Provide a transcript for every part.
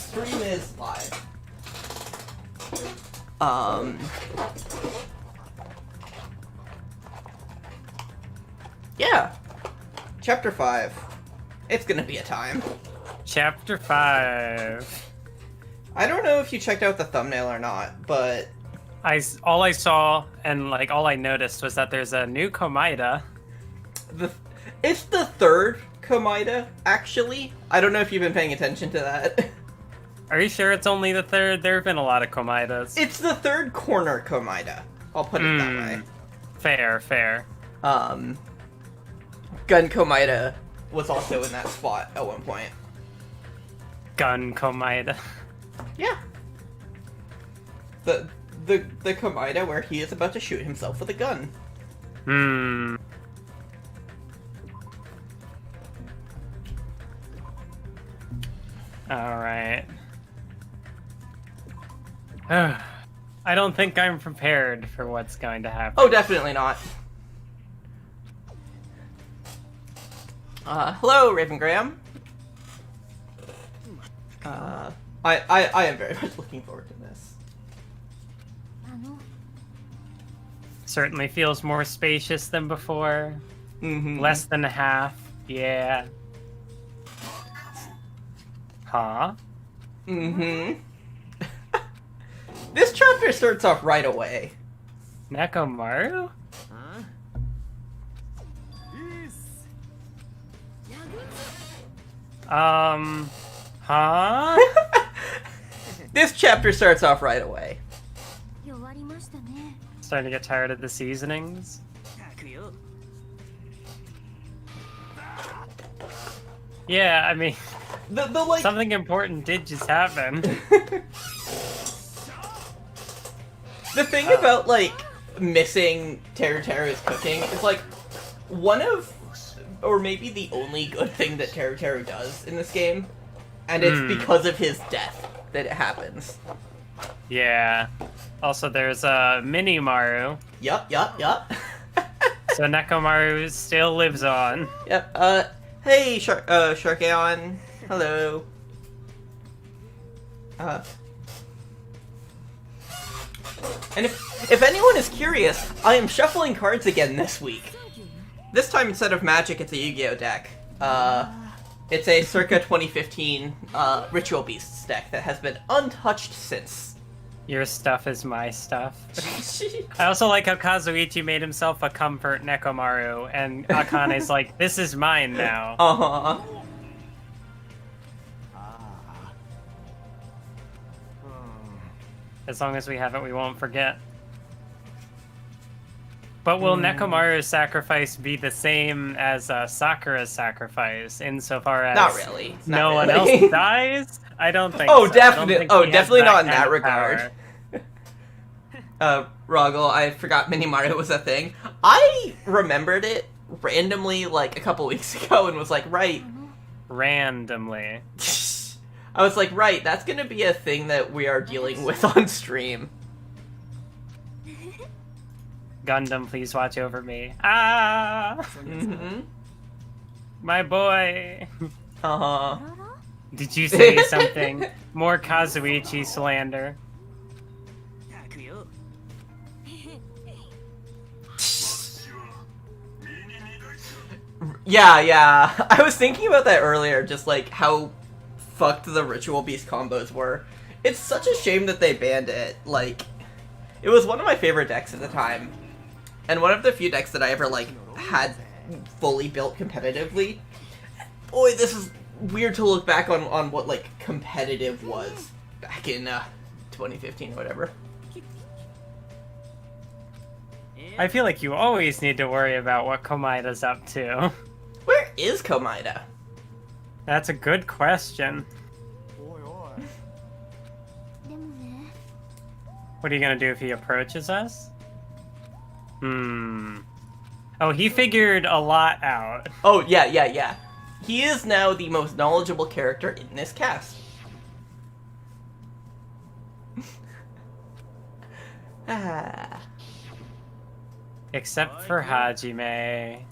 stream is live. Yeah. Chapter 5. It's gonna be a time. Chapter 5. I don't know if you checked out the thumbnail or not, but... All I saw, and like all I noticed, was that there's a new Komida. It's the third Komida, actually. I don't know if you've been paying attention to that. Are you sure it's only the third? There have been a lot of Komidas. It's the third corner Komida. I'll put it that way. Fair. Gun Komida was also in that spot at one point. Gun Komida. Yeah. The Komida where he is about to shoot himself with a gun. Alright. I don't think I'm prepared for what's going to happen. Oh, definitely not. Hello, Raven Graham. I am very much looking forward to this. Certainly feels more spacious than before. Mm-hmm. Less than half. Yeah. Huh? Mm-hmm. This chapter starts off right away. Nekomaru? Huh? This chapter starts off right away. Starting to get tired of the seasonings? Yeah, I mean, The like... something important did just happen. The thing about, like, missing Teruteru's cooking is, like, one of, or maybe the only good thing that Teruteru does in this game, and it's because of his death that it happens. Yeah. Also, there's Mini Maru. Yup. So Nekomaru still lives on. Yep, hey, Sharkaon. Hello. And if anyone is curious, I am shuffling cards again this week. This time, instead of Magic, it's a Yu-Gi-Oh deck. It's a circa 2015 Ritual Beasts deck that has been untouched since. Your stuff is my stuff. I also like how Kazuichi made himself a comfort Nekomaru, and Akane's like, this is mine now. Uh-huh. As long as we have it, we won't forget. But will Nekomaru's sacrifice be the same as Sakura's sacrifice, insofar as Not really. no one else dies? I don't think Oh, so. definitely. Oh, definitely not in that kind of regard. Roggle, I forgot Minimaru was a thing. I remembered it randomly, like, a couple weeks ago and was like, right. Randomly. I was like, right, that's gonna be a thing that we are dealing with on stream. Gundam, please watch over me. Ah! Mm-hmm. My boy! Uh-huh. Did you say something? More Kazuichi slander. Yeah. I was thinking about that earlier, just like how fucked the Ritual Beast combos were. It's such a shame that they banned it. Like, it was one of my favorite decks at the time. And one of the few decks that I ever, like, had fully built competitively. Boy, this is weird to look back on what, like, competitive was back in 2015 or whatever. I feel like you always need to worry about what Komida's up to. Where is Komida? That's a good question. What are you gonna do if he approaches us? Oh, he figured a lot out. Oh, yeah. He is now the most knowledgeable character in this cast. Except for Hajime.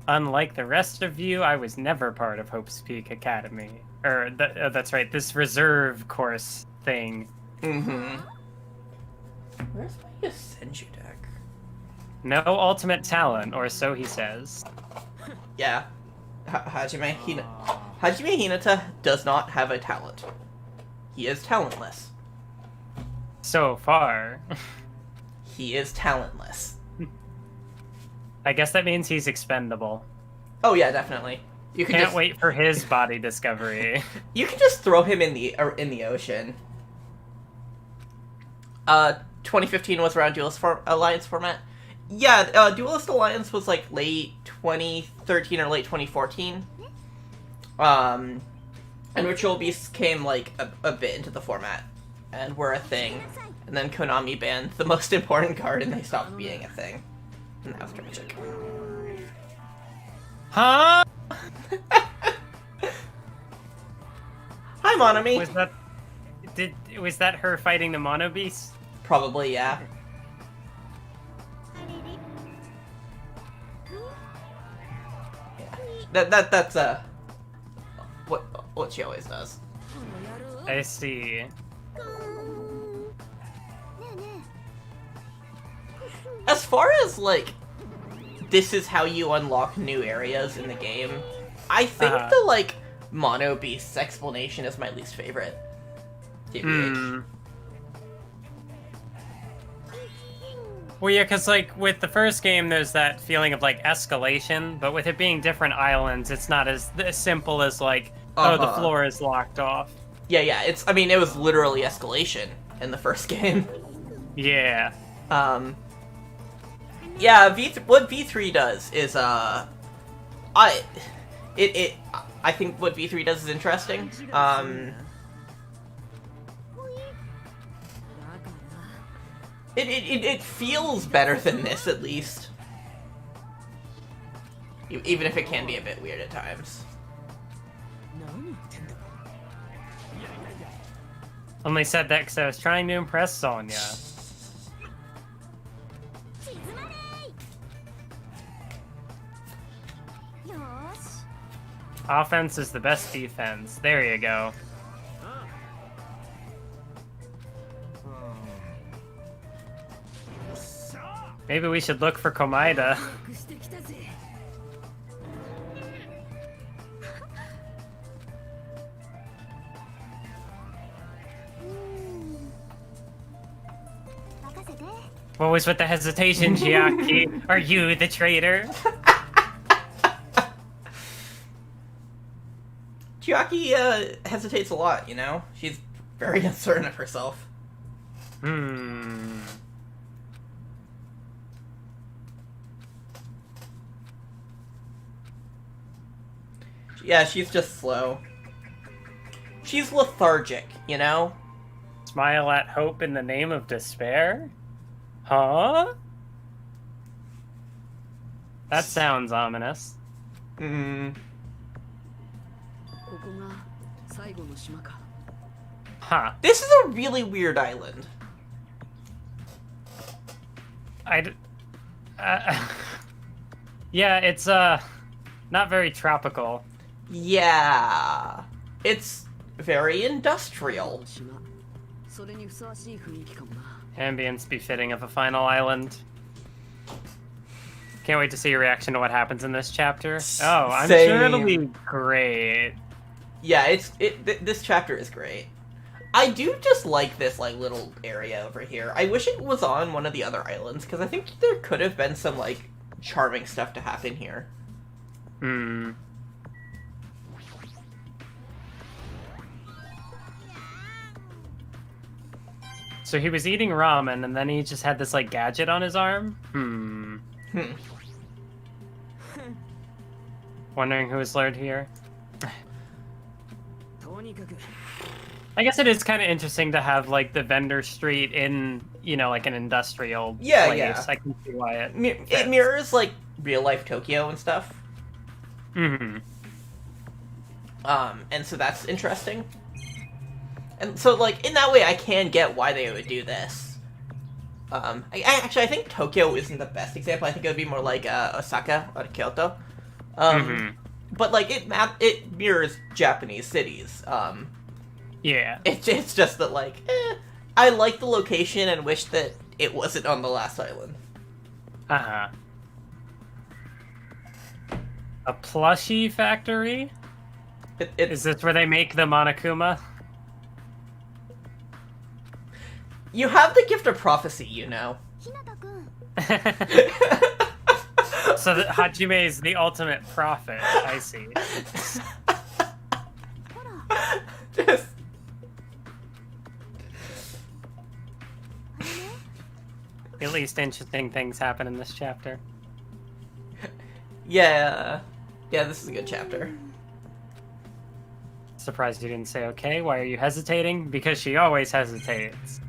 Unlike the rest of you, I was never part of Hope's Peak Academy. That's right, this reserve course thing. Mm-hmm. Where's my Senju deck? No ultimate talent, or so he says. Yeah. Hajime Hinata does not have a talent. He is talentless. So far. He is talentless. I guess that means he's expendable. Oh yeah, definitely. You can Can't wait for his body discovery. You can just throw him in the ocean. 2015 was around Duelist Alliance format. Yeah, Duelist Alliance was like late 2013 or late 2014. And Ritual Beasts came like a bit into the format and were a thing. And then Konami banned the most important card and they stopped being a thing. And that was tragic. Huh? Hi, Monami. Was that her fighting the Mono Beast? Probably, yeah. That's what she always does. I see. As far as like this is how you unlock new areas in the game, I think the like Mono Beast's explanation is my least favorite. TBH. Well, yeah, because, like, with the first game, there's that feeling of, like, escalation, but with it being different islands, it's not as simple as, like, oh, the floor is locked off. Yeah, I mean, it was literally escalation in the first game. Yeah. Yeah, what V3 does is, I think what V3 does is interesting. It feels better than this, at least. Even if it can be a bit weird at times. Only said that because I was trying to impress Sonya. Offense is the best defense. There you go. Maybe we should look for Komaeda. What was with the hesitation, Chiaki? Are you the traitor? Chiaki hesitates a lot, you know? She's very uncertain of herself. Yeah, she's just slow. She's lethargic, you know? Smile at hope in the name of despair? Huh? That sounds ominous. Huh. This is a really weird island. Yeah, it's, not very tropical. Yeah. It's very industrial. Ambience befitting of a final island. Can't wait to see your reaction to what happens in this chapter. Oh, I'm sure it'll be great. Yeah, this chapter is great. I do just like this like little area over here. I wish it was on one of the other islands because I think there could have been some like charming stuff to happen here. So he was eating ramen and then he just had this like gadget on his arm? Wondering who is lured here? I guess it is kind of interesting to have like the vendor street in, you know, like an industrial place. Yeah. I can see why it mirrors like real life Tokyo and stuff. And so that's interesting. And so like in that way I can get why they would do this. I think Tokyo isn't the best example. I think it would be more like Osaka or Kyoto, But like it mirrors Japanese cities. Yeah. It's just that like, I like the location and wish that it wasn't on the last island. Uh-huh. A plushie factory? Is this where they make the Monokuma? You have the gift of prophecy, you know. So that Hajime is the ultimate prophet. I see. Just... At least interesting things happen in this chapter. Yeah, this is a good chapter. Surprised you didn't say okay. Why are you hesitating? Because she always hesitates.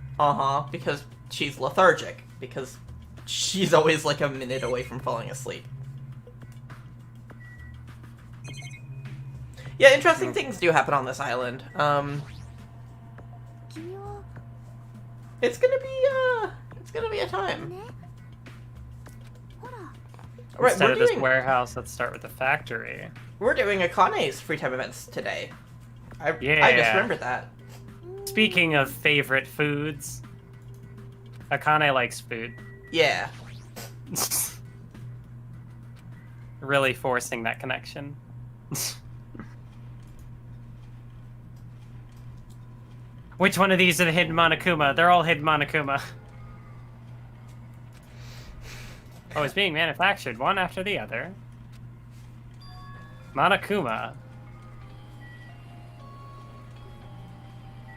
Because she's lethargic. Because she's always like a minute away from falling asleep. Yeah, interesting things do happen on this island. It's gonna be a time. Alright, Instead of this warehouse, let's start with the factory. We're doing Akane's free time events today. I just remembered that. Speaking of favorite foods, Akane likes food. Yeah. Really forcing that connection. Which one of these are the hidden Monokuma? They're all hidden Monokuma. Oh, it's being manufactured one after the other. Monokuma.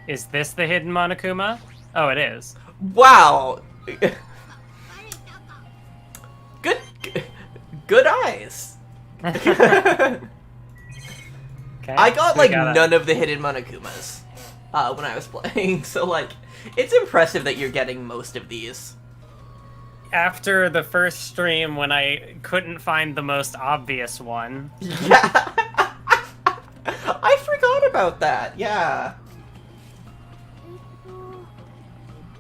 Is this the hidden Monokuma? Oh, it is. Wow. Good eyes. Okay, I got like got none of the hidden Monokumas when I was playing, so like it's impressive that you're getting most of these. After the first stream when I couldn't find the most obvious one. Yeah. I forgot about that. Yeah.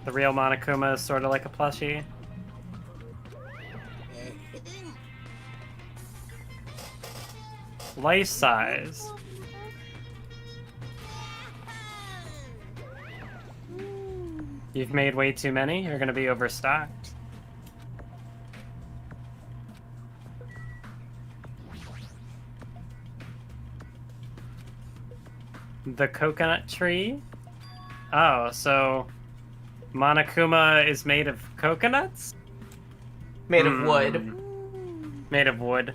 The real Monokuma is sort of like a plushie. Life size. You've made way too many. You're gonna be overstocked. The coconut tree? Oh, so Monokuma is made of coconuts? Made of wood. Made of wood.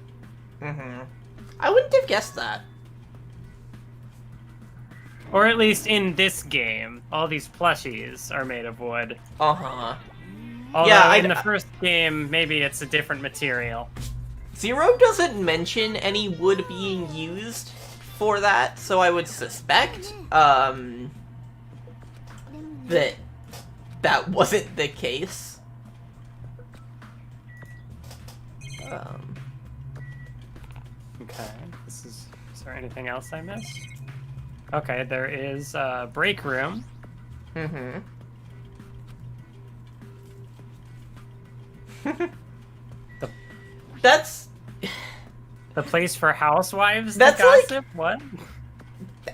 I wouldn't have guessed that. Or at least in this game, all these plushies are made of wood. Although yeah, in the first game, maybe it's a different material. Zero doesn't mention any wood being used for that, so I would suspect that wasn't the case. Okay, is there anything else I missed? Okay, there is a break room. That's the place for housewives that's to gossip? Like, what?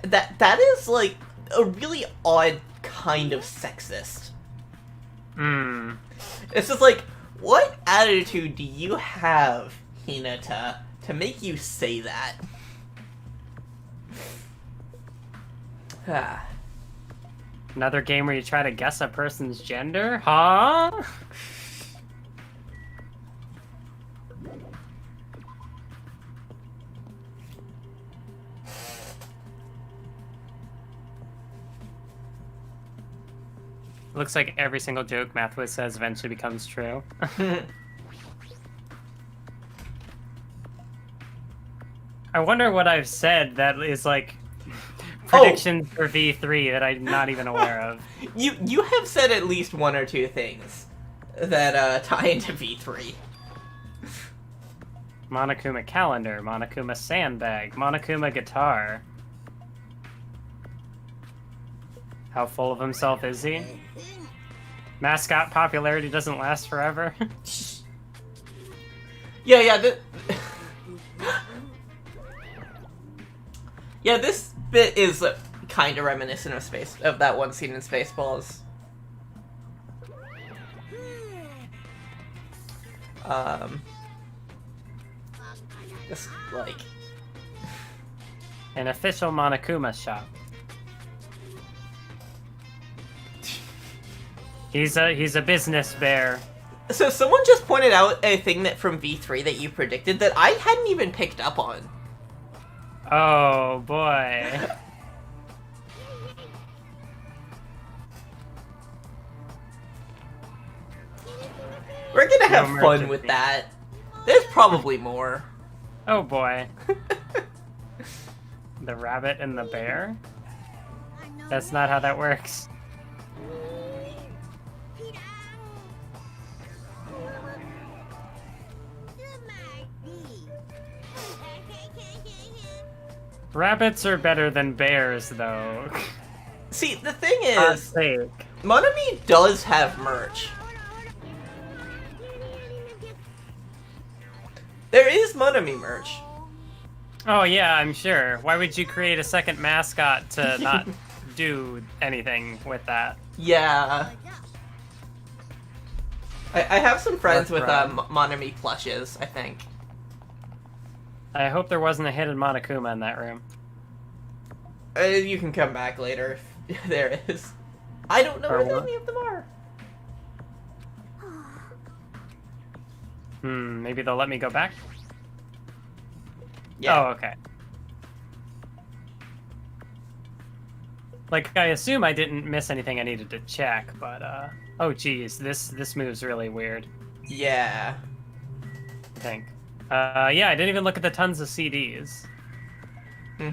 That is like a really odd kind of sexist. It's just like, what attitude do you have, Hinata, to make you say that? Another game where you try to guess a person's gender? Huh? Looks like every single joke Mathwiz says eventually becomes true. I wonder what I've said that is like predictions for V3 that I'm not even aware of. You have said at least one or two things that tie into V3. Monokuma calendar, Monokuma sandbag, Monokuma guitar. How full of himself is he? Mascot popularity doesn't last forever. Yeah. Yeah, this bit is kind of reminiscent of that one scene in Spaceballs. Just like an official Monokuma shop. He's a business bear. So someone just pointed out a thing that from V3 that you predicted that I hadn't even picked up on. Oh boy. We're gonna have fun with that. There's probably more. Oh boy. The rabbit and the bear? That's not how that works. Rabbits are better than bears, though. See, the thing is, Monami does have merch. There is Monami merch. Oh yeah, I'm sure. Why would you create a second mascot to not do anything with that? Yeah. I have some friends with Monami plushes, I think. I hope there wasn't a hidden Monokuma in that room. You can come back later if there is. I don't know where any of them are. Maybe they'll let me go back? Yeah. Oh, okay. Like, I assume I didn't miss anything I needed to check, but, oh geez, this move's really weird. Yeah. I think. Yeah, I didn't even look at the tons of CDs.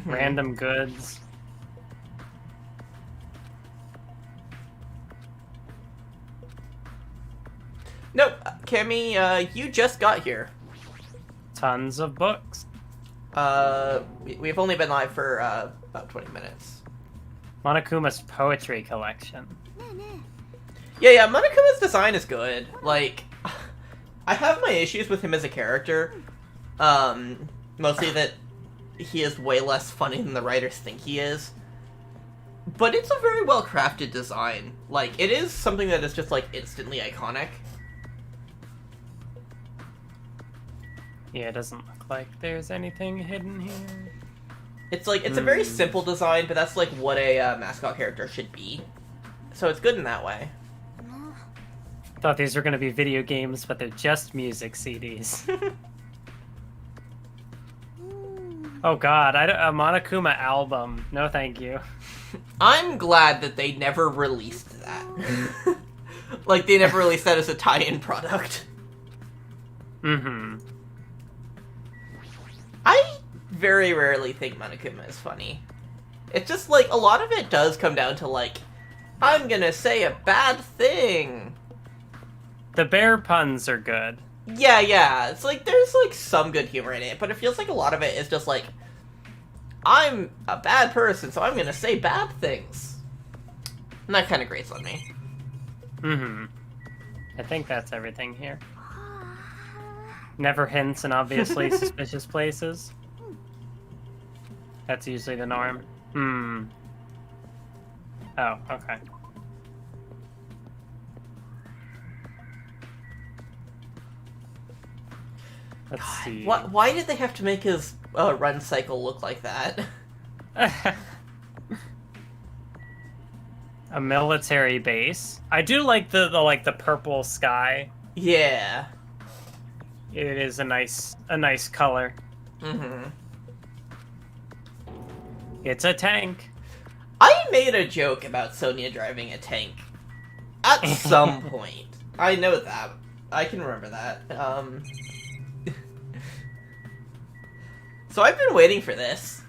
Random goods. Nope, Cammy, you just got here. Tons of books. We've only been live for, about 20 minutes. Monokuma's poetry collection. Yeah, Monokuma's design is good. Like, I have my issues with him as a character. Mostly that he is way less funny than the writers think he is. But it's a very well-crafted design. Like, it is something that is just, like, instantly iconic. Yeah, it doesn't look like there's anything hidden here. It's like, it's a very simple design, but that's like what a mascot character should be. So it's good in that way. Thought these were going to be video games, but they're just music CDs. Oh god, a Monokuma album. No thank you. I'm glad that they never released that. Like, they never released that as a tie-in product. I very rarely think Monokuma is funny. It's just, like, a lot of it does come down to, like, I'm gonna say a bad thing. The bear puns are good. Yeah. It's like, there's, like, some good humor in it, but it feels like a lot of it is just, like, I'm a bad person, so I'm gonna say bad things. And that kind of grates on me. I think that's everything here. Never hints in obviously suspicious places. That's usually the norm. Oh, okay. Let's see. Why did they have to make his run cycle look like that? A military base. I do like the purple sky. Yeah. It is a nice color. It's a tank. I made a joke about Sonya driving a tank at some point. I know that. I can remember that. So I've been waiting for this.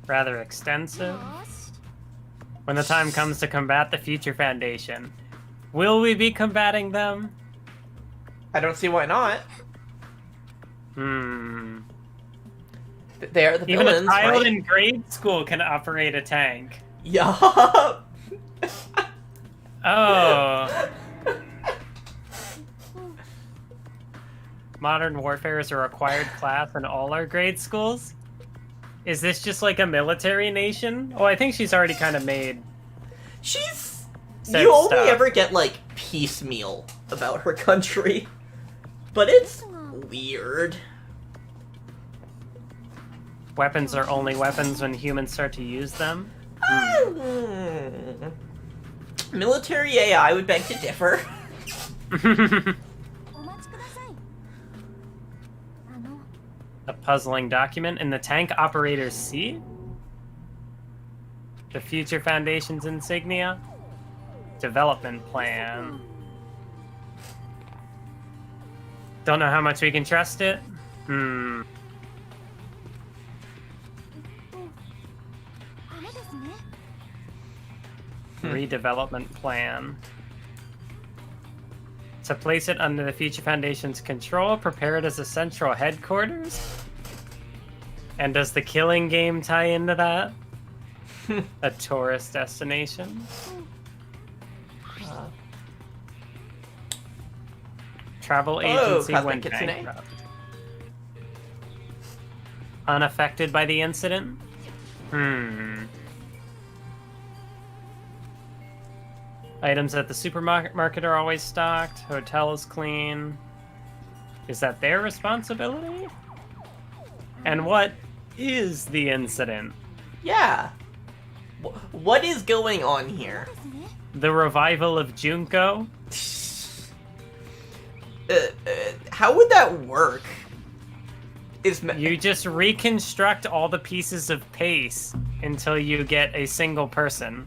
Rather extensive. When the time comes to combat the Future Foundation, will we be combating them? I don't see why not. They are the Even villains, a child right? in grade school can operate a tank. Yup. Oh. Modern warfare is a required class in all our grade schools? Is this just like a military nation? Oh, I think she's already kind of made... You only stuff. ever get, like, piecemeal about her country. But it's weird. Weapons are only weapons when humans start to use them? Military AI would beg to differ. A puzzling document in the tank operator's seat? The Future Foundation's insignia? Development plan. Don't know how much we can trust it? Redevelopment plan. To place it under the Future Foundation's control, prepare it as a central headquarters? And does the killing game tie into that? A tourist destination? Travel agency when bankrupt. Unaffected by the incident? Items at the supermarket are always stocked. Hotel is clean. Is that their responsibility? And what is the incident? Yeah. What is going on here? The revival of Junko? How would that work? You just reconstruct all the pieces of pace until you get a single person.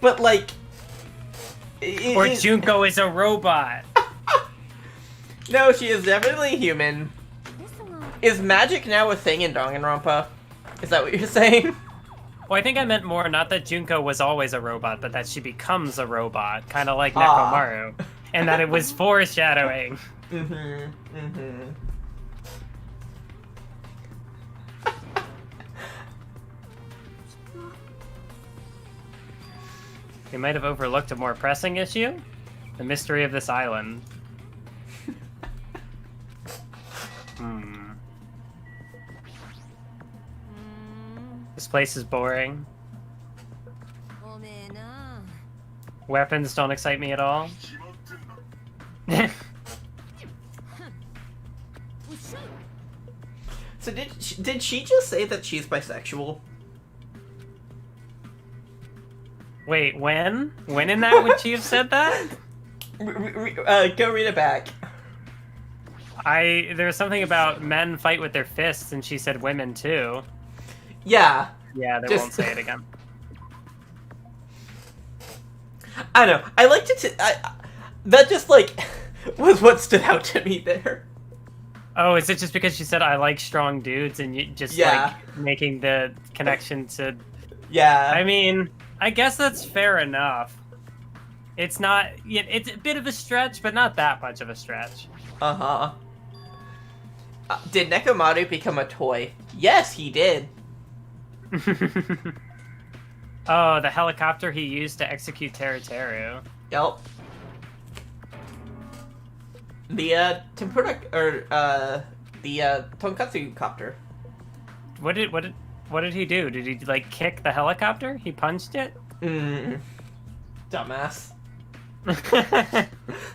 But, like... Or Junko is a robot. No, she is definitely human. Is magic now a thing in Danganronpa? Is that what you're saying? Well, I think I meant more not that Junko was always a robot, but that she becomes a robot, kind of like Nekomaru. And that it was foreshadowing. You might have overlooked a more pressing issue. The mystery of this island. This place is boring. Weapons don't excite me at all. So did she just say that she's bisexual? Wait, when? When in that would she have said that? Go read it back. There was something about men fight with their fists, and she said women too. Yeah. Yeah, they won't say it again. I don't know. I liked it. That just like was what stood out to me there. Oh, is it just because she said I like strong dudes, and you just like making the connection to? Yeah. I mean, I guess that's fair enough. It's not. It's a bit of a stretch, but not that much of a stretch. Did Nekomaru become a toy? Yes, he did. Oh, the helicopter he used to execute Teruteru. Yep. The tempura the tonkatsu copter. What did he do? Did he like kick the helicopter? He punched it? Dumbass.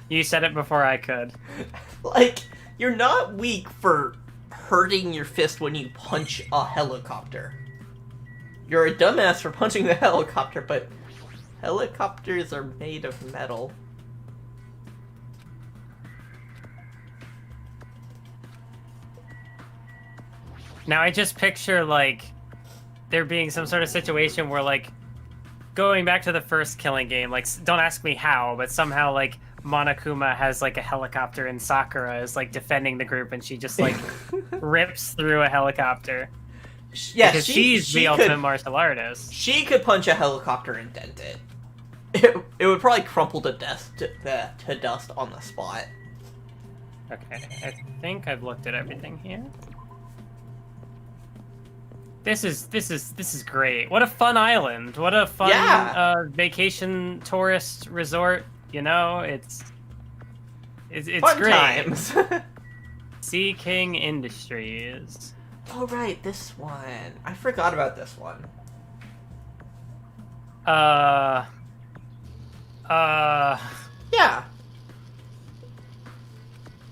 You said it before I could. Like, you're not weak for hurting your fist when you punch a helicopter. You're a dumbass for punching the helicopter, but helicopters are made of metal. Now I just picture, like, there being some sort of situation where, like, going back to the first Killing game, like, don't ask me how, but somehow, like, Monokuma has, like, a helicopter and Sakura is, like, defending the group, and she just, like, rips through a helicopter. Yeah, because she's the ultimate martial artist. She could punch a helicopter and dent it. It would probably crumple to dust on the spot. Okay, I think I've looked at everything here. This is great. What a fun island. What a fun vacation tourist resort. You know, it's Fun great. times. Sea King Industries. Oh right, this one. I forgot about this one. Yeah.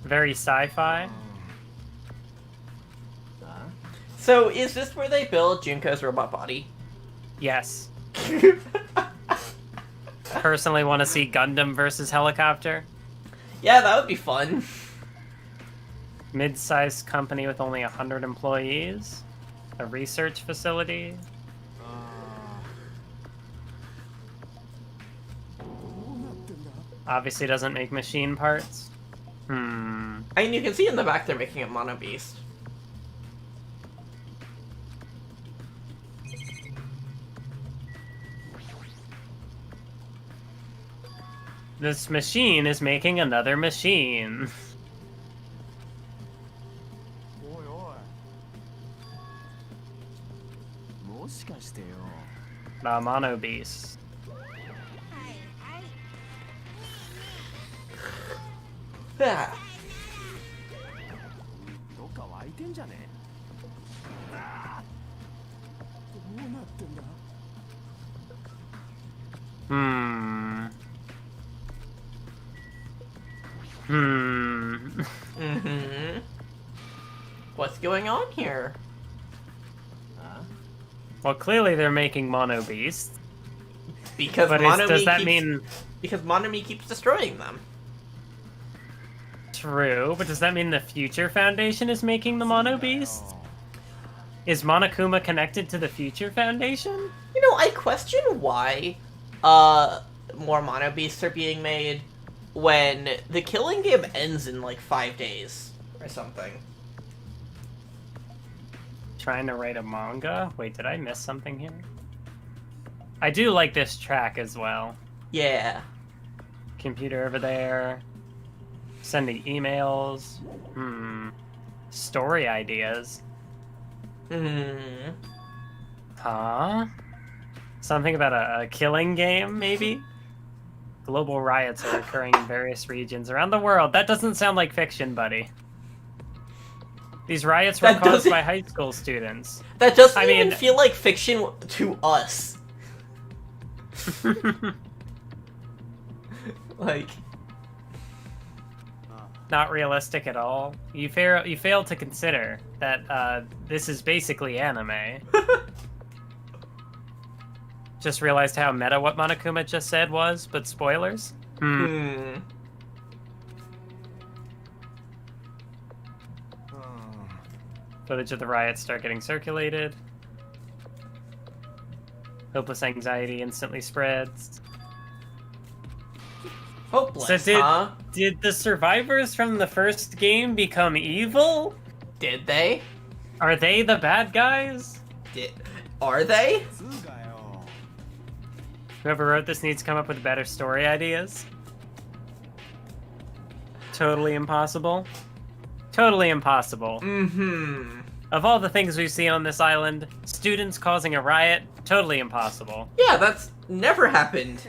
Very sci-fi. So is this where they build Junko's robot body? Yes. Personally want to see Gundam versus helicopter. Yeah, that would be fun. Mid-sized company with only 100 employees. A research facility. Obviously doesn't make machine parts. I mean, you can see in the back they're making a Mono Beast. This machine is making another machine. The Mono Beast. Yeah. What's going on here? Well, clearly they're making Mono Beast. Because But does that mean... Because Monomi keeps destroying them. True, but does that mean the Future Foundation is making the Mono Beast? Is Monokuma connected to the Future Foundation? You know, I question why more Mono Beasts are being made when the Killing Game ends in like 5 days or something. Trying to write a manga? Wait, did I miss something here? I do like this track as well. Yeah. Computer over there. Sending emails. Story ideas. Huh? Something about a killing game, maybe? Global riots are occurring in various regions around the world. That doesn't sound like fiction, buddy. These riots were caused by high school students. That doesn't even feel like fiction to us. Like... Not realistic at all. You fail to consider that this is basically anime. Just realized how meta what Monokuma just said was, but spoilers? Footage of the riots start getting circulated. Hopeless anxiety instantly spreads. Hopeless, so did the survivors from the first game become evil? Did they? Are they the bad guys? Are they? Whoever wrote this needs to come up with better story ideas. Totally impossible. Totally impossible. Of all the things we've seen on this island, students causing a riot, totally impossible. Yeah, that's never happened.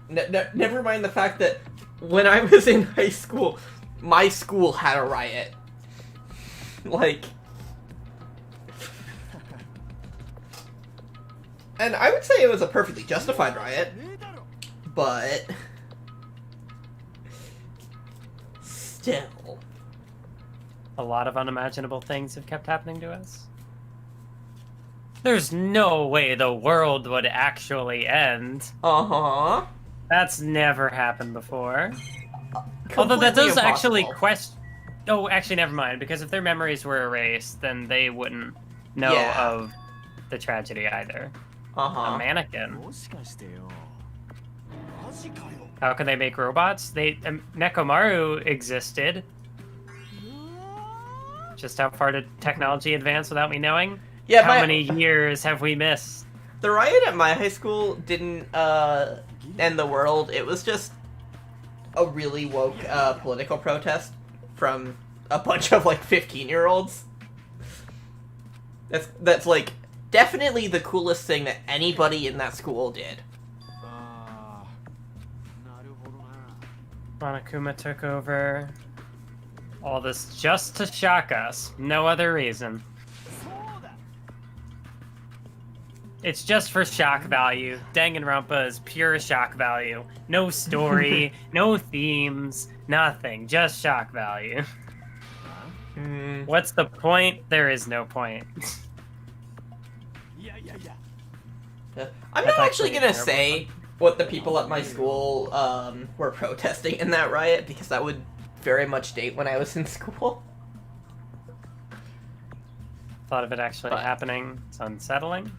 Never mind the fact that when I was in high school, my school had a riot. Like... And I would say it was a perfectly justified riot, but... Still... A lot of unimaginable things have kept happening to us. There's no way the world would actually end. That's never happened before. Although that does actually question... Oh, actually, never mind, because if their memories were erased, then they wouldn't know of the tragedy either. A mannequin. How can they make robots? Nekomaru existed. Just how far did technology advance without me knowing? Yeah, how many years have we missed? The riot at my high school didn't end the world. It was just a really woke political protest from a bunch of like 15-year-olds. That's like definitely the coolest thing that anybody in that school did. Monokuma took over. All this just to shock us. No other reason. It's just for shock value. Danganronpa is pure shock value. No story, no themes, nothing. Just shock value. What's the point? There is no point. I'm not actually gonna say what the people at my school were protesting in that riot, because that would very much date when I was in school. Thought of it actually happening. It's unsettling.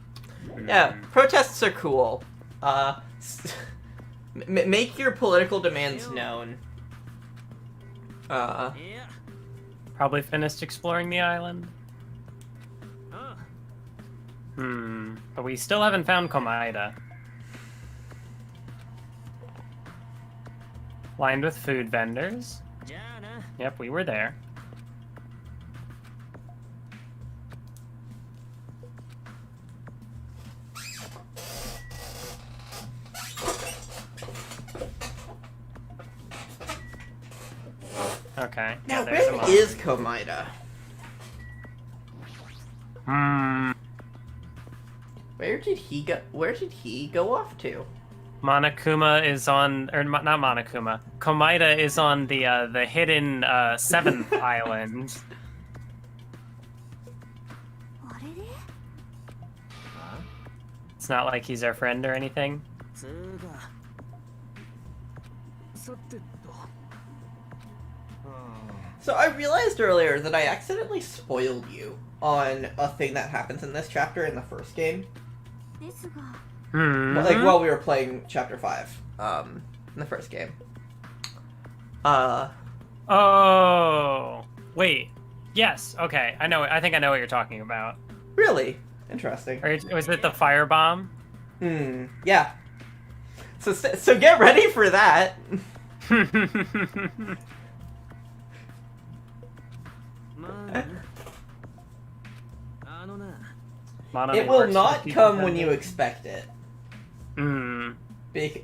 Yeah, protests are cool. Make your political demands known. Probably finished exploring the island. But we still haven't found Komaeda. Lined with food vendors. Yep, we were there. Okay. Now, where is Komaeda? Where did he go? Where did he go off to? Monokuma is on, or not Monokuma. Komaeda is on the hidden 7th island. It's not like he's our friend or anything. So I realized earlier that I accidentally spoiled you on a thing that happens in this chapter in the first game. Like while we were playing chapter 5, in the first game. Oh, wait. Yes. Okay. I know. I think I know what you're talking about. Really? Interesting. Or was it the firebomb? Yeah. So get ready for that. It will not come when you expect it.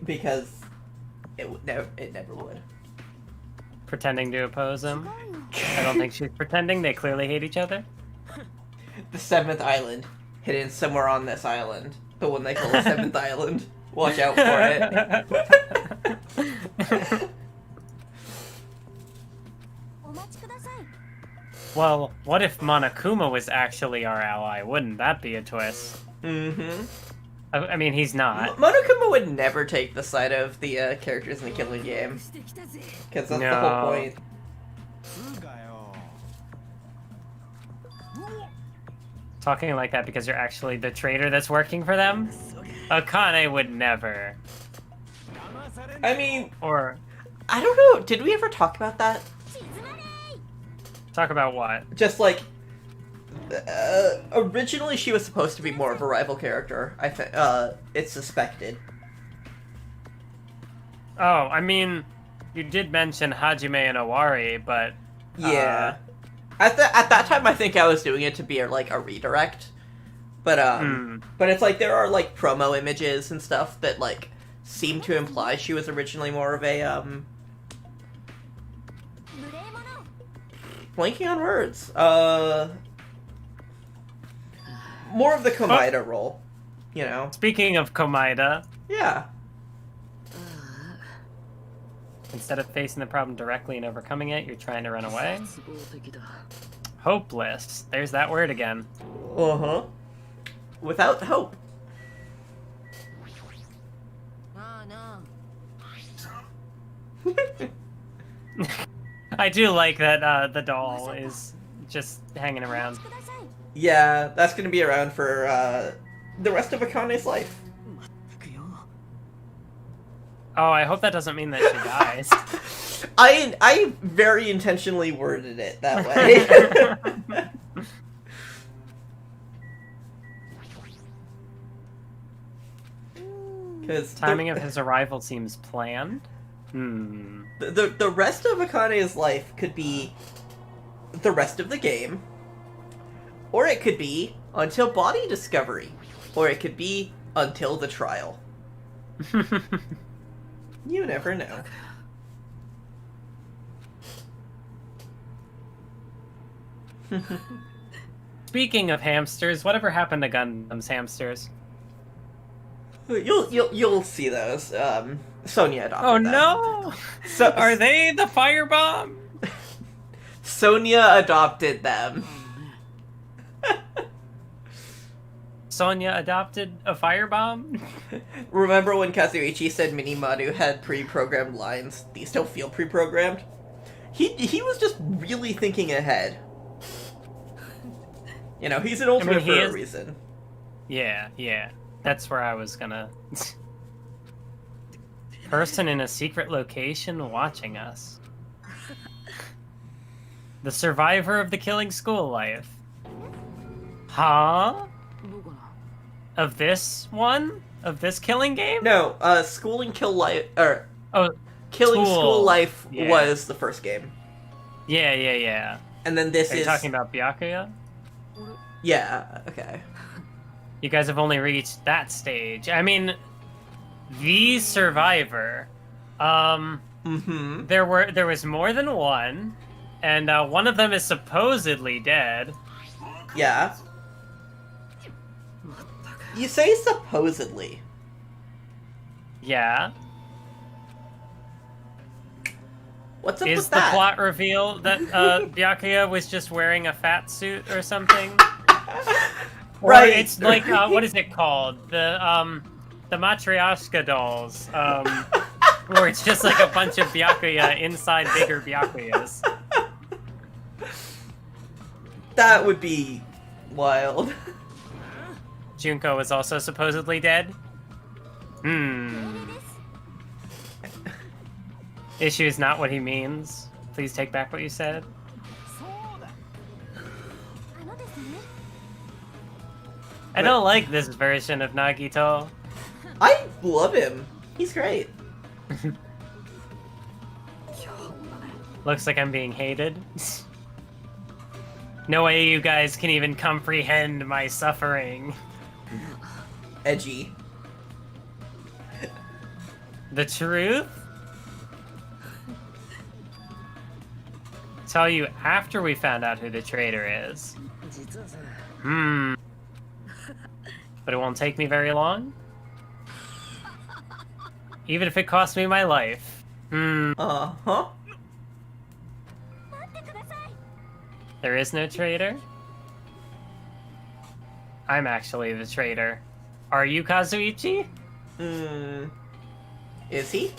Because it never would. Pretending to oppose him? I don't think she's pretending. They clearly hate each other. The 7th island. Hidden somewhere on this island. The one they call the 7th island. Watch out for it. Well, what if Monokuma was actually our ally? Wouldn't that be a twist? I mean, he's not. Monokuma would never take the side of the characters in the killing game. Because that's the whole point. Talking like that because you're actually the traitor that's working for them? Akane would never. I mean... Or... I don't know, did we ever talk about that? Talk about what? Just like, originally she was supposed to be more of a rival character. I think it's suspected. Oh, I mean, you did mention Hajime and Owari, but yeah, at that time I think I was doing it to be like a redirect, but it's like there are like promo images and stuff that like seem to imply she was originally more of a blanking on words. More of the Komaeda role, you know. Speaking of Komaeda. Yeah. Instead of facing the problem directly and overcoming it, you're trying to run away. Hopeless. There's that word again. Uh-huh. Without hope. I do like that the doll is just hanging around. Yeah, that's gonna be around for the rest of Akane's life. Oh, I hope that doesn't mean that she dies. I very intentionally worded it that way. Because timing of his arrival seems planned. The rest of Akane's life could be the rest of the game, or it could be Until body discovery. Or it could be until the trial. You never know. Speaking of hamsters, whatever happened to Gundam's hamsters? You'll see those. Sonia adopted Oh them. no! So Are they the firebomb? Sonia adopted them. Sonia adopted a firebomb? Remember when Kazuichi said Minimaru had pre-programmed lines? These don't feel pre-programmed. He was just really thinking ahead. You know, he's an ultimate for a reason. Yeah. That's where I was gonna... Person in a secret location watching us. The survivor of the killing school life. Huh? Of this one? Of this killing game? No, School and Kill Life... Killing School. School Life was the first game. Yeah. And then this Are is... you talking about Byakuya? Yeah, okay. You guys have only reached that stage. I mean, the survivor. There was more than one, and one of them is supposedly dead. Yeah. You say supposedly. Yeah. What's up Is with the that? plot reveal that Byakuya was just wearing a fat suit or something? Right. Or it's like what is it called? The Matryoshka dolls. Where it's just like a bunch of Byakuya inside bigger Byakuyas. That would be wild. Junko was also supposedly dead? Issue is not what he means. Please take back what you said. I don't like this version of Nagito. I love him. He's great. Looks like I'm being hated. No way you guys can even comprehend my suffering. Edgy. The truth? Tell you after we found out who the traitor is. But it won't take me very long. Even if it costs me my life. Uh-huh. There is no traitor? I'm actually the traitor. Are you Kazuichi? Is he?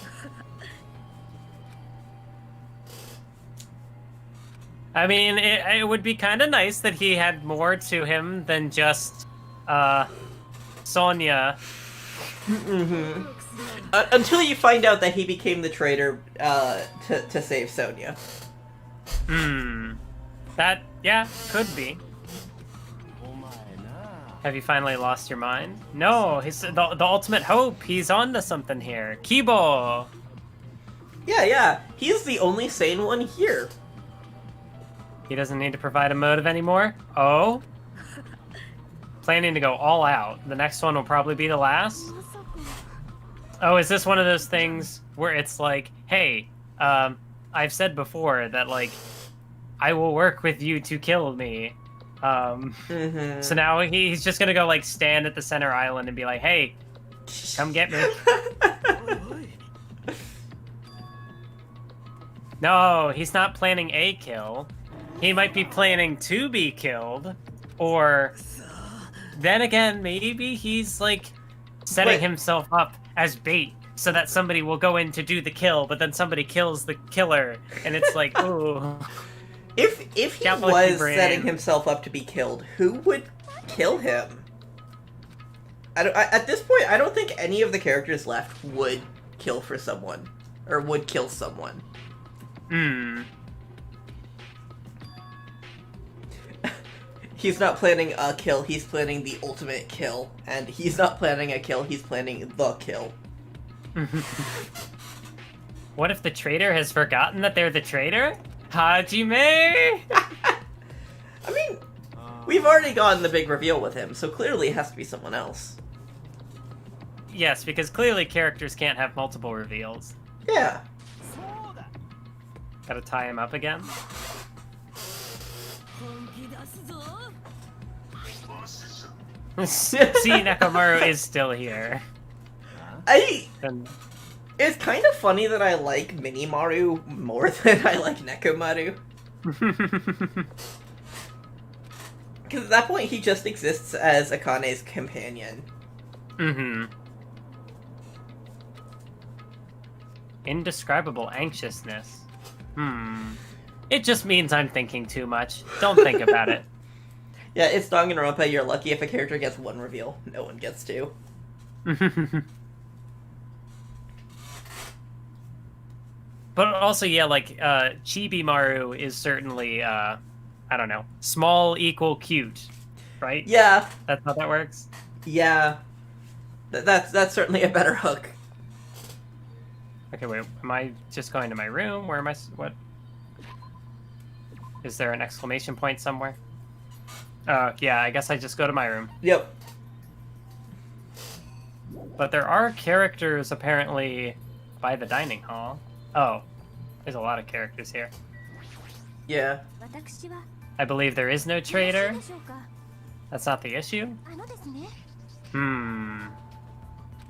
I mean, it would be kind of nice that he had more to him than just, Sonya. Until you find out that he became the traitor, to save Sonya. That, yeah, could be. Have you finally lost your mind? No, he's the ultimate hope. He's on to something here. Kibo! Yeah. He's the only sane one here. He doesn't need to provide a motive anymore? Oh? Planning to go all out. The next one will probably be the last? Oh, is this one of those things where it's like, hey, I've said before that, like, I will work with you to kill me. So now he's just gonna go, like, stand at the center island and be like, hey, come get me. No, he's not planning a kill. He might be planning to be killed, or then again, maybe he's like setting himself up as bait so that somebody will go in to do the kill, but then somebody kills the killer, and it's like, ooh. If he was setting himself up to be killed, who would kill him? At this point, I don't think any of the characters left would kill for someone, or would kill someone. He's not planning a kill, he's planning the ultimate kill. And he's not planning a kill, he's planning the kill. What if the traitor has forgotten that they're the traitor? Hajime! I mean, We've already gotten the big reveal with him, so clearly it has to be someone else. Yes, because clearly characters can't have multiple reveals. Yeah. Gotta tie him up again. See, Nekomaru is still here. It's kind of funny that I like Minimaru more than I like Nekomaru. Because at that point, he just exists as Akane's companion. Mm-hmm. Indescribable anxiousness. It just means I'm thinking too much. Don't think about it. Yeah, it's Danganronpa. You're lucky if a character gets one reveal. No one gets two. But also, yeah, like, Chibi-Maru is certainly, I don't know, small equal cute, right? Yeah. That's how that works? Yeah. That's certainly a better hook. Okay, wait, am I just going to my room? Where am I, what? Is there an exclamation point somewhere? Yeah, I guess I just go to my room. Yep. But there are characters, apparently, by the dining hall. Oh, there's a lot of characters here. Yeah. I believe there is no traitor. That's not the issue?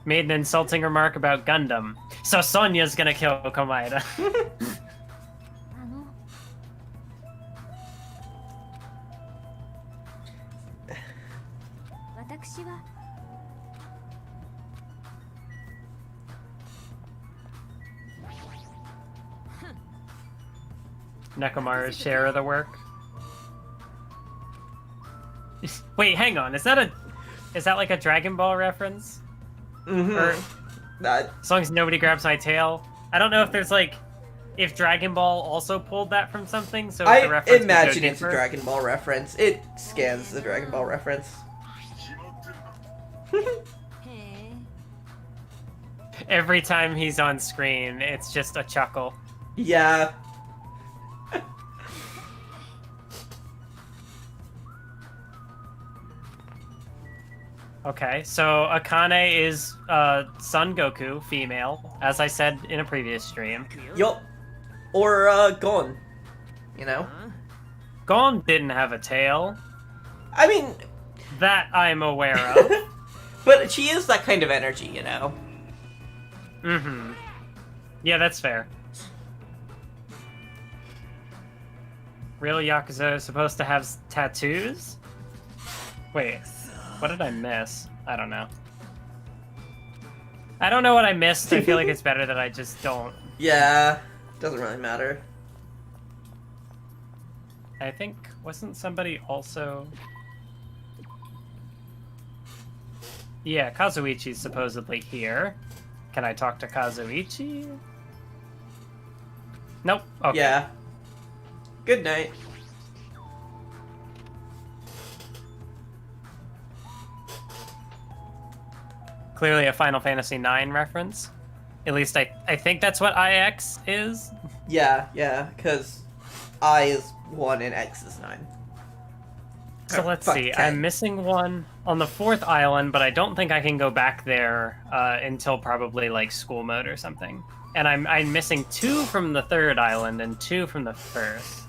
Made an insulting remark about Gundam. So Sonya's gonna kill Komaeda. Nekomaru's share of the work. Wait, hang on. Is that like a Dragon Ball reference? Mm-hmm. Or, as long as nobody grabs my tail. I don't know if there's like, if Dragon Ball also pulled that from something. So I the reference imagine it's a Dragon Ball reference. It scans the Dragon Ball reference. Every time he's on screen, it's just a chuckle. Yeah. Okay, so Akane is Son Goku, female, as I said in a previous stream. Yup. Or, Gon. You know? Gon didn't have a tail. I mean... That I'm aware of. But she is that kind of energy, you know? Mm-hmm. Yeah, that's fair. Real Yakuza is supposed to have tattoos? Wait. What did I miss? I don't know. I don't know what I missed. I feel like it's better that I just don't. Yeah, doesn't really matter. I think, wasn't somebody also... Yeah, Kazuichi's supposedly here. Can I talk to Kazuichi? Nope. Okay. Yeah. Good night. Clearly a Final Fantasy IX reference. At least I think that's what IX is. Yeah, because I is 1 and X is 9. So let's see. 10. I'm missing one on the 4th island, but I don't think I can go back there until probably like school mode or something. And I'm missing 2 from the 3rd island and 2 from the 1st.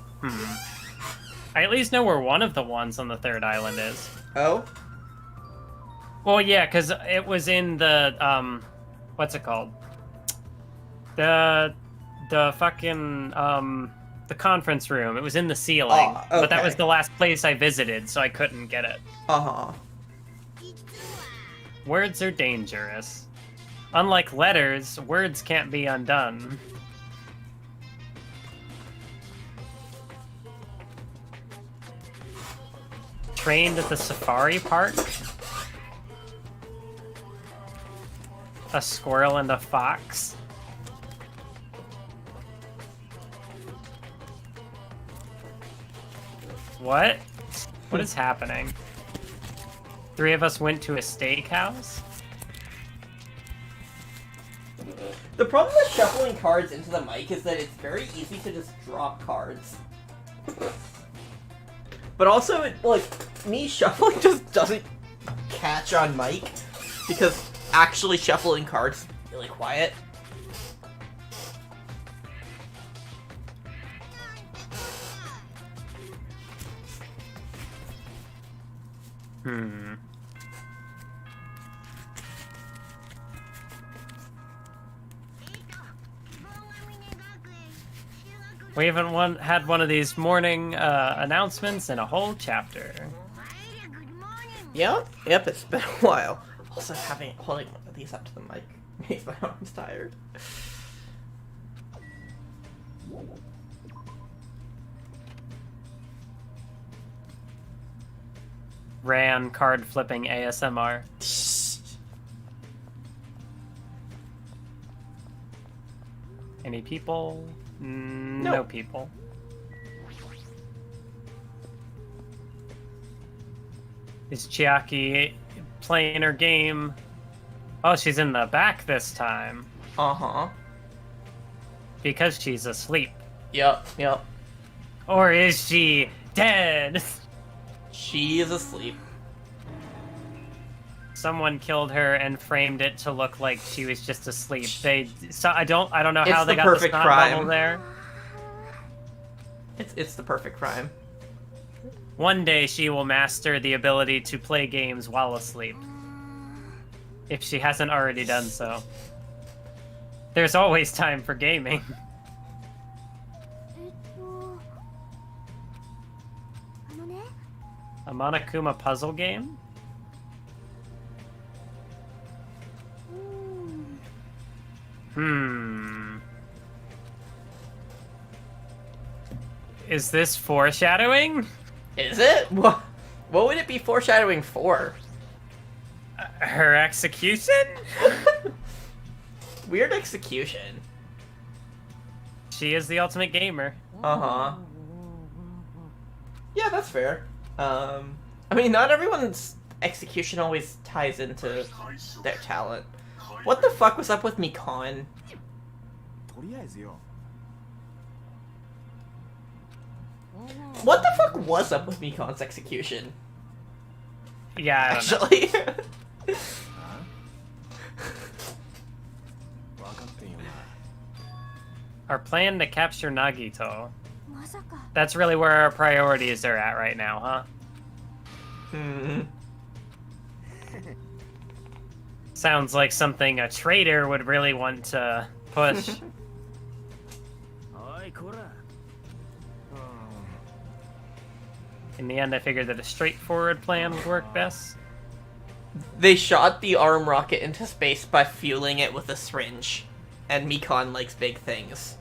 I at least know where one of the ones on the 3rd island is. Oh? Well, yeah, because it was in the, what's it called? The fucking, the conference room. It was in the ceiling. Oh, okay. But that was the last place I visited, so I couldn't get it. Uh-huh. Words are dangerous. Unlike letters, words can't be undone. Trained at the safari park? A squirrel and a fox? What? What is happening? 3 of us went to a steakhouse? The problem with shuffling cards into the mic is that it's very easy to just drop cards. But also, me shuffling just doesn't catch on mic because actually shuffling cards is really quiet. We haven't had one of these morning announcements in a whole chapter. Yep, it's been a while. Also, holding one of these up to the mic makes my arms tired. Ran card flipping ASMR. Any people? No Nope. people. Is Chiaki playing her game? Oh, she's in the back this time. Uh-huh. Because she's asleep. Yep. Or is she dead? She is asleep. Someone killed her and framed it to look like she was just asleep. I don't know how It's they the got the perfect snot crime. bubble there. It's the perfect crime. One day she will master the ability to play games while asleep. If she hasn't already done so. There's always time for gaming. A Monokuma puzzle game? Is this foreshadowing? Is it? What would it be foreshadowing for? Her execution? Weird execution. She is the ultimate gamer. Uh-huh. Yeah, that's fair. I mean, not everyone's execution always ties into their talent. What the fuck was up with Mikan? What the fuck was up with Mikan's execution? Yeah, I don't know. Actually. Our plan to capture Nagito. That's really where our priorities are at right now, huh? Sounds like something a traitor would really want to push. In the end, I figured that a straightforward plan would work best. They shot the arm rocket into space by fueling it with a syringe. And Mikan likes big things.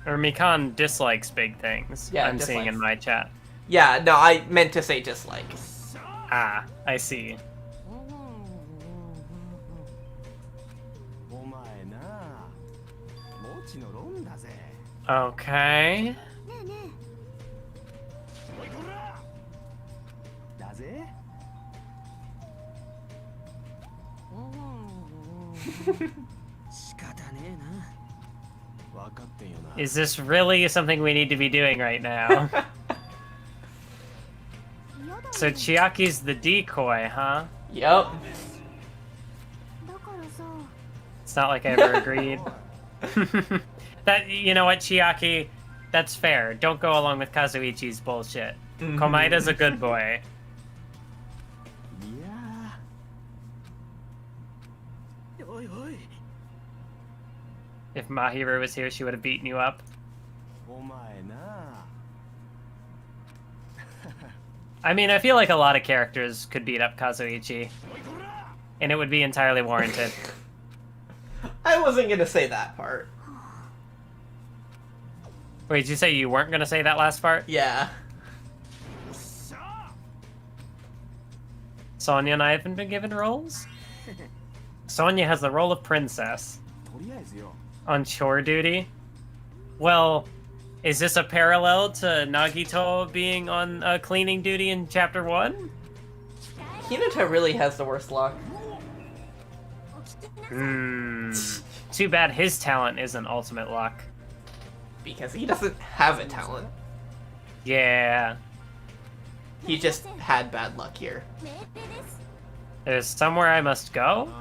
Or Mikan dislikes big things, Yeah, I'm seeing in my chat. Yeah, no, I meant to say dislike. Ah, I see. Okay. Is this really something we need to be doing right now? So Chiaki's the decoy, huh? Yup. It's not like I ever agreed. You know what, Chiaki? That's fair. Don't go along with Kazuichi's bullshit. Komaida's a good boy. If Mahiru was here, she would have beaten you up. I mean, I feel like a lot of characters could beat up Kazuichi. And it would be entirely warranted. I wasn't gonna say that part. Wait, did you say you weren't gonna say that last part? Yeah. Sonya and I haven't been given roles? Sonya has the role of princess. On chore duty? Well, is this a parallel to Nagito being on cleaning duty in Chapter 1? Hinata really has the worst luck. Too bad his talent isn't ultimate luck. Because he doesn't have a talent. Yeah. He just had bad luck here. There's somewhere I must go?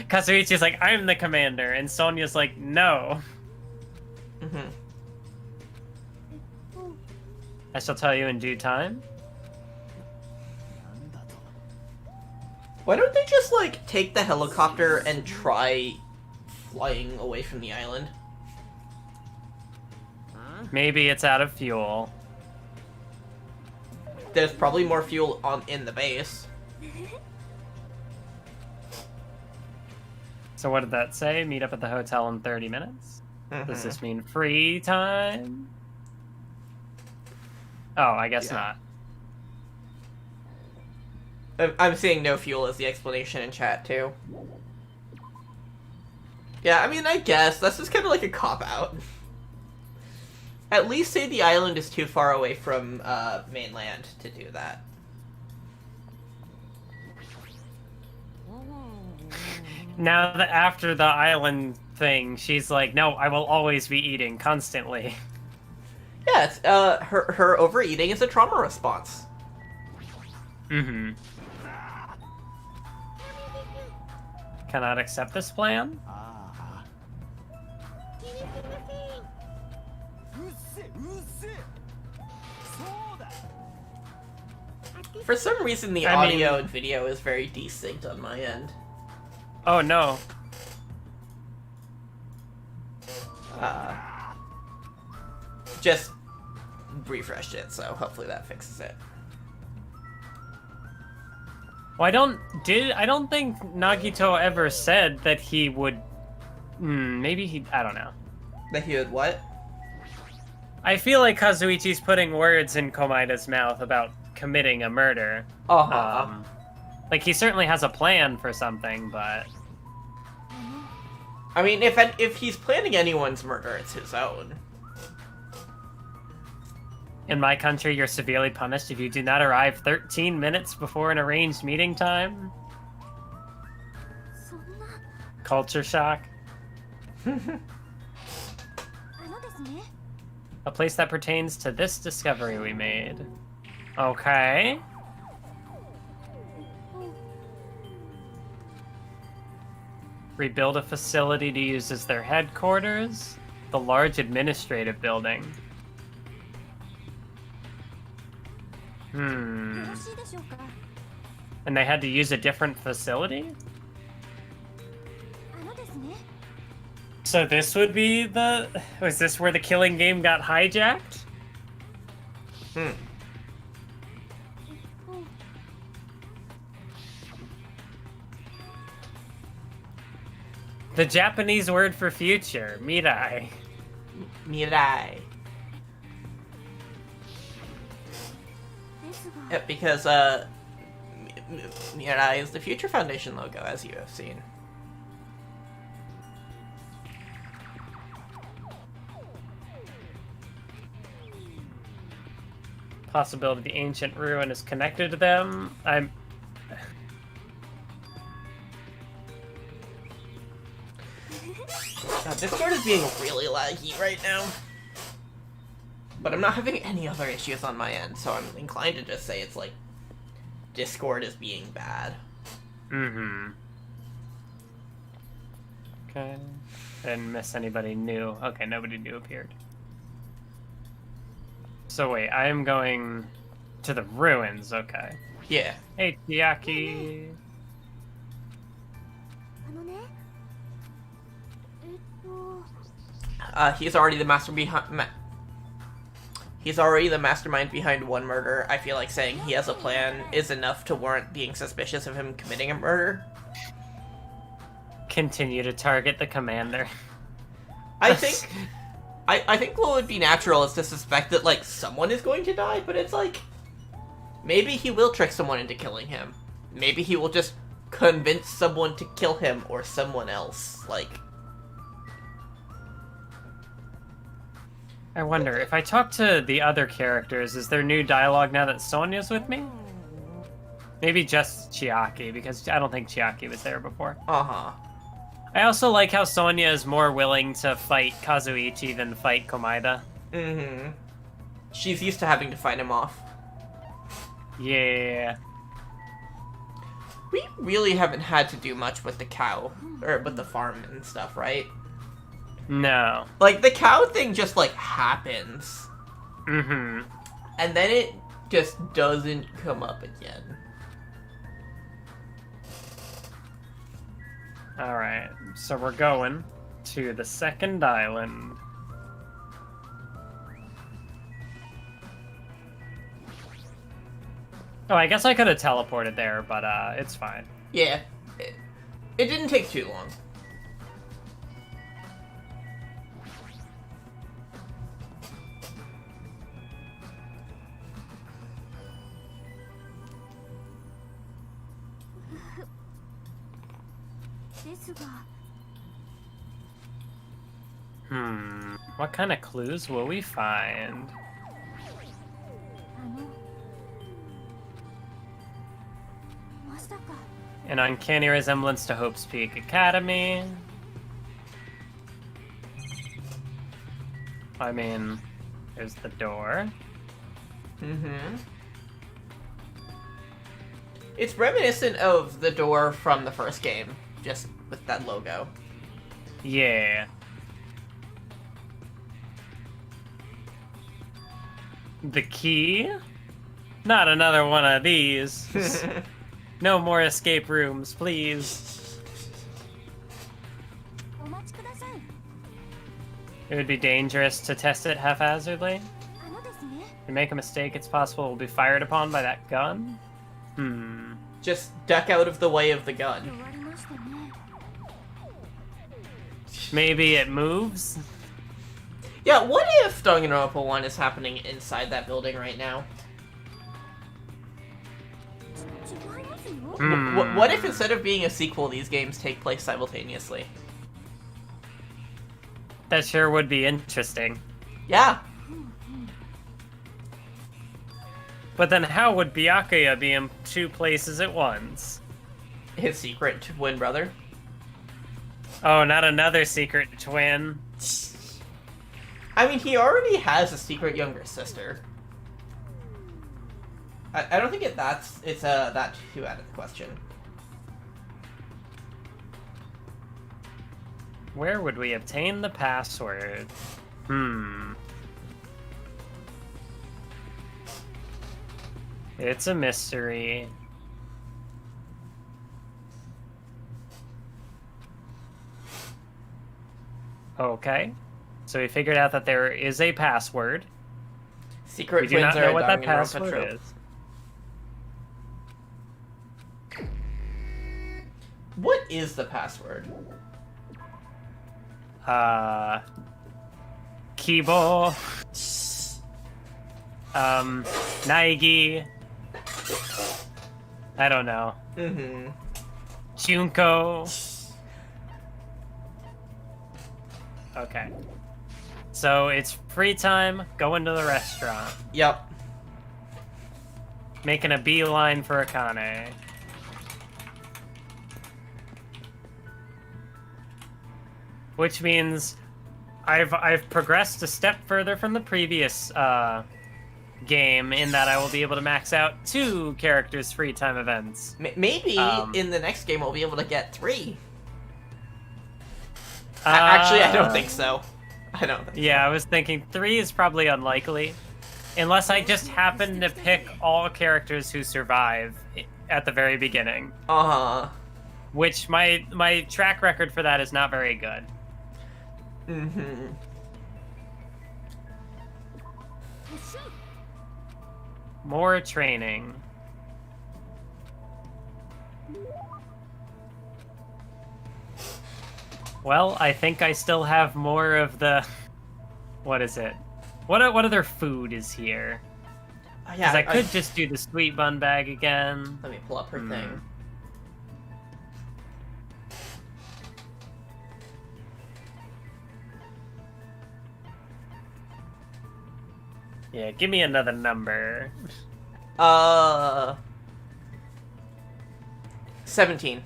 Kazuichi's like, I'm the commander, and Sonya's like, no. I shall tell you in due time. Why don't they just, like, take the helicopter and try flying away from the island? Maybe it's out of fuel. There's probably more fuel in the base. So what did that say? Meet up at the hotel in 30 minutes? Does this mean free time? Oh, I guess not. I'm seeing no fuel as the explanation in chat, too. Yeah, I mean, I guess. That's just kind of like a cop-out. At least say the island is too far away from mainland to do that. Now that after the island thing, she's like, no, I will always be eating, constantly. Yeah, it's, her overeating is a trauma response. Cannot accept this plan? For some reason, the audio and video is very desynced on my end. Oh, no. Just refreshed it, so hopefully that fixes it. Well, I don't think Nagito ever said that he would... maybe he... I don't know. That he would what? I feel like Kazuichi's putting words in Komaida's mouth about committing a murder. Like, he certainly has a plan for something, but... I mean, if he's planning anyone's murder, it's his own. In my country, you're severely punished if you do not arrive 13 minutes before an arranged meeting time. Culture shock. A place that pertains to this discovery we made. Okay. Rebuild a facility to use as their headquarters. The large administrative building. And they had to use a different facility? So this would be the... Was this where the killing game got hijacked? The Japanese word for future, mirai. Mirai. Yep, because, Mirai is the Future Foundation logo, as you have seen. Possibility the ancient ruin is connected to them. God, Discord is being really laggy right now. But I'm not having any other issues on my end, so I'm inclined to just say it's like Discord is being bad. Okay. Didn't miss anybody new. Okay, nobody new appeared. So wait, I am going to the ruins, okay. Yeah. Hey, Chiaki. He's already the He's already the mastermind behind one murder. I feel like saying he has a plan is enough to warrant being suspicious of him committing a murder. Continue to target the commander. I think what would be natural is to suspect that, like, someone is going to die, but it's like, maybe he will trick someone into killing him. Maybe he will just convince someone to kill him or someone else, like... I wonder, if I talk to the other characters, is there new dialogue now that Sonya's with me? Maybe just Chiaki, because I don't think Chiaki was there before. Uh-huh. I also like how Sonya is more willing to fight Kazuichi than fight Komaeda. Mm-hmm. She's used to having to fight him off. Yeah. We really haven't had to do much with the cow, or with the farm and stuff, right? No. Like, the cow thing just, like, happens. Mm-hmm. And then it just doesn't come up again. Alright, so we're going to the second island. Oh, I guess I could have teleported there, but it's fine. Yeah. It didn't take too long. What kind of clues will we find? An uncanny resemblance to Hope's Peak Academy. I mean, there's the door. Mm-hmm. It's reminiscent of the door from the first game, just with that logo. Yeah. The key? Not another one of these. No more escape rooms, please. It would be dangerous to test it haphazardly. If you make a mistake, it's possible it will be fired upon by that gun. Just duck out of the way of the gun. Maybe it moves? Yeah, what if Danganronpa 1 is happening inside that building right now? What if instead of being a sequel, these games take place simultaneously? That sure would be interesting. Yeah. But then how would Byakuya be in two places at once? His secret twin brother. Oh, not another secret twin. I mean, he already has a secret younger sister. I don't think it's that too out of the question. Where would we obtain the password? It's a mystery. Okay. So we figured out that there is a password. Secret we do twins not are know a what that Danganronpa password trope. is. What is the password? Kibo. Naigi. I don't know. Junko. Okay. So it's free time, going to the restaurant. Yep. Making a beeline for Akane. Which means I've progressed a step further from the previous game in that I will be able to max out 2 characters' free time events. Maybe in the next game we'll be able to get 3. Actually, I don't think so. I don't think Yeah, so. I was thinking 3 is probably unlikely. Unless I just happen to pick all characters who survive at the very beginning. Uh-huh. Which my track record for that is not very good. More training. Well, I think I still have more of the... What is it? What other food is here? Yeah, Because I could just do the sweet bun bag again. Let me pull up her thing. Yeah, give me another number. 17.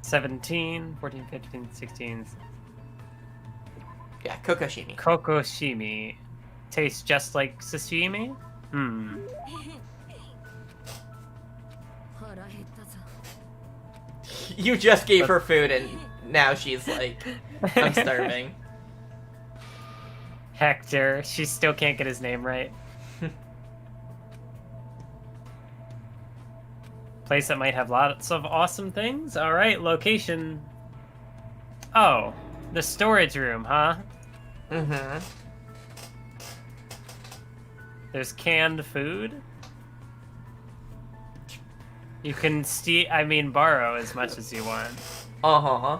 17, 14, 15, 16. Yeah, kokoshimi. Kokoshimi. Tastes just like sashimi? Hmm. You just gave her food and now she's like, I'm starving. Hector. She still can't get his name right. Place that might have lots of awesome things. Alright, location. Oh, the storage room, huh? Mm-hmm. There's canned food. You can borrow as much as you want. Uh-huh.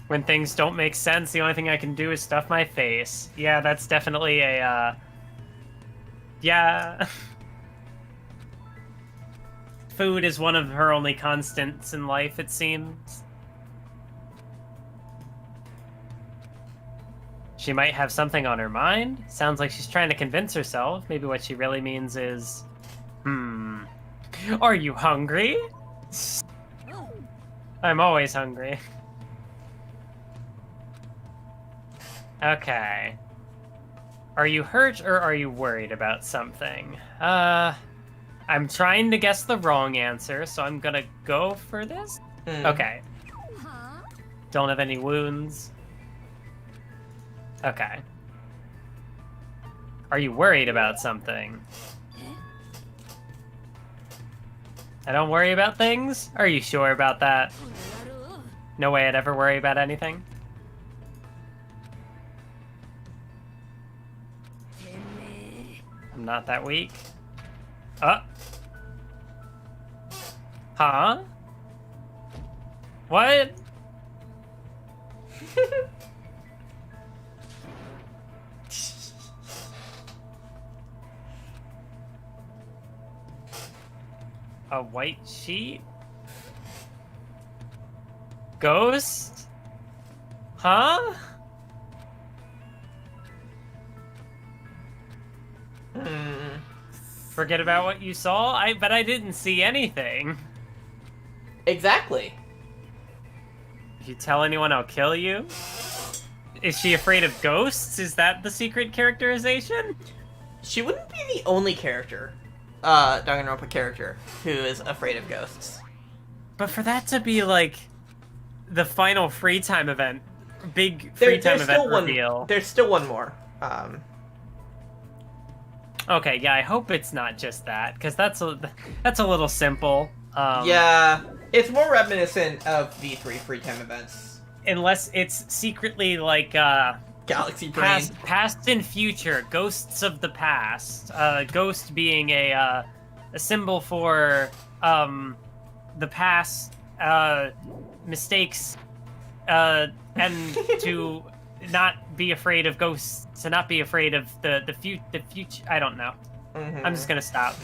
When things don't make sense, the only thing I can do is stuff my face. Yeah, that's definitely a, yeah. Food is one of her only constants in life, it seems. She might have something on her mind. Sounds like she's trying to convince herself. Maybe what she really means is, are you hungry? I'm always hungry. Okay. Are you hurt or are you worried about something? I'm trying to guess the wrong answer, so I'm gonna go for this. Okay. Don't have any wounds. Okay. Are you worried about something? I don't worry about things? Are you sure about that? No way I'd ever worry about anything? I'm not that weak. Huh? What? A white sheet? Ghost? Huh? Forget about what you saw? But I didn't see anything. Exactly. If you tell anyone, I'll kill you? Is she afraid of ghosts? Is that the secret characterization? She wouldn't be the only character, Danganronpa character, who is afraid of ghosts. But for that to be, like, the final free time event, big free time event reveal... There's still one more. Okay, yeah, I hope it's not just that, because that's a little simple. Yeah, it's more reminiscent of V3 free time events. Unless it's secretly like Galaxy Brain. Past and future, ghosts of the past. Ghost being a symbol for the past mistakes, and to not be afraid of ghosts, to not be afraid of the future. I don't know. Mm-hmm. I'm just gonna stop.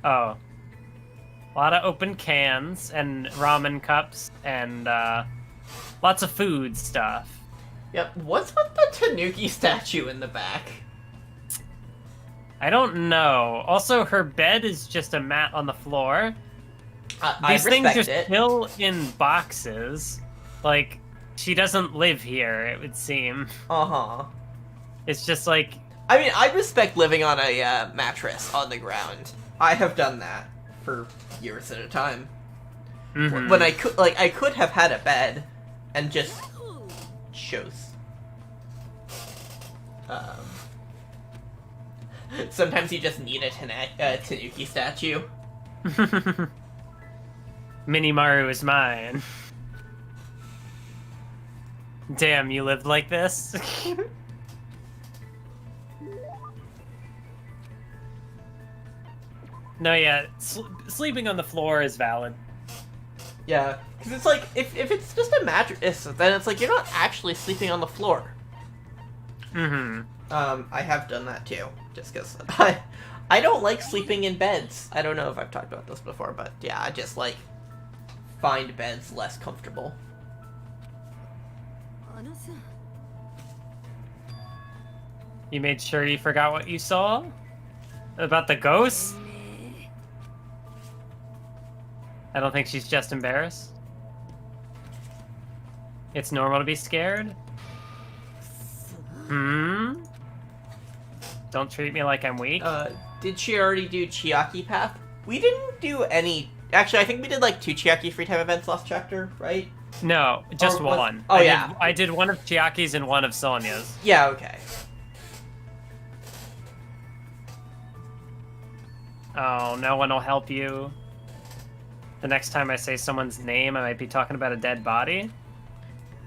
Oh. A lot of open cans and ramen cups and lots of food stuff. Yep. What's with the Tanuki statue in the back? I don't know. Also, her bed is just a mat on the floor. These things are still in boxes. Like, she doesn't live here, it would seem. Uh-huh. It's just like... I mean, I respect living on a mattress on the ground. I have done that for years at a time. Mm-hmm. When I could have had a bed and just chose. Sometimes you just need a Tanuki statue. Minimaru is mine. Damn, you lived like this? No, yeah, sleeping on the floor is valid. Yeah, because it's like, if it's just a mattress, then it's like, you're not actually sleeping on the floor. Mm-hmm. I have done that too, just because I don't like sleeping in beds. I don't know if I've talked about this before, but yeah, I just like find beds less comfortable. You made sure you forgot what you saw? About the ghost? I don't think she's just embarrassed. It's normal to be scared? Hmm? Don't treat me like I'm weak. Did she already do Chiaki Path? We didn't do any... Actually, I think we did, like, 2 Chiaki free time events last chapter, right? No, just one. Oh, yeah. I did one of Chiaki's and one of Sonya's. Yeah, okay. Oh, no one will help you. The next time I say someone's name, I might be talking about a dead body.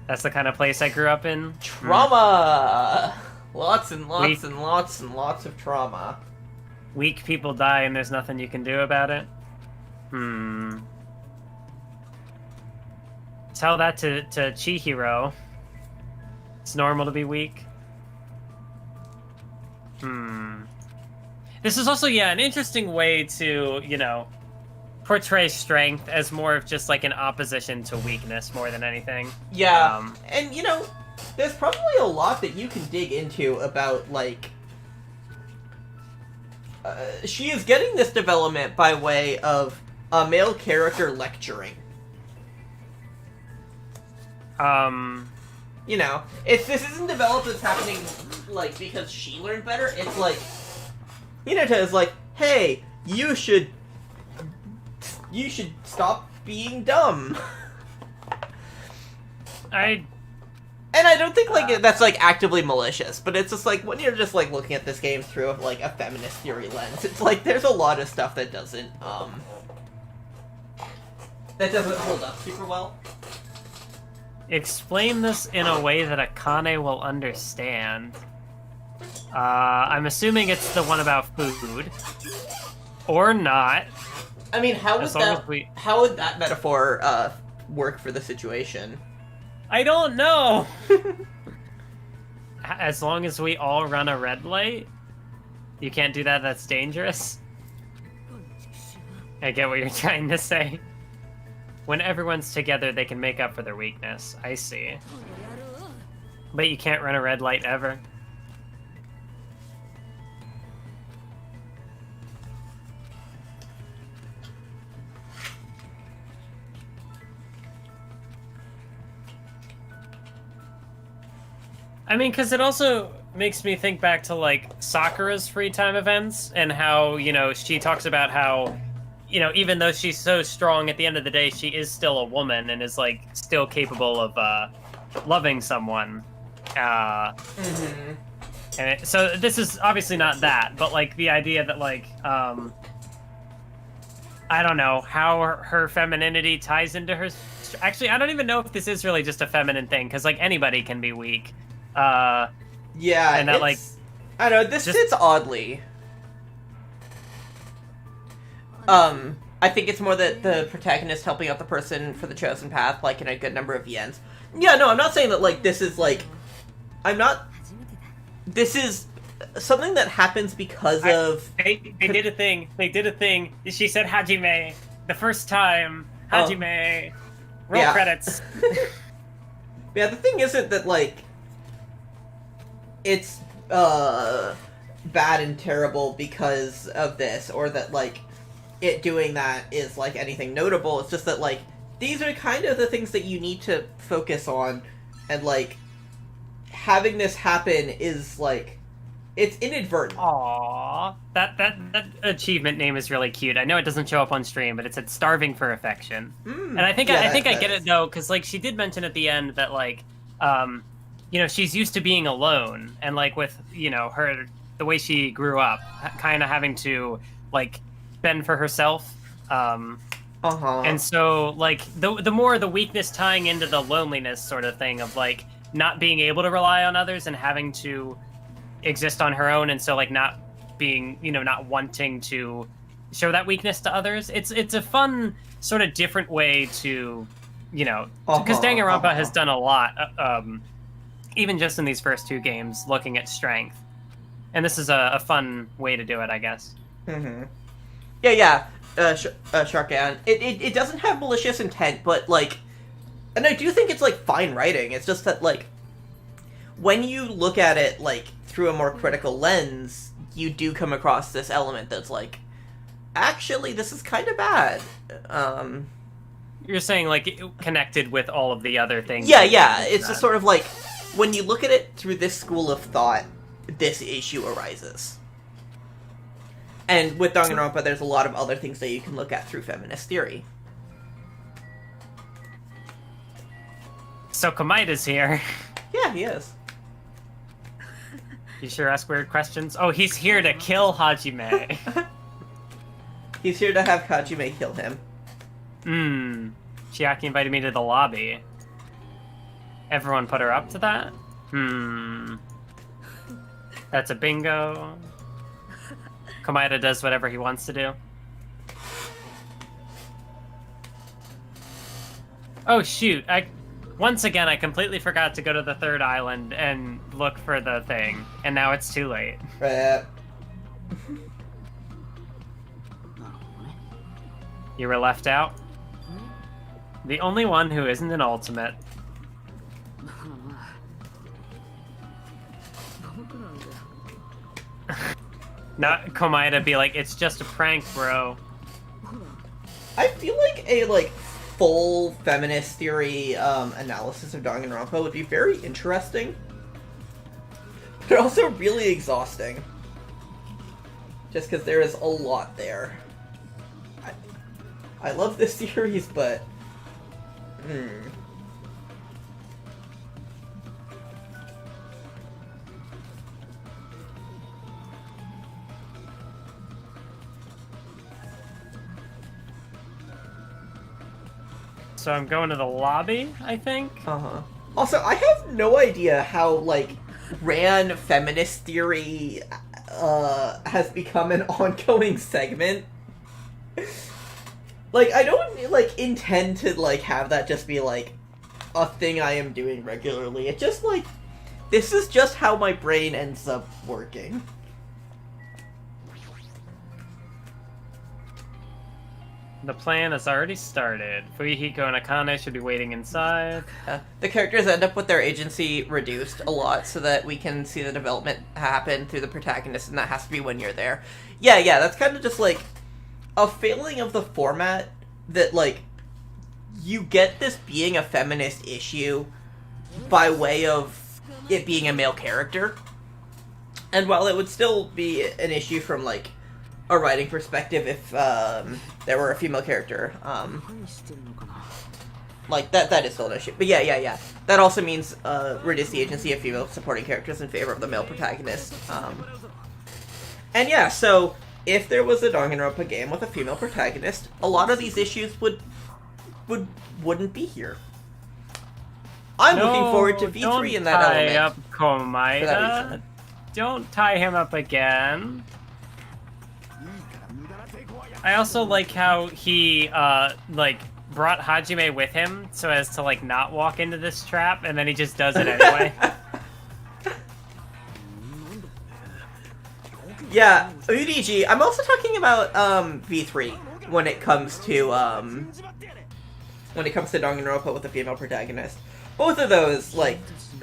That's the kind of place I grew up in. Trauma! Lots and lots and lots and lots of trauma. Weak people die and there's nothing you can do about it. Tell that to Chihiro. It's normal to be weak. This is also, an interesting way to, portray strength as more of just like an opposition to weakness more than anything. Yeah, and there's probably a lot that you can dig into about, like, she is getting this development by way of a male character lecturing. This isn't developed as happening, like, because she learned better. It's like, Hinata is like, hey, you should stop being dumb. And I don't think, like, that's, like, actively malicious, but it's just, like, when you're just, like, looking at this game through, like, a feminist theory lens, it's, like, there's a lot of stuff that doesn't hold up super well. Explain this in a way that Akane will understand. I'm assuming it's the one about food. Or not. I mean, how would that metaphor, work for the situation? I don't know! As long as we all run a red light? You can't do that, that's dangerous? I get what you're trying to say. When everyone's together, they can make up for their weakness. I see. But you can't run a red light ever. I mean, because it also makes me think back to, like, Sakura's free time events and how, she talks about how, even though she's so strong, at the end of the day, she is still a woman and is, like, still capable of loving someone. And so this is obviously not that, but, like, the idea that, like, I don't know, how her femininity ties into her... Actually, I don't even know if this is really just a feminine thing, because, like, anybody can be weak. Yeah, and that, like, I don't know, this fits oddly. I think it's more that the protagonist helping out the person for the chosen path, like, in a good number of yens. Yeah, no, I'm not saying that, like, this is, like... This is something that happens because of... They did a thing. They did a thing. She said Hajime. The first time. Hajime. Roll credits. Yeah, the thing isn't that, like... It's, bad and terrible because of this, or that, like, it doing that is, like, anything notable. It's just that, like, these are kind of the things that you need to focus on, and, like, having this happen is, like, it's inadvertent. Aww. That achievement name is really cute. I know it doesn't show up on stream, but it said starving for affection. And I think I get it, though, because, like, she did mention at the end that, like, she's used to being alone, and, like, with, her, the way she grew up, kind of having to, like, fend for herself. And so, like, the more the weakness tying into the loneliness sort of thing of, like, not being able to rely on others and having to exist on her own, and so, like, not being, not wanting to show that weakness to others. It's a fun, sort of different way to, because Danganronpa has done a lot, even just in these first 2 games, looking at strength. And this is a fun way to do it, I guess. Yeah. Sharkan. It doesn't have malicious intent, but like, and I do think it's like fine writing. It's just that like, when you look at it like through a more critical lens, you do come across this element that's like, actually, this is kind of bad. You're saying like it connected with all of the other things. Yeah. It's just sort of like, when you look at it through this school of thought, this issue arises. And with Danganronpa, there's a lot of other things that you can look at through feminist theory. So Komaida's here. Yeah, he is. You sure ask weird questions? Oh, he's here to kill Hajime. He's here to have Hajime kill him. Chiaki invited me to the lobby. Everyone put her up to that? That's a bingo. Komaida does whatever he wants to do. Oh shoot, once again I completely forgot to go to the third island and look for the thing, and now it's too late. You were left out? The only one who isn't an ultimate. Not Komaida be like, it's just a prank, bro. I feel like a full feminist theory analysis of Danganronpa would be very interesting, but also really exhausting. Just because there is a lot there. I love this series, but So I'm going to the lobby, I think? Also, I have no idea how, Ran feminist theory has become an ongoing segment. I don't, intend to, have that just be, a thing I am doing regularly. It's just, this is just how my brain ends up working. The plan has already started. Fuyuhiko and Akane should be waiting inside. The characters end up with their agency reduced a lot so that we can see the development happen through the protagonist, and that has to be when you're there. Yeah, that's kind of just, a failing of the format that, you get this being a feminist issue by way of it being a male character. And while it would still be an issue from, a writing perspective if there were a female character, that is still an issue. But yeah. That also means reduce the agency of female supporting characters in favor of the male protagonist. And yeah, so if there was a Danganronpa game with a female protagonist, a lot of these issues wouldn't be here. I'm looking forward to V3 in that element. Don't tie up Komaida. Don't tie him up again. I also like how he, brought Hajime with him so as to, not walk into this trap, and then he just does it anyway. Yeah, UDG. I'm also talking about, V3 when it comes to Danganronpa with a female protagonist. Both of those,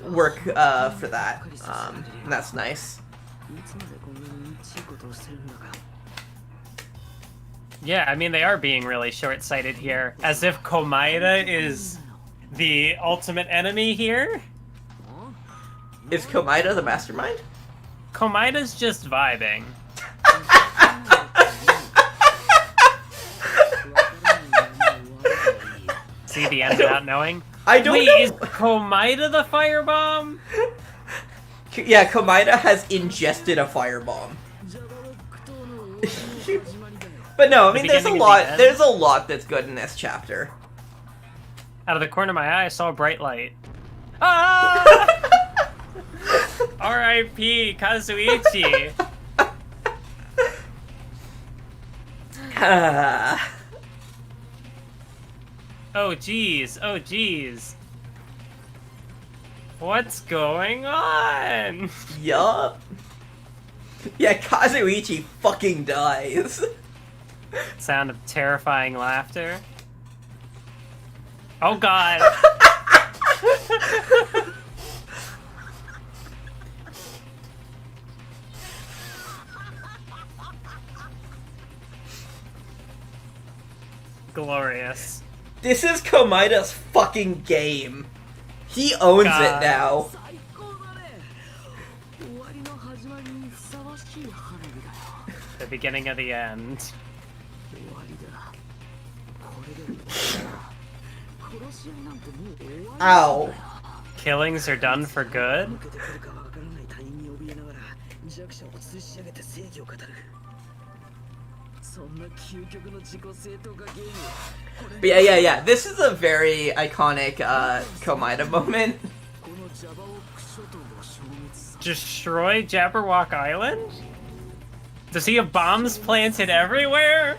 work, for that, and that's nice. Yeah, I mean, they are being really short-sighted here. As if Komaida is the ultimate enemy here? Is Komaida the mastermind? Komaida's just vibing. See the end without knowing? I don't know. Is Komaida the firebomb? Yeah, Komaida has ingested a firebomb. But no, I mean, there's a lot that's good in this chapter. Out of the corner of my eye, I saw a bright light. Ah! R.I.P. Kazuichi. Oh jeez. What's going on? Yup. Yeah, Kazuichi fucking dies. Sound of terrifying laughter. Oh god! Glorious. This is Komaida's fucking game. He owns God. it now. The beginning of the end. Ow. Killings are done for good? But yeah. This is a very iconic Komaida moment. Destroy Jabberwock Island? Does he have bombs planted everywhere?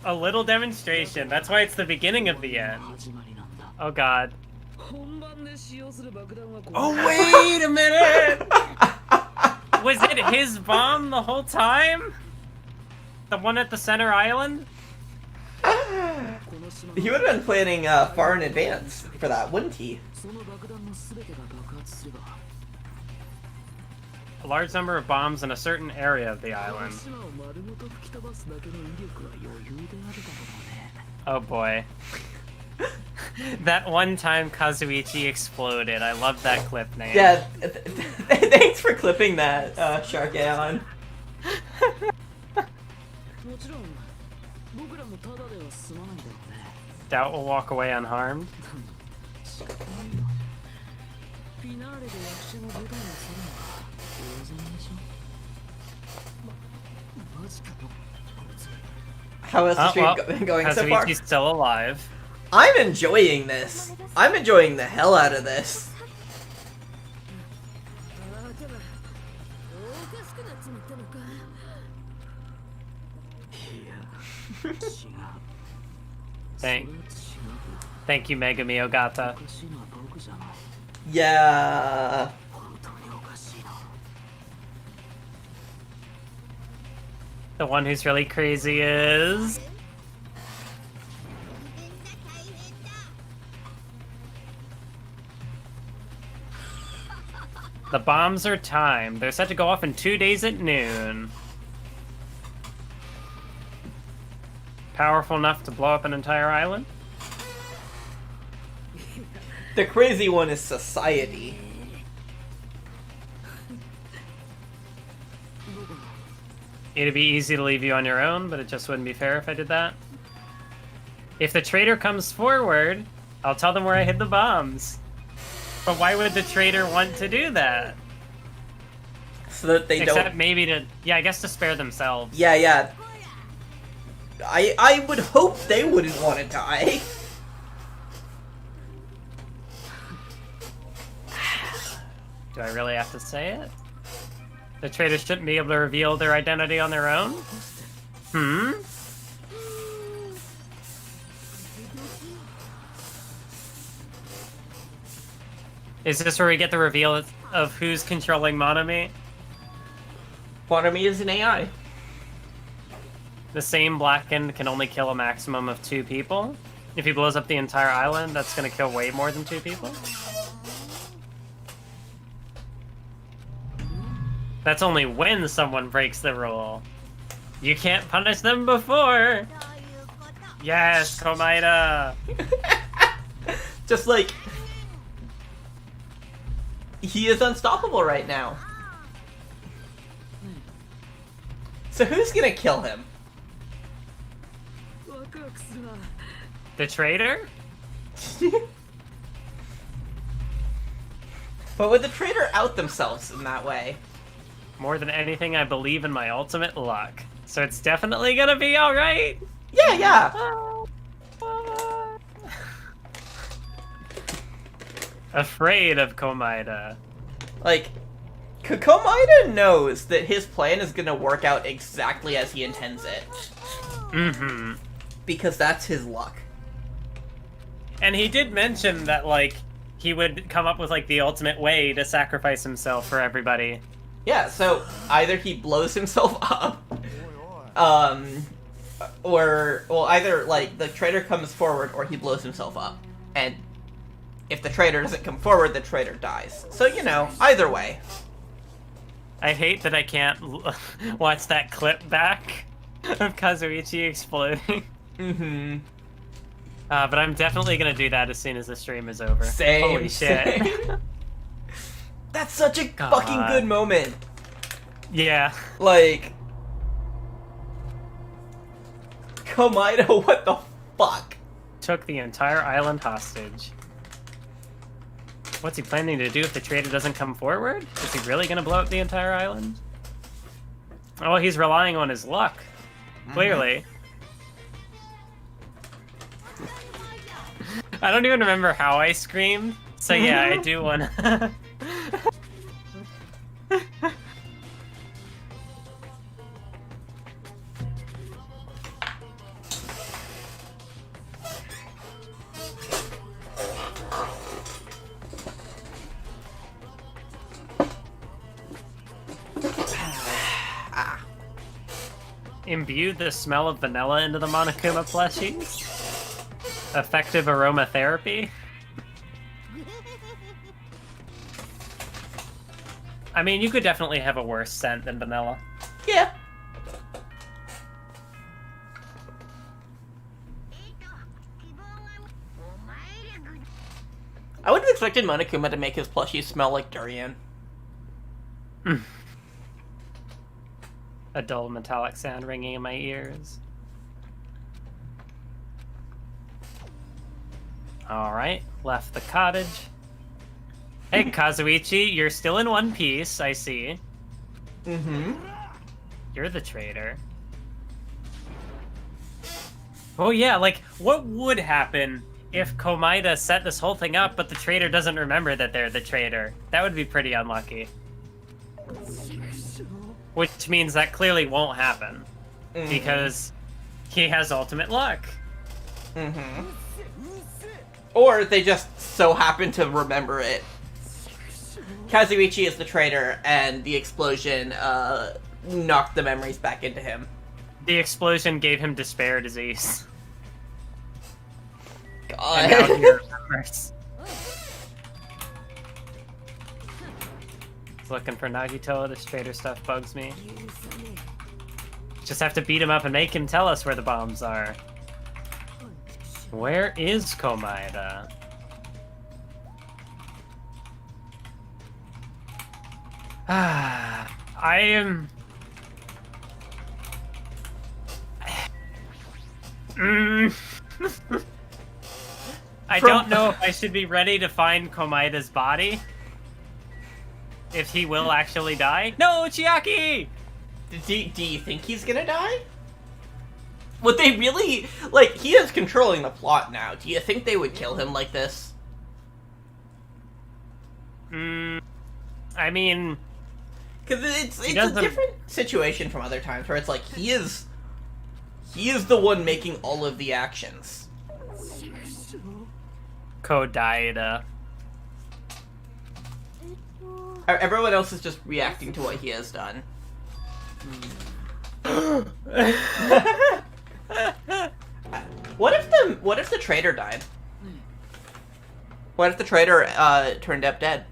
A little demonstration. That's why it's the beginning of the end. Oh god. Oh wait a minute! Was it his bomb the whole time? The one at the center island? He would have been planning far in advance for that, wouldn't he? A large number of bombs in a certain area of the island. Oh boy. That one time Kazuichi exploded. I love that clip name. Yeah, thanks for clipping that, Sharkaon. Doubt will walk away unharmed. How is the stream going so far? Kazuichi's still alive. I'm enjoying this. I'm enjoying the hell out of this. Thank you, Megami Ogata. Yeah. The one who's really crazy is... The bombs are timed. They're set to go off in 2 days at noon. Powerful enough to blow up an entire island? The crazy one is society. It'd be easy to leave you on your own, but it just wouldn't be fair if I did that. If the traitor comes forward, I'll tell them where I hid the bombs. But why would the traitor want to do that? So that they Except don't... maybe to... Yeah, I guess to spare themselves. Yeah. I would hope they wouldn't want to die. Do I really have to say it? The traitors shouldn't be able to reveal their identity on their own? Hmm? Is this where we get the reveal of who's controlling Monami? Monami is an AI. The same Blackened can only kill a maximum of 2 people? If he blows up the entire island, that's gonna kill way more than 2 people? That's only when someone breaks the rule. You can't punish them before! Yes, Komaida! Just like... He is unstoppable right now. So who's gonna kill him? The traitor? But would the traitor out themselves in that way? More than anything, I believe in my ultimate luck. So it's definitely gonna be alright! Yeah. Afraid of Komaida. Like, Komaida knows that his plan is gonna work out exactly as he intends it. Mm-hmm. Because that's his luck. And he did mention that, like, he would come up with, like, the ultimate way to sacrifice himself for everybody. Yeah, so either he blows himself up, or, well, either, like, the traitor comes forward or he blows himself up. And if the traitor doesn't come forward, the traitor dies. So, you know, either way. I hate that I can't watch that clip back of Kazuichi exploding. Mm-hmm. But I'm definitely gonna do that as soon as the stream is over. Same. Holy shit. Same. That's such a God. fucking good moment. Yeah. Like... Komaito, what the fuck? Took the entire island hostage. What's he planning to do if the traitor doesn't come forward? Is he really gonna blow up the entire island? Oh, he's relying on his luck. Clearly. I don't even remember how I screamed, so yeah, I do wanna... Imbue the smell of vanilla into the Monokuma plushies? Effective aromatherapy? I mean, you could definitely have a worse scent than vanilla. Yeah. I would have expected Monokuma to make his plushies smell like durian. A dull metallic sound ringing in my ears. Alright, left the cottage. Hey, Kazuichi, you're still in one piece, I see. Mm-hmm. You're the traitor. Oh yeah, like, what would happen if Komaida set this whole thing up, but the traitor doesn't remember that they're the traitor? That would be pretty unlucky. Which means that clearly won't happen. Mm-hmm. Because he has ultimate luck. Mm-hmm. Or they just so happen to remember it. Kazuichi is the traitor, and the explosion knocked the memories back into him. The explosion gave him despair disease. God. And now he remembers. He's looking for Nagito. This traitor stuff bugs me. Just have to beat him up and make him tell us where the bombs are. Where is Komaida? I am... I don't know if I should be ready to find Komaida's body. If he will actually die. No, Chiaki! Do you think he's gonna die? Would they really... Like, he is controlling the plot now. Do you think they would kill him like this? I mean... Because it's a different situation from other times, where it's like, he is the one making all of the actions. Kodaida. Everyone else is just reacting to what he has done. What if the traitor died? What if the traitor turned up dead?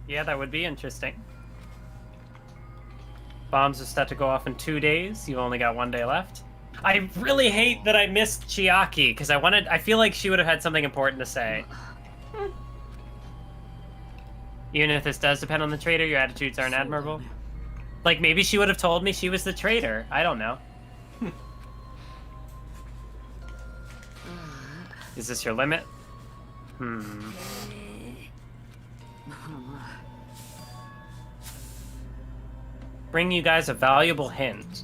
Yeah, that would be interesting. Bombs are set to go off in 2 days. You only got 1 day left. I really hate that I missed Chiaki, because I feel like she would have had something important to say. Even if this does depend on the traitor, your attitudes aren't admirable. Like, maybe she would have told me she was the traitor. I don't know. Is this your limit? Bring you guys a valuable hint.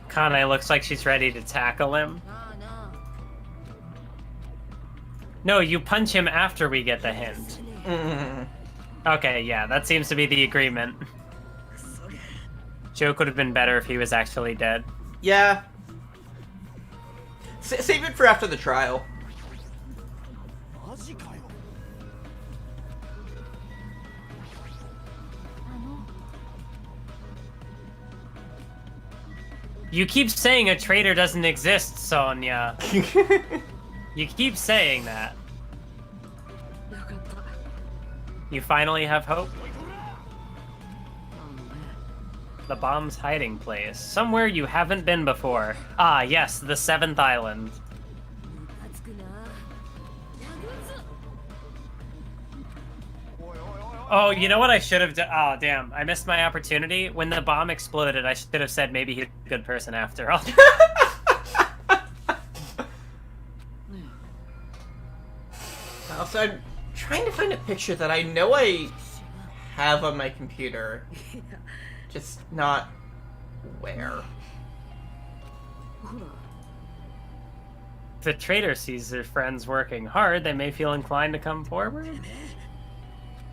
Kanae looks like she's ready to tackle him. No, you punch him after we get the hint. Okay, yeah, that seems to be the agreement. Joke would have been better if he was actually dead. Yeah. Save it for after the trial. You keep saying a traitor doesn't exist, Sonya. You keep saying that. You finally have hope? The bomb's hiding place. Somewhere you haven't been before. Ah, yes, the 7th island. Oh, you know what I should have done? Oh, damn. I missed my opportunity. When the bomb exploded, I should have said maybe he's a good person after all. Also, I'm trying to find a picture that I know I have on my computer. Just not where. If the traitor sees their friends working hard, they may feel inclined to come forward.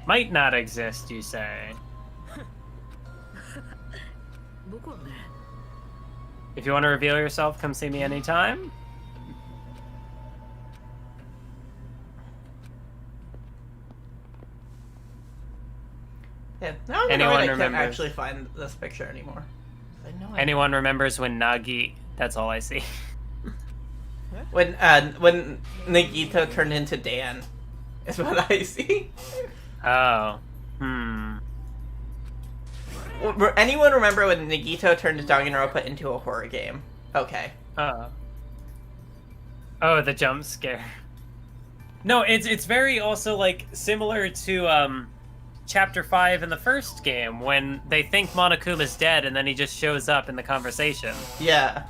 Might not exist, you say. If you want to reveal yourself, come see me anytime. Yeah, now I'm annoyed I can't actually find this picture anymore. Anyone remembers when Nagi... That's all I see. When Nagito turned into Dan, is what I see. Oh. Anyone remember when Nagito turned Danganronpa into a horror game? Okay. Oh, the jump scare. No, it's very also, like, similar to, Chapter 5 in the first game, when they think Monokuma's dead and then he just shows up in the conversation. Yeah.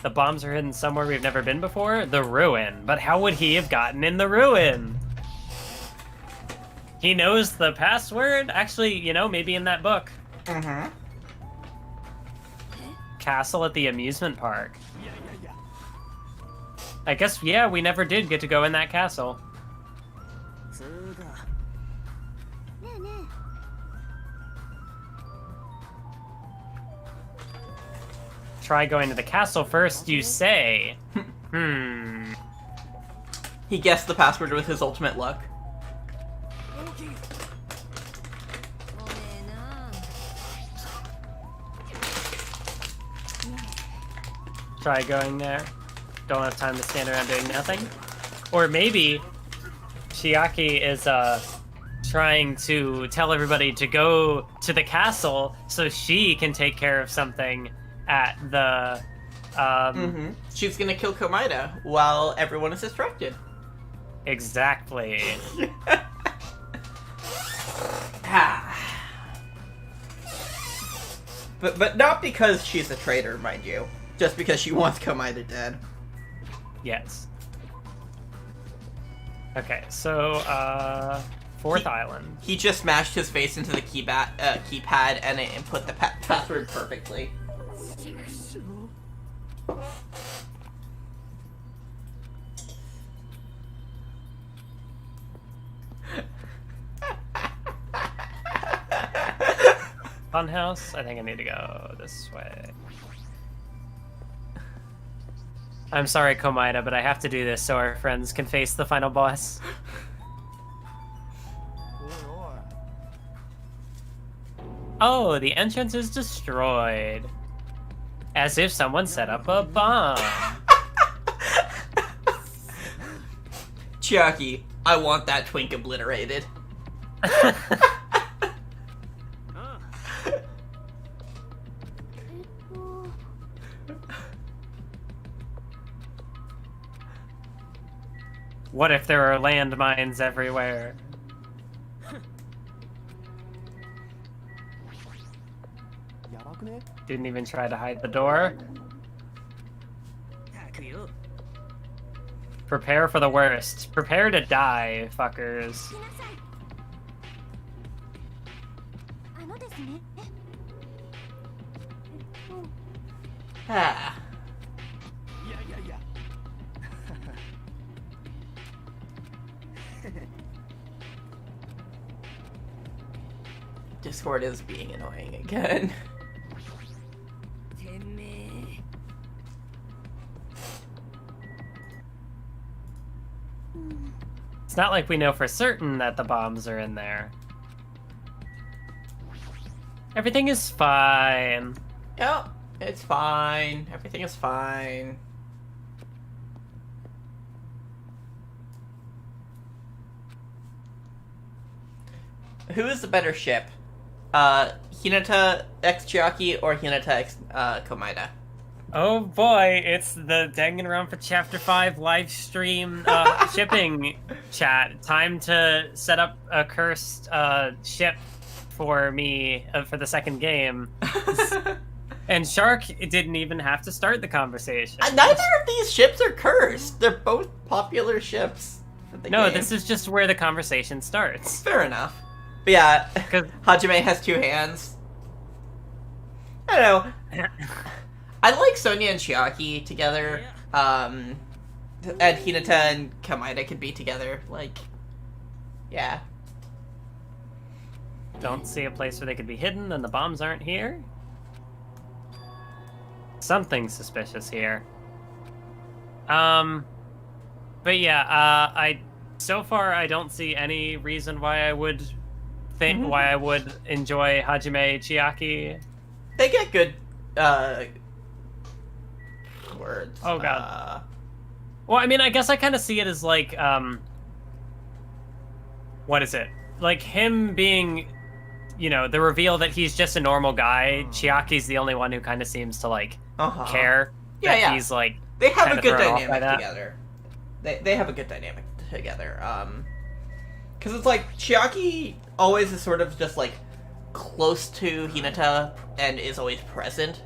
The bombs are hidden somewhere we've never been before? The ruin. But how would he have gotten in the ruin? He knows the password? Actually, you know, maybe in that book. Mm-hmm. Castle at the amusement park. I guess, yeah, we never did get to go in that castle. Try going to the castle first, you say. He guessed the password with his ultimate luck. Try going there. Don't have time to stand around doing nothing. Or maybe Chiaki is trying to tell everybody to go to the castle so she can take care of something at the She's gonna kill Komaeda while everyone is distracted. Exactly. But not because she's a traitor, mind you. Just because she wants Komaeda dead. Yes. Okay, so 4th island. He just smashed his face into the keypad and it input the password perfectly. Funhouse? I think I need to go this way. I'm sorry, Komaeda, but I have to do this so our friends can face the final boss. Oh, the entrance is destroyed. As if someone set up a bomb. Chiaki, I want that twink obliterated. What if there are landmines everywhere? Didn't even try to hide the door. Prepare for the worst. Prepare to die, fuckers. Ah. Discord is being annoying again. It's not like we know for certain that the bombs are in there. Everything is fine. Yep, it's fine. Everything is fine. Who is the better ship? Hinata x Chiaki or Hinata x Komaeda? Oh boy, it's the Danganronpa Chapter 5 live stream shipping chat. Time to set up a cursed ship for me for the second game. And Shark didn't even have to start the conversation. Neither of these ships are cursed. They're both popular ships for the game. This is just where the conversation starts. Fair enough. But yeah, Hajime has two hands. I don't know. I like Sonia and Chiaki together. And Hinata and Komaeda could be together. Like, yeah. Don't see a place where they could be hidden and the bombs aren't here. Something suspicious here. But yeah, so far I don't see any reason why I would why I would enjoy Hajime Chiaki. They get good words. Oh god. Well, I mean, I guess I kind of see it as like what is it? Like him being, you know, the reveal that he's just a normal guy. Chiaki's the only one who kind of seems to like care. Yeah. He's like, they have a good dynamic together. They have a good dynamic together. Because it's like Chiaki always is sort of just like close to Hinata and is always present.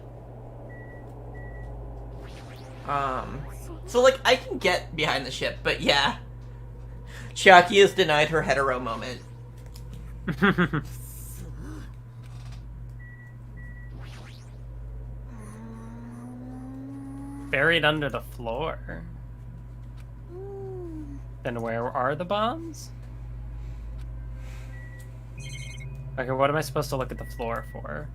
So like I can get behind the ship, but yeah, Chiaki is denied her hetero moment. Buried under the floor. Then where are the bombs? Okay, what am I supposed to look at the floor for?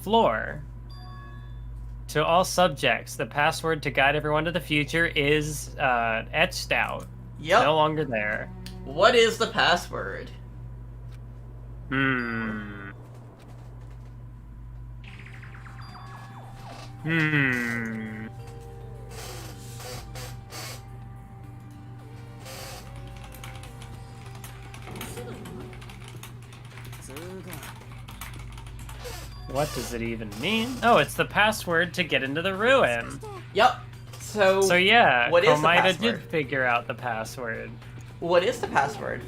Floor. To all subjects, the password to guide everyone to the future is etched out. Yep. No longer there. What is the password? What does it even mean? Oh, it's the password to get into the ruin. Yep. So yeah, what is the Komaeda password? did figure out the password. What is the password?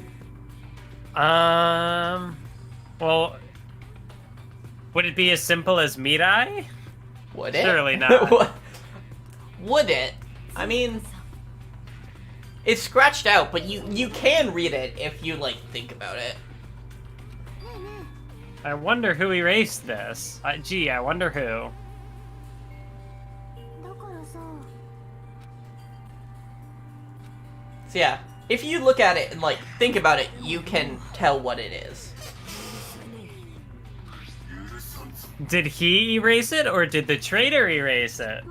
Well, would it be as simple as Mirai? Would it? Surely not. Would it? I mean, it's scratched out, but you can read it if you like think about it. I wonder who erased this. Gee, I wonder who. So yeah, if you look at it and like think about it, you can tell what it is. Did he erase it, or did the traitor erase it?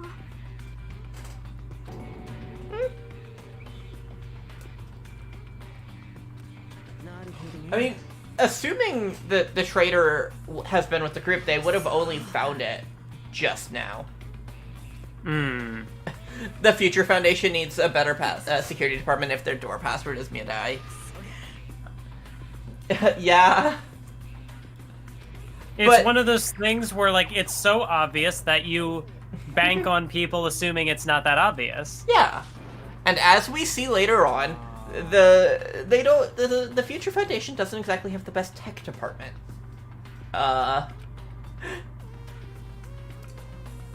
I mean, assuming that the traitor has been with the group, they would have only found it just now. The Future Foundation needs a better security department if their door password is Mirai. Yeah. It's one of those things where, like, it's so obvious that you bank on people assuming it's not that obvious. Yeah. And as we see later on, the Future Foundation doesn't exactly have the best tech department. Yeah,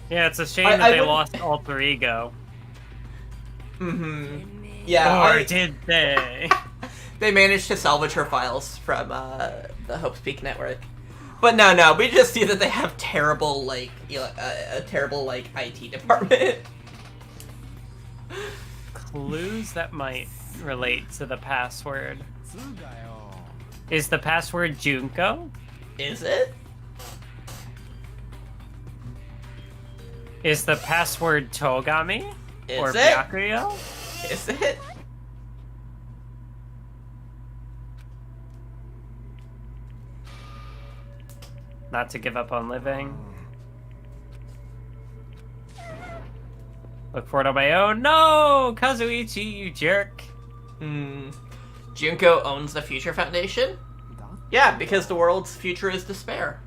it's a shame that they lost alter ego. Yeah. Or did they? They managed to salvage her files from the Hope Speak network. But no, we just see that they have terrible, like, a terrible, like, IT department. Clues that might relate to the password. Is the password Junko? Is it? Is the password Togami? Or Is it? Byakuyo? Is it? Not to give up on living. Look for it on my own. No! Kazuichi, you jerk. Junko owns the Future Foundation? Yeah, because the world's future is despair.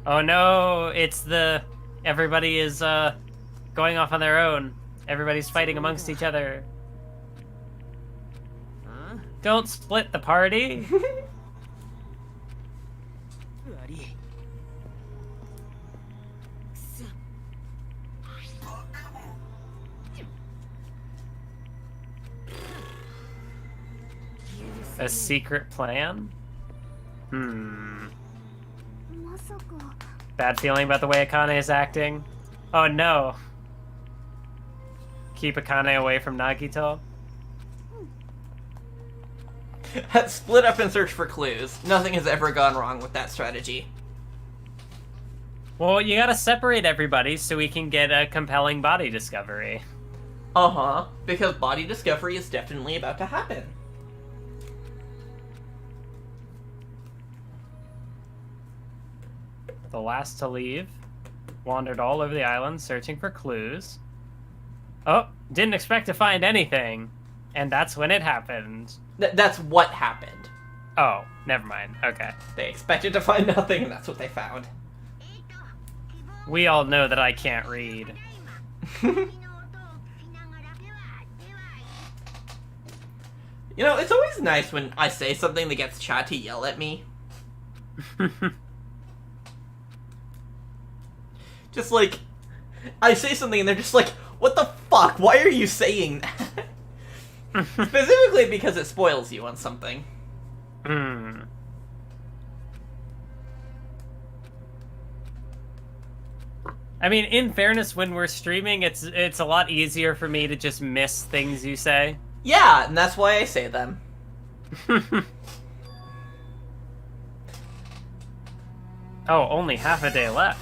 Oh no, it's the... Everybody is, going off on their own. Everybody's fighting amongst each other. Don't split the party. A secret plan? Bad feeling about the way Akane is acting. Oh no. Keep Akane away from Nagito. Split up and search for clues. Nothing has ever gone wrong with that strategy. Well, you gotta separate everybody so we can get a compelling body discovery. Uh-huh, because body discovery is definitely about to happen. The last to leave wandered all over the island searching for clues. Oh, didn't expect to find anything. And that's when it happened. That's what happened. Oh, never mind. Okay. They expected to find nothing, and that's what they found. We all know that I can't read. You know, it's always nice when I say something that gets chat to yell at me. Just like, I say something and they're just like, what the fuck? Why are you saying that? Specifically because it spoils you on something. I mean, in fairness, when we're streaming, it's a lot easier for me to just miss things you say. Yeah, and that's why I say them. Oh, only half a day left.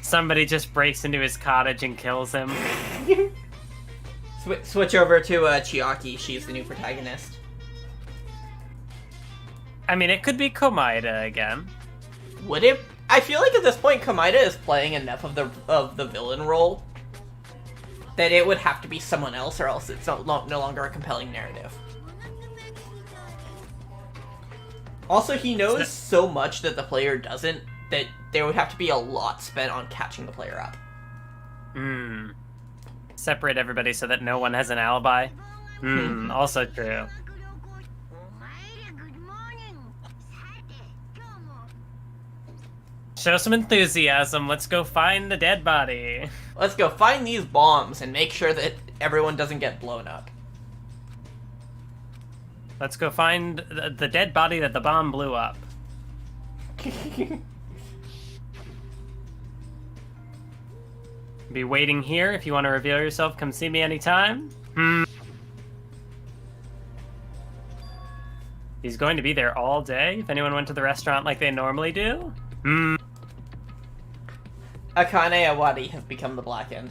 Somebody just breaks into his cottage and kills him. Switch over to Chiaki. She's the new protagonist. I mean, it could be Komaeda again. Would it? I feel like at this point, Komaeda is playing enough of the villain role that it would have to be someone else, or else it's no longer a compelling narrative. Also, he knows so much that the player doesn't, that there would have to be a lot spent on catching the player up. Separate everybody so that no one has an alibi. Also true. Show some enthusiasm. Let's go find the dead body. Let's go find these bombs and make sure that everyone doesn't get blown up. Let's go find the dead body that the bomb blew up. Be waiting here. If you want to reveal yourself, come see me anytime. He's going to be there all day. If anyone went to the restaurant like they normally do. Akane Awadi has become the Black End.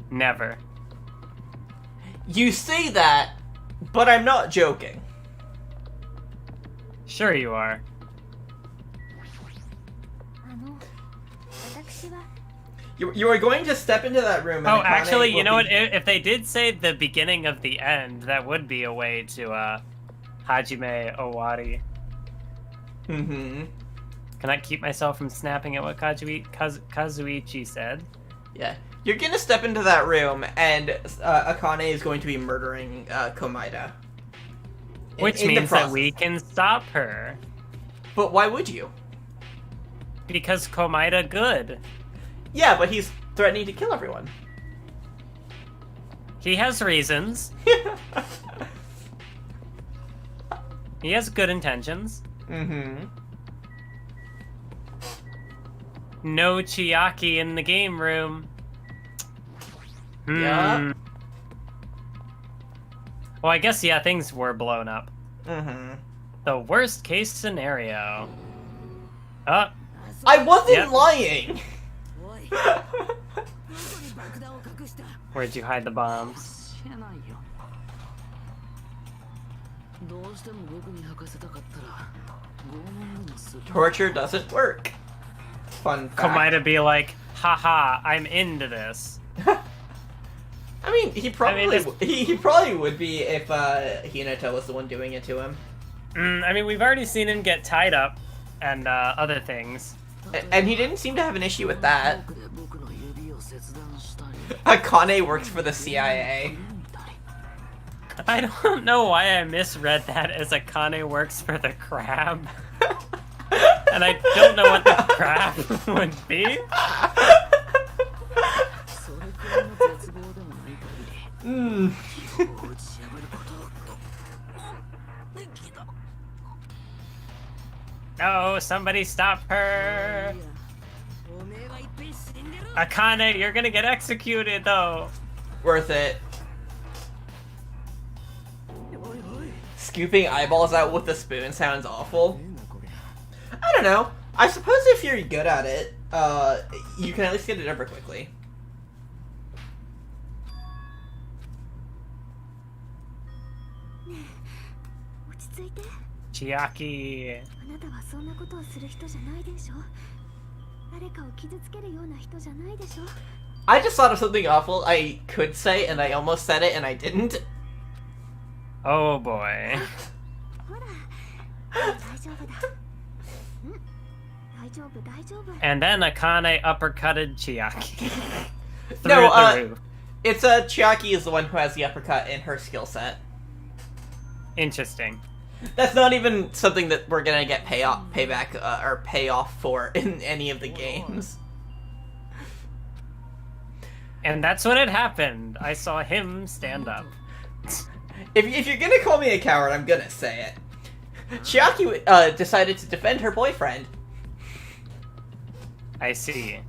Never. You say that, but I'm not joking. Sure you are. You are going to step into that room and Oh, Akane actually, you will know be... what? If they did say the beginning of the end, that would be a way to, Hajime Owari. Can I keep myself from snapping at what Kazuichi said? Yeah. You're gonna step into that room, and Akane is going to be murdering Komaeda. Which means that we can stop her. But why would you? Because Komaeda good. Yeah, but he's threatening to kill everyone. He has reasons. He has good intentions. No Chiaki in the game room. Yeah. Well, I guess, yeah, things were blown up. Mm-hmm. The worst case scenario. Oh. I wasn't lying! Where'd you hide the bombs? Torture doesn't work. Fun fact. Komida be like, haha, I'm into this. I mean, he probably he probably would be if Hinata was the one doing it to him. I mean, we've already seen him get tied up and other things. And he didn't seem to have an issue with that. Akane works for the CIA. I don't know why I misread that as Akane works for the crab. And I don't know what the crab would be. No, somebody stop her! Akane, you're gonna get executed, though. Worth it. Scooping eyeballs out with a spoon sounds awful. I don't know. I suppose if you're good at it, you can at least get it over quickly. Chiaki. I just thought of something awful I could say, and I almost said it, and I didn't. Oh boy. And then Akane uppercutted Chiaki. No, the roof. It's Chiaki is the one who has the uppercut in her skill set. Interesting. That's not even something that we're gonna get payback or payoff for in any of the games. And that's when it happened. I saw him stand up. If you're gonna call me a coward, I'm gonna say it. Chiaki decided to defend her boyfriend. I see.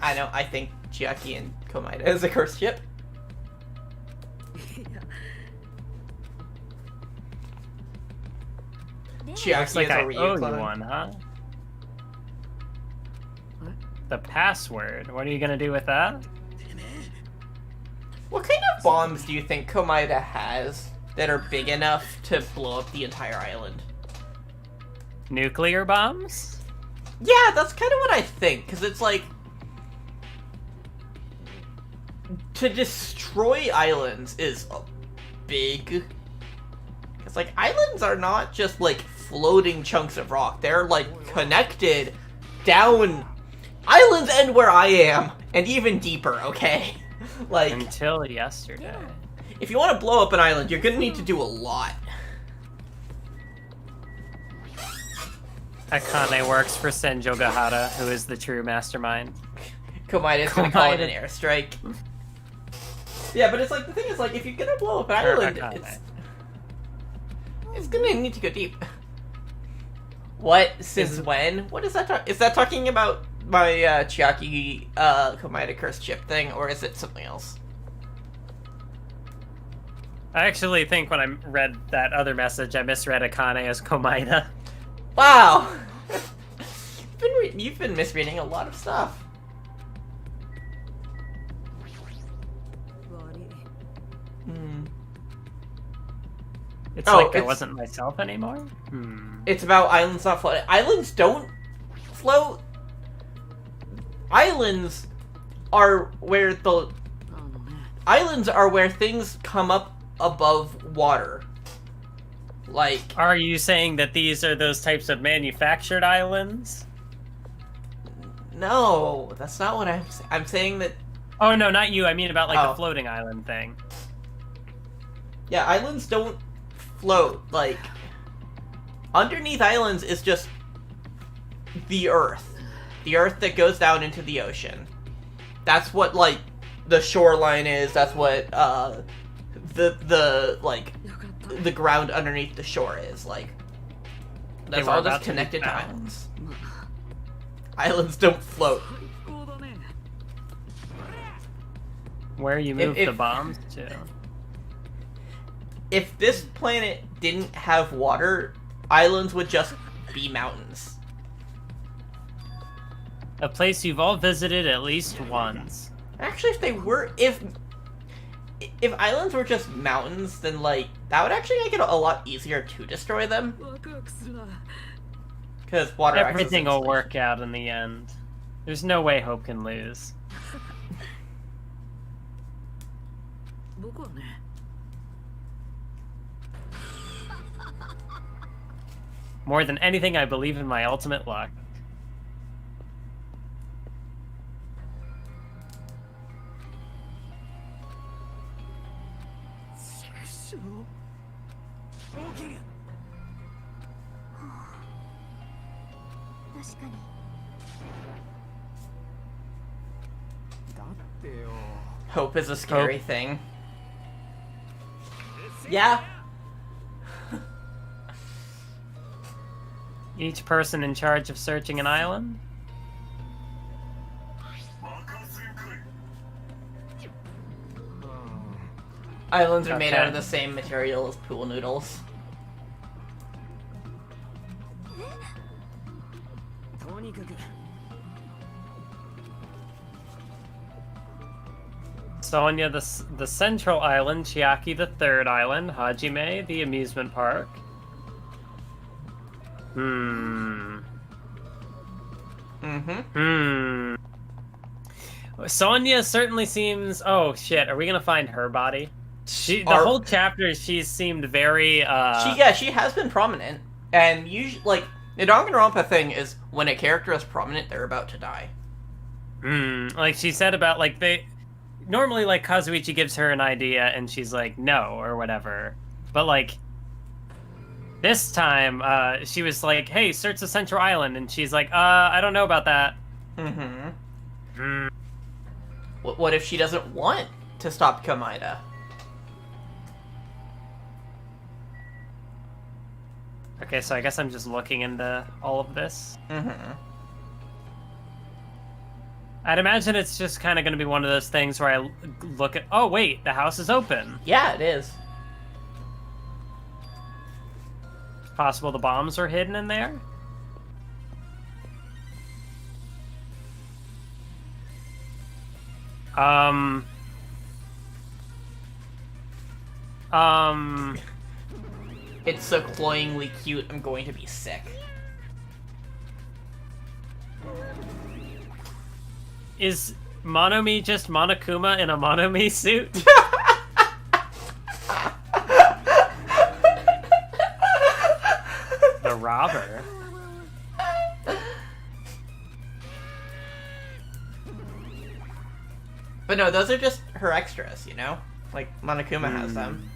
I know. I think Chiaki and Komida is a cursed ship. Chiaki Like is a I Ryu owe clone. you one, huh? The password. What are you gonna do with that? What kind of bombs do you think Komida has that are big enough to blow up the entire island? Nuclear bombs? Yeah, that's kind of what I think, because it's like... To destroy islands is a big... It's like, islands are not just, like, floating chunks of rock. They're, like, connected down... Islands end where I am, and even deeper, okay? Like... Until yesterday. If you want to blow up an island, you're gonna need to do a lot. Akane works for Senjo Gahara, who is the true mastermind. Komida's gonna call it an airstrike. Yeah, but it's like, the thing is, like, if you're gonna blow up an island, it's gonna need to go deep. What? Since when? What is that is that talking about my Chiaki Komida cursed ship thing, or is it something else? I actually think when I read that other message, I misread Akane as Komida. Wow! You've been misreading a lot of stuff. It's like I wasn't myself anymore? It's about islands not floating. Islands don't float. Islands are where things come up above water. Like... Are you saying that these are those types of manufactured islands? No, that's not what I'm saying. I'm saying that... Oh, no, not you. I mean about, like, the floating island thing. Yeah, islands don't float. Like, underneath islands is just the earth. The earth that goes down into the ocean. That's what, like, the shoreline is. That's what, the ground underneath the shore is. Like, that's all just connected to islands. Islands don't float. Where you moved the bombs to. If this planet didn't have water, islands would just be mountains. A place you've all visited at least once. Actually, if islands were just mountains, then like that would actually make it a lot easier to destroy them. Because water. Everything will work out in the end. There's no way Hope can lose. More than anything, I believe in my ultimate luck. Hope is a scary thing. Yeah. Each person in charge of searching an island? Islands are made out of the same material as pool noodles. Sonya, the central island, Chiaki, the third island, Hajime, the amusement park. Sonya certainly seems... Oh, shit. Are we gonna find her body? The whole chapter, she seemed very, She has been prominent. And usually, like, the Danganronpa thing is when a character is prominent, they're about to die. Like, she said about, like, they... Normally, like, Kazuichi gives her an idea, and she's like, no, or whatever. But, like... This time, she was like, hey, search the central island, and she's like, I don't know about that. What if she doesn't want to stop Kamida? Okay, so I guess I'm just looking into all of this. I'd imagine it's just kind of going to be one of those things where I look at... Oh, wait, the house is open. Yeah, it is. It's possible the bombs are hidden in there? It's so cloyingly cute, I'm going to be sick. Is Monomi just Monokuma in a Monomi suit? The robber. But no, those are just her extras, you know? Like, Monokuma has them.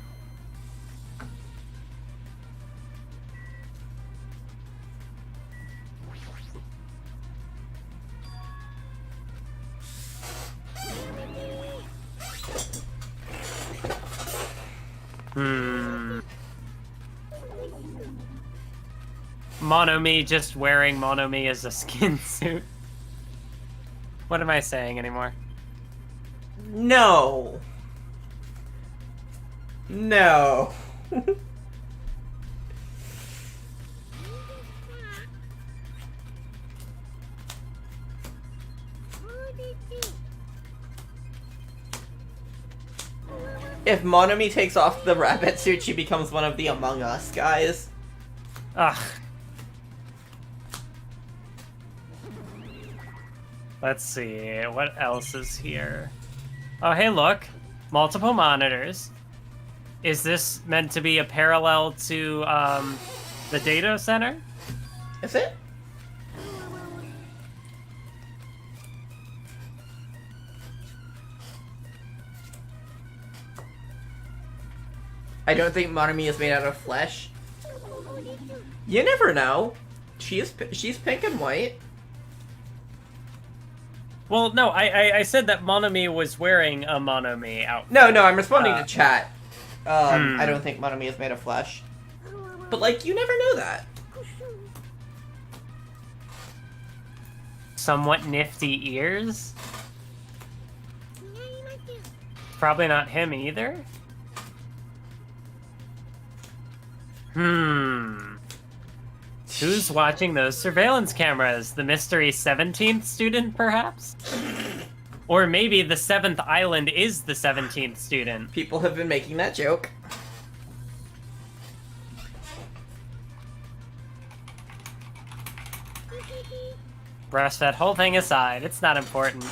Monomi just wearing Monomi as a skin suit. What am I saying anymore? No. No. If Monomi takes off the rabbit suit, she becomes one of the Among Us guys. Ugh. Let's see, what else is here? Oh, hey, look. Multiple monitors. Is this meant to be a parallel to, the data center? Is it? I don't think Monomi is made out of flesh. You never know. She's pink and white. Well, no, I said that Monomi was wearing a Monomi outfit. No, I'm responding to chat. I don't think Monomi is made of flesh. But, like, you never know that. somewhat nifty ears. Probably not him either. Who's watching those surveillance cameras? The mystery 17th student, perhaps? Or maybe the 7th island is the 17th student. People have been making that joke. Brush that whole thing aside. It's not important.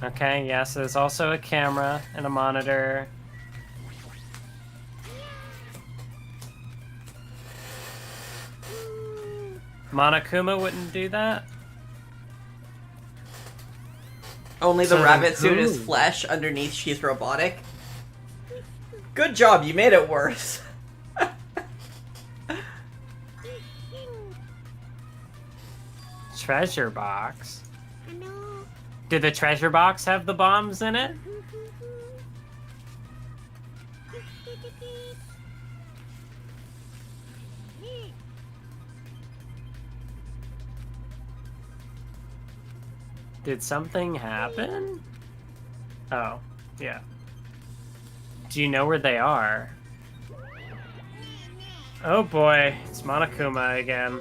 Okay, yes, there's also a camera and a monitor. Monokuma wouldn't do that. Only the So rabbit suit is who? flesh, underneath she's robotic. Good job, you made it worse. Treasure box. Did the treasure box have the bombs in it? Did something happen? Oh, yeah. Do you know where they are? Oh boy, it's Monokuma again.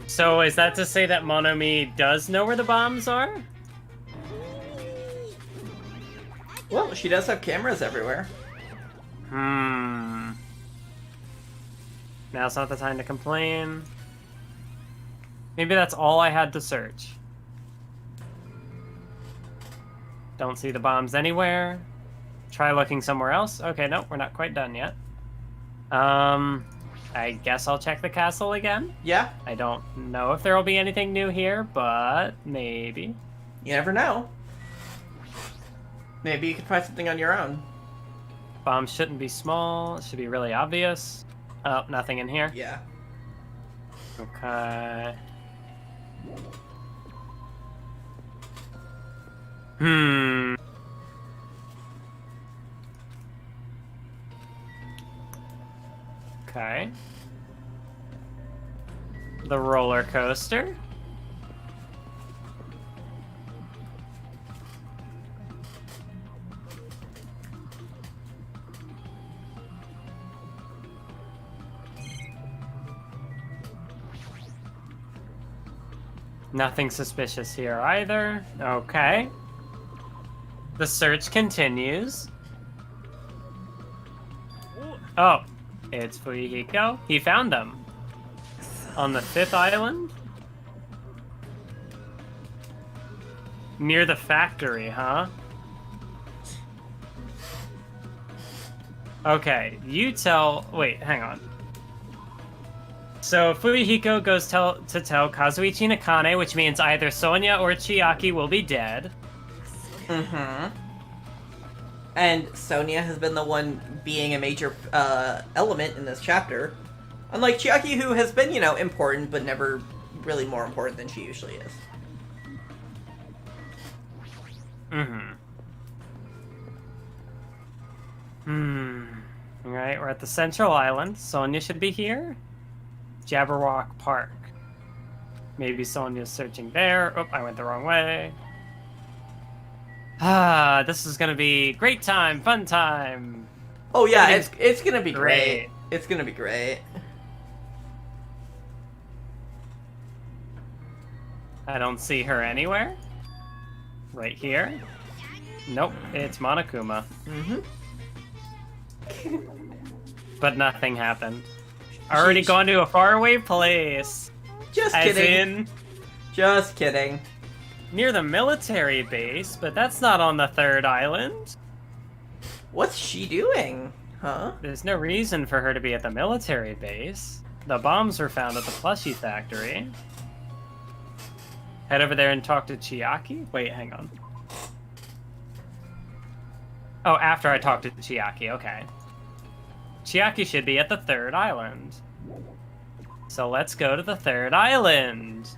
So is that to say that Monomi does know where the bombs are? Well, she does have cameras everywhere. Now's not the time to complain. Maybe that's all I had to search. Don't see the bombs anywhere. Try looking somewhere else. Okay, nope, we're not quite done yet. I guess I'll check the castle again. Yeah, I don't know if there will be anything new here, but maybe. you never know. Maybe you can find something on your own. Bombs shouldn't be small. It should be really obvious. Oh, nothing in here. Yeah. Okay. Okay. The roller coaster. Nothing suspicious here either. Okay. The search continues. Oh, it's Fuyuhiko. He found them. On the 5th island? Near the factory, huh? Okay, you tell... Wait, hang on. So Fuyuhiko goes to tell Kazuichi Nakane, which means either Sonia or Chiaki will be dead. Mm-hmm. And Sonia has been the one being a major element in this chapter. Unlike Chiaki, who has been, important, but never really more important than she usually is. Alright, we're at the central island. Sonia should be here. Jabberwock Park. Maybe Sonia's searching there. Oh, I went the wrong way. Ah, this is gonna be great time, fun time. Oh yeah, Everything's it's gonna be great. great. It's gonna be great. I don't see her anywhere. Right here. Nope, it's Monokuma. Mm-hmm. But nothing happened. Already gone to a faraway place. Just As kidding. in, Just kidding. near the military base, but that's not on the 3rd island. What's she doing? Huh? There's no reason for her to be at the military base. The bombs were found at the plushie factory. Head over there and talk to Chiaki? Wait, hang on. Oh, after I talk to Chiaki, okay. Chiaki should be at the 3rd island. So let's go to the 3rd island.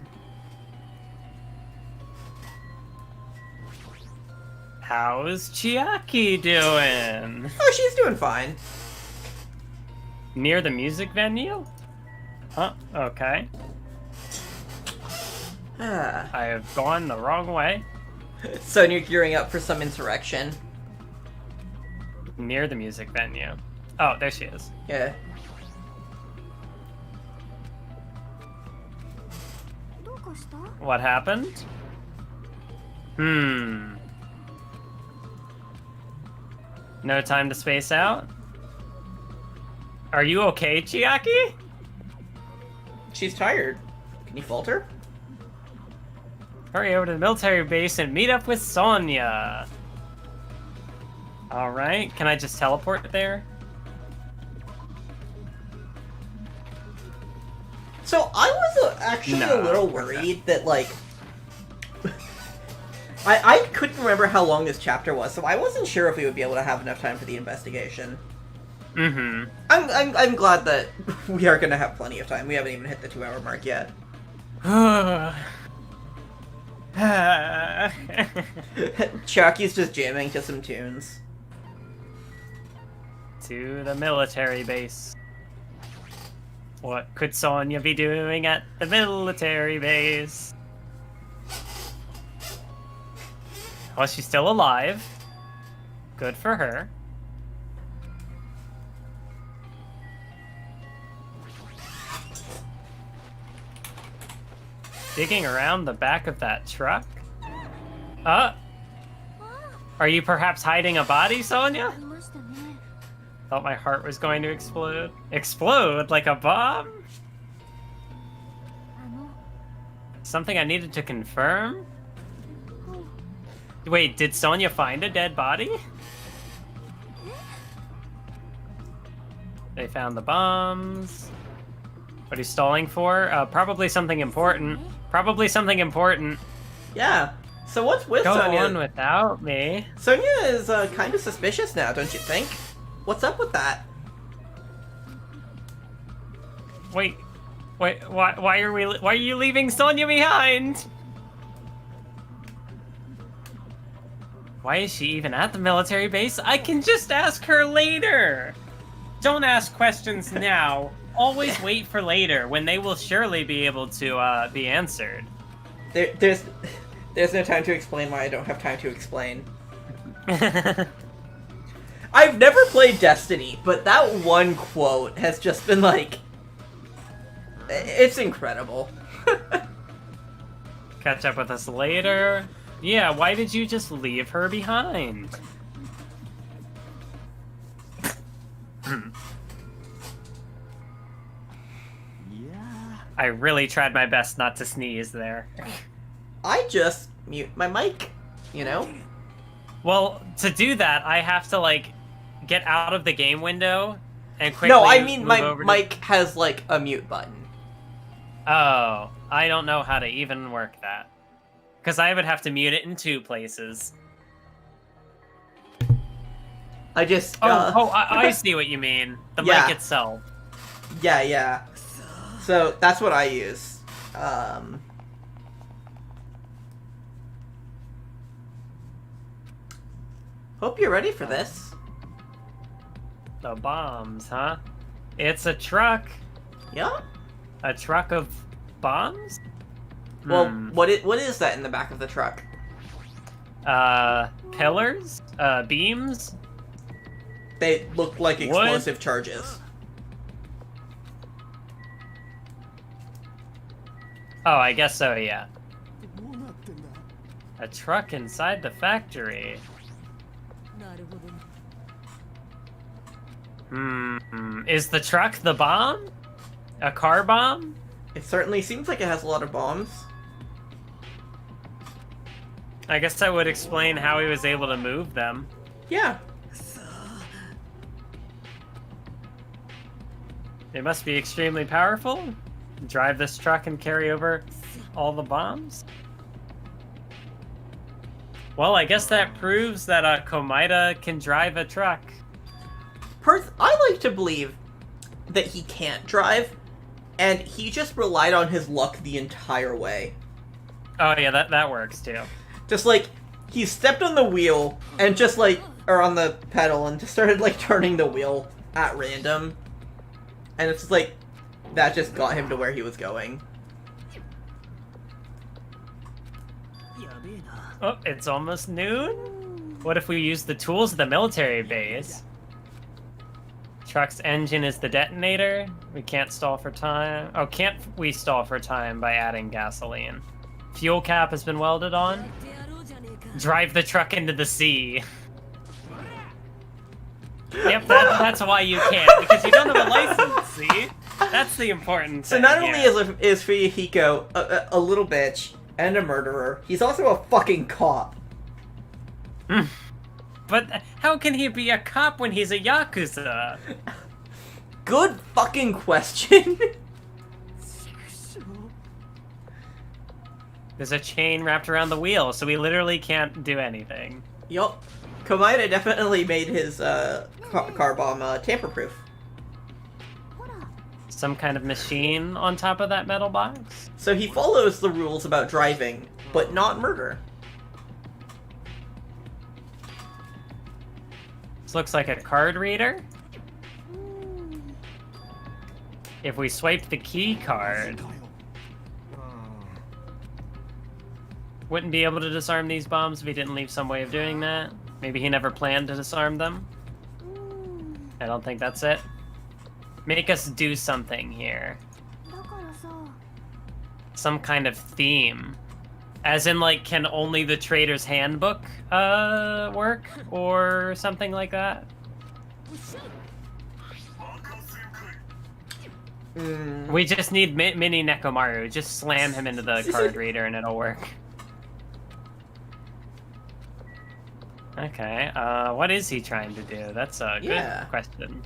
How's Chiaki doing? Oh, she's doing fine. Near the music venue? Huh, okay. I have gone the wrong way. So you're gearing up for some insurrection. Near the music venue. Oh, there she is. Yeah. What happened? No time to space out? Are you okay, Chiaki? She's tired. Can you fault her? Hurry over to the military base and meet up with Sonya. Alright, can I just teleport there? So I was actually a little worried that, like... I couldn't remember how long this chapter was, so I wasn't sure if we would be able to have enough time for the investigation. Mm-hmm. I'm glad that we are going to have plenty of time. We haven't even hit the 2-hour mark yet. Chucky's just jamming to some tunes. To the military base. What could Sonya be doing at the military base? Well, she's still alive. Good for her. Digging around the back of that truck? Are you perhaps hiding a body, Sonya? Thought my heart was going to explode. Explode like a bomb? Something I needed to confirm? Wait, did Sonya find a dead body? They found the bombs. What are you stalling for? Probably something important. Probably something important. Yeah. So what's with Go Sonya? on without me. Sonya is kind of suspicious now, don't you think? What's up with that? Wait, why are you leaving Sonya behind? Why is she even at the military base? I can just ask her later. Don't ask questions now. Always wait for later, when they will surely be able to be answered. There's no time to explain why I don't have time to explain. I've never played Destiny, but that one quote has just been like... It's incredible. Catch up with us later. Yeah, why did you just leave her behind? I really tried my best not to sneeze there. I just mute my mic, you know? Well, to do that, I have to, like, get out of the game window and quickly No, I mean move my over mic has, like, a mute button. Oh, I don't know how to even work that. Because I would have to mute it in 2 places. I just... I see what you mean. The Yeah. mic itself. Yeah. So, that's what I use. Hope you're ready for this. The bombs, huh? It's a truck. Yeah? A truck of bombs? Well, what is that in the back of the truck? Pillars? Beams? They look like explosive charges. Oh, I guess so, yeah. A truck inside the factory. Is the truck the bomb? A car bomb? It certainly seems like it has a lot of bombs. I guess that would explain how he was able to move them. Yeah. It must be extremely powerful. Drive this truck and carry over all the bombs? Well, I guess that proves that Komaeda can drive a truck. I like to believe that he can't drive, and he just relied on his luck the entire way. Oh yeah, that works too. Just like, he stepped on the wheel and just like, or on the pedal and just started like turning the wheel at random. And it's just like, that just got him to where he was going. Oh, it's almost noon? What if we use the tools of the military base? Truck's engine is the detonator. We can't stall for time. Oh, can't we stall for time by adding gasoline? Fuel cap has been welded on. Drive the truck into the sea. Yep, that's why you can't, because you don't have a license, see? That's the important thing. So not only is Fuyuhiko a little bitch and a murderer, he's also a fucking cop. But how can he be a cop when he's a Yakuza? Good fucking question. There's a chain wrapped around the wheel, so we literally can't do anything. Yup. Komaeda definitely made his car bomb tamper-proof. Some kind of machine on top of that metal box? So he follows the rules about driving, but not murder. This looks like a card reader. If we swipe the key card, wouldn't be able to disarm these bombs if he didn't leave some way of doing that. Maybe he never planned to disarm them. I don't think that's it. Make us do something here. Some kind of theme. As in, like, can only the Trader's Handbook work? Or something like that? We just need Mini Nekomaru. Just slam him into the card reader and it'll work. Okay, what is he trying to do? That's a good question.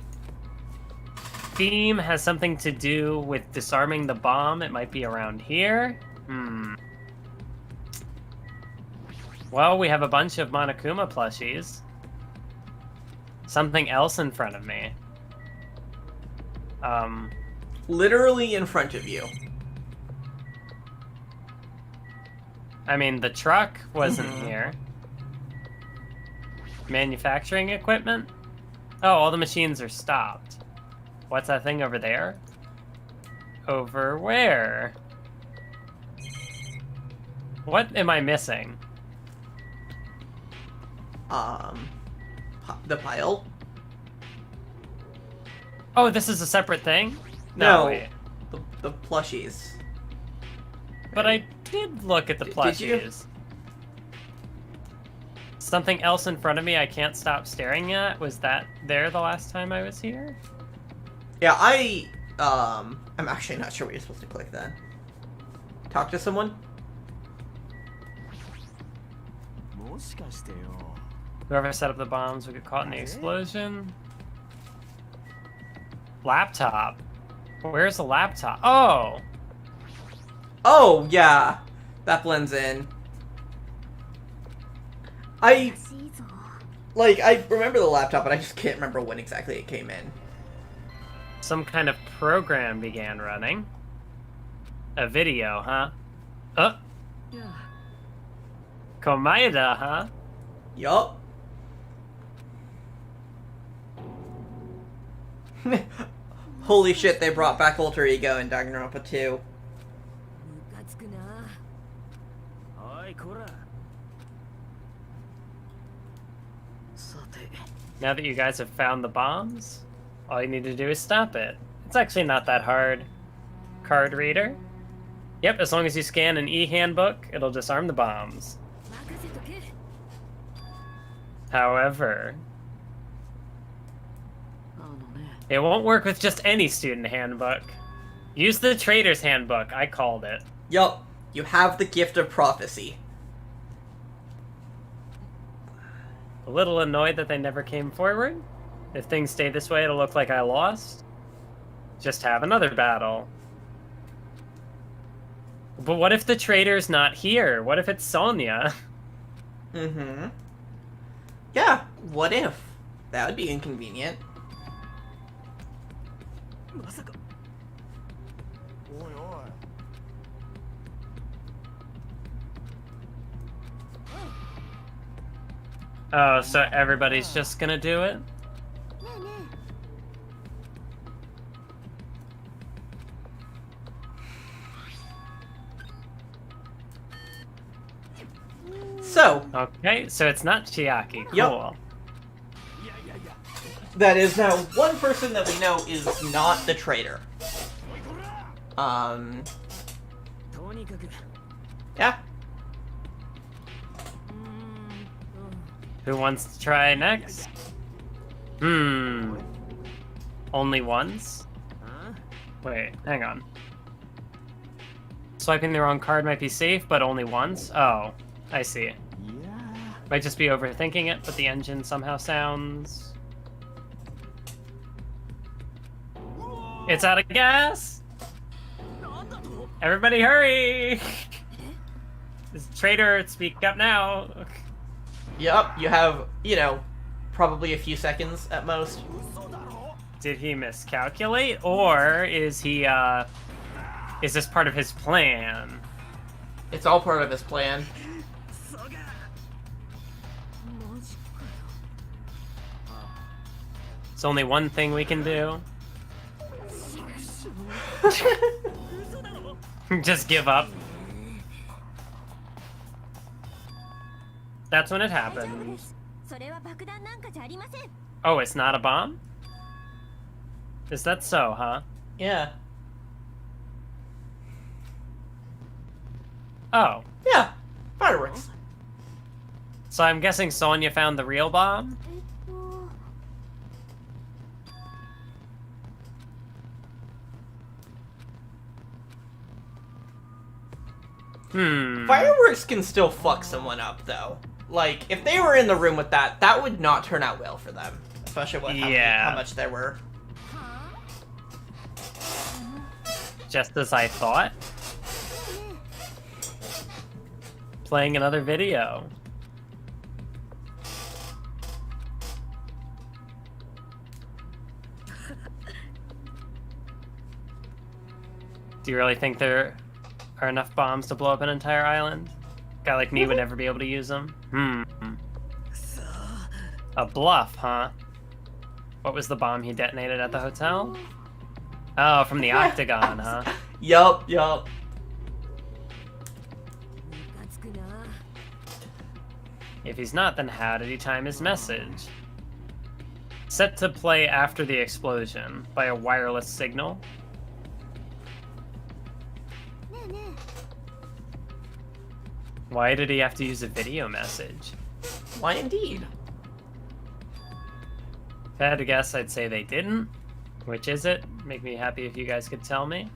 Theme has something to do with disarming the bomb. It might be around here. Well, we have a bunch of Monokuma plushies. Something else in front of me. Literally in front of you. I mean, the truck wasn't here. Manufacturing equipment? Oh, all the machines are stopped. What's that thing over there? Over where? What am I missing? The pile? Oh, this is a separate thing? No, wait. the plushies. But I did look at the plushies. Did you? Something else in front of me I can't stop staring at? Was that there the last time I was here? Yeah, I'm actually not sure what you're supposed to click then. Talk to someone? Whoever set up the bombs would get caught in the explosion. Laptop. Where's the laptop? Oh! Oh, yeah. That blends in. I remember the laptop, but I just can't remember when exactly it came in. Some kind of program began running. A video, huh? Oh! Komaeda, huh? Yup. Holy shit, they brought back Alter Ego in Danganronpa 2. Now that you guys have found the bombs, all you need to do is stop it. It's actually not that hard. Card reader? Yep, as long as you scan an e-handbook, it'll disarm the bombs. However, it won't work with just any student handbook. Use the Trader's Handbook, I called it. Yup, you have the gift of prophecy. A little annoyed that they never came forward. If things stay this way, it'll look like I lost. Just have another battle. But what if the trader's not here? What if it's Sonya? Mm-hmm. Yeah, what if? That would be inconvenient. Oh, so everybody's just gonna do it? So, Okay, so it's not Chiaki. Cool. Yup. that is now one person that we know is not the traitor. Yeah. Who wants to try next? Only once? Wait, hang on. Swiping the wrong card might be safe, but only once? Oh, I see. Might just be overthinking it, but the engine somehow sounds... It's out of gas! Everybody hurry! This traitor, speak up now! Yup, you have, probably a few seconds at most. Did he miscalculate, or is he, is this part of his plan? It's all part of his plan. It's only one thing we can do. Just give up. That's when it happens. Oh, it's not a bomb? Is that so, huh? Yeah. Oh. Yeah. Fireworks. So I'm guessing Sonya found the real bomb? Fireworks can still fuck someone up, though. Like, if they were in the room with that, that would not turn out well for them. Especially with how much there were. Just as I thought. Playing another video. Do you really think there are enough bombs to blow up an entire island? Guy like me would never be able to use them. A bluff, huh? What was the bomb he detonated at the hotel? Oh, from the octagon, huh? Yup. If he's not, then how did he time his message? Set to play after the explosion by a wireless signal. Why did he have to use a video message? Why indeed? If I had to guess, I'd say they didn't. Which is it? Make me happy if you guys could tell me.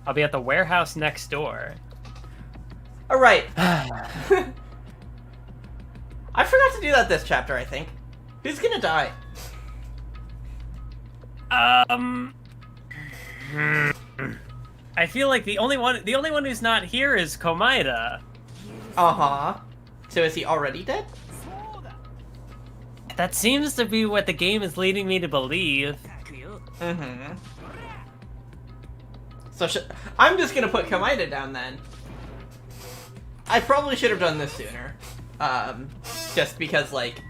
I'll be at the warehouse next door. Alright. I forgot to do that this chapter, I think. Who's gonna die? I feel like the only one who's not here is Komaeda. Uh-huh. So is he already dead? That seems to be what the game is leading me to believe. Mm-hmm. So I'm just gonna put Komaeda down then. I probably should have done this sooner. Just because, like...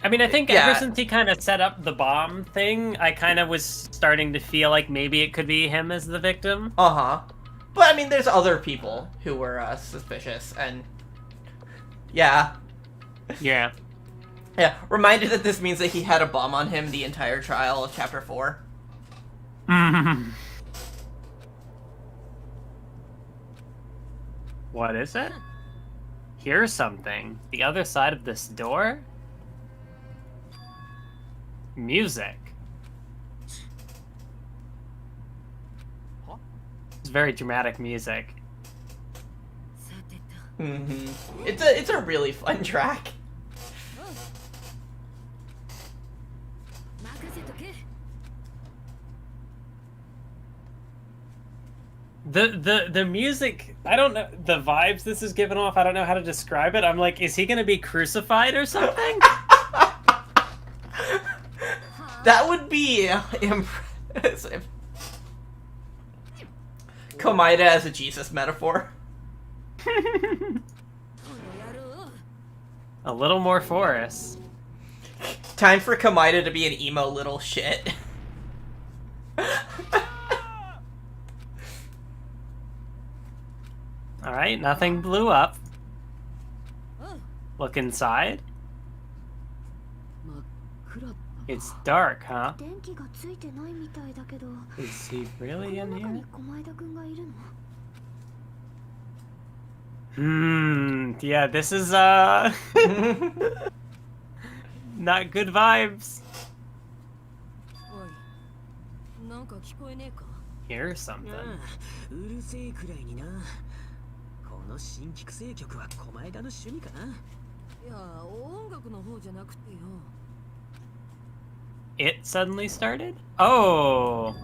I mean, I think ever since he kind of set up the bomb thing, I kind of was starting to feel like maybe it could be him as the victim. Uh-huh. But, I mean, there's other people who were suspicious, and... Yeah. Yeah. Yeah, reminded that this means that he had a bomb on him the entire trial of Chapter 4. What is it? Here's something. The other side of this door? Music. It's very dramatic music. Mm-hmm. It's a really fun track. The music, I don't know, the vibes this is giving off, I don't know how to describe it. I'm like, is he gonna be crucified or something? That would be impressive. Komaeda as a Jesus metaphor. A little more forest. Time for Komaida to be an emo little shit. Alright, nothing blew up. Look inside. It's dark, huh? Is he really in here? Yeah, this is, not good vibes. Here's something. It suddenly started? Oh!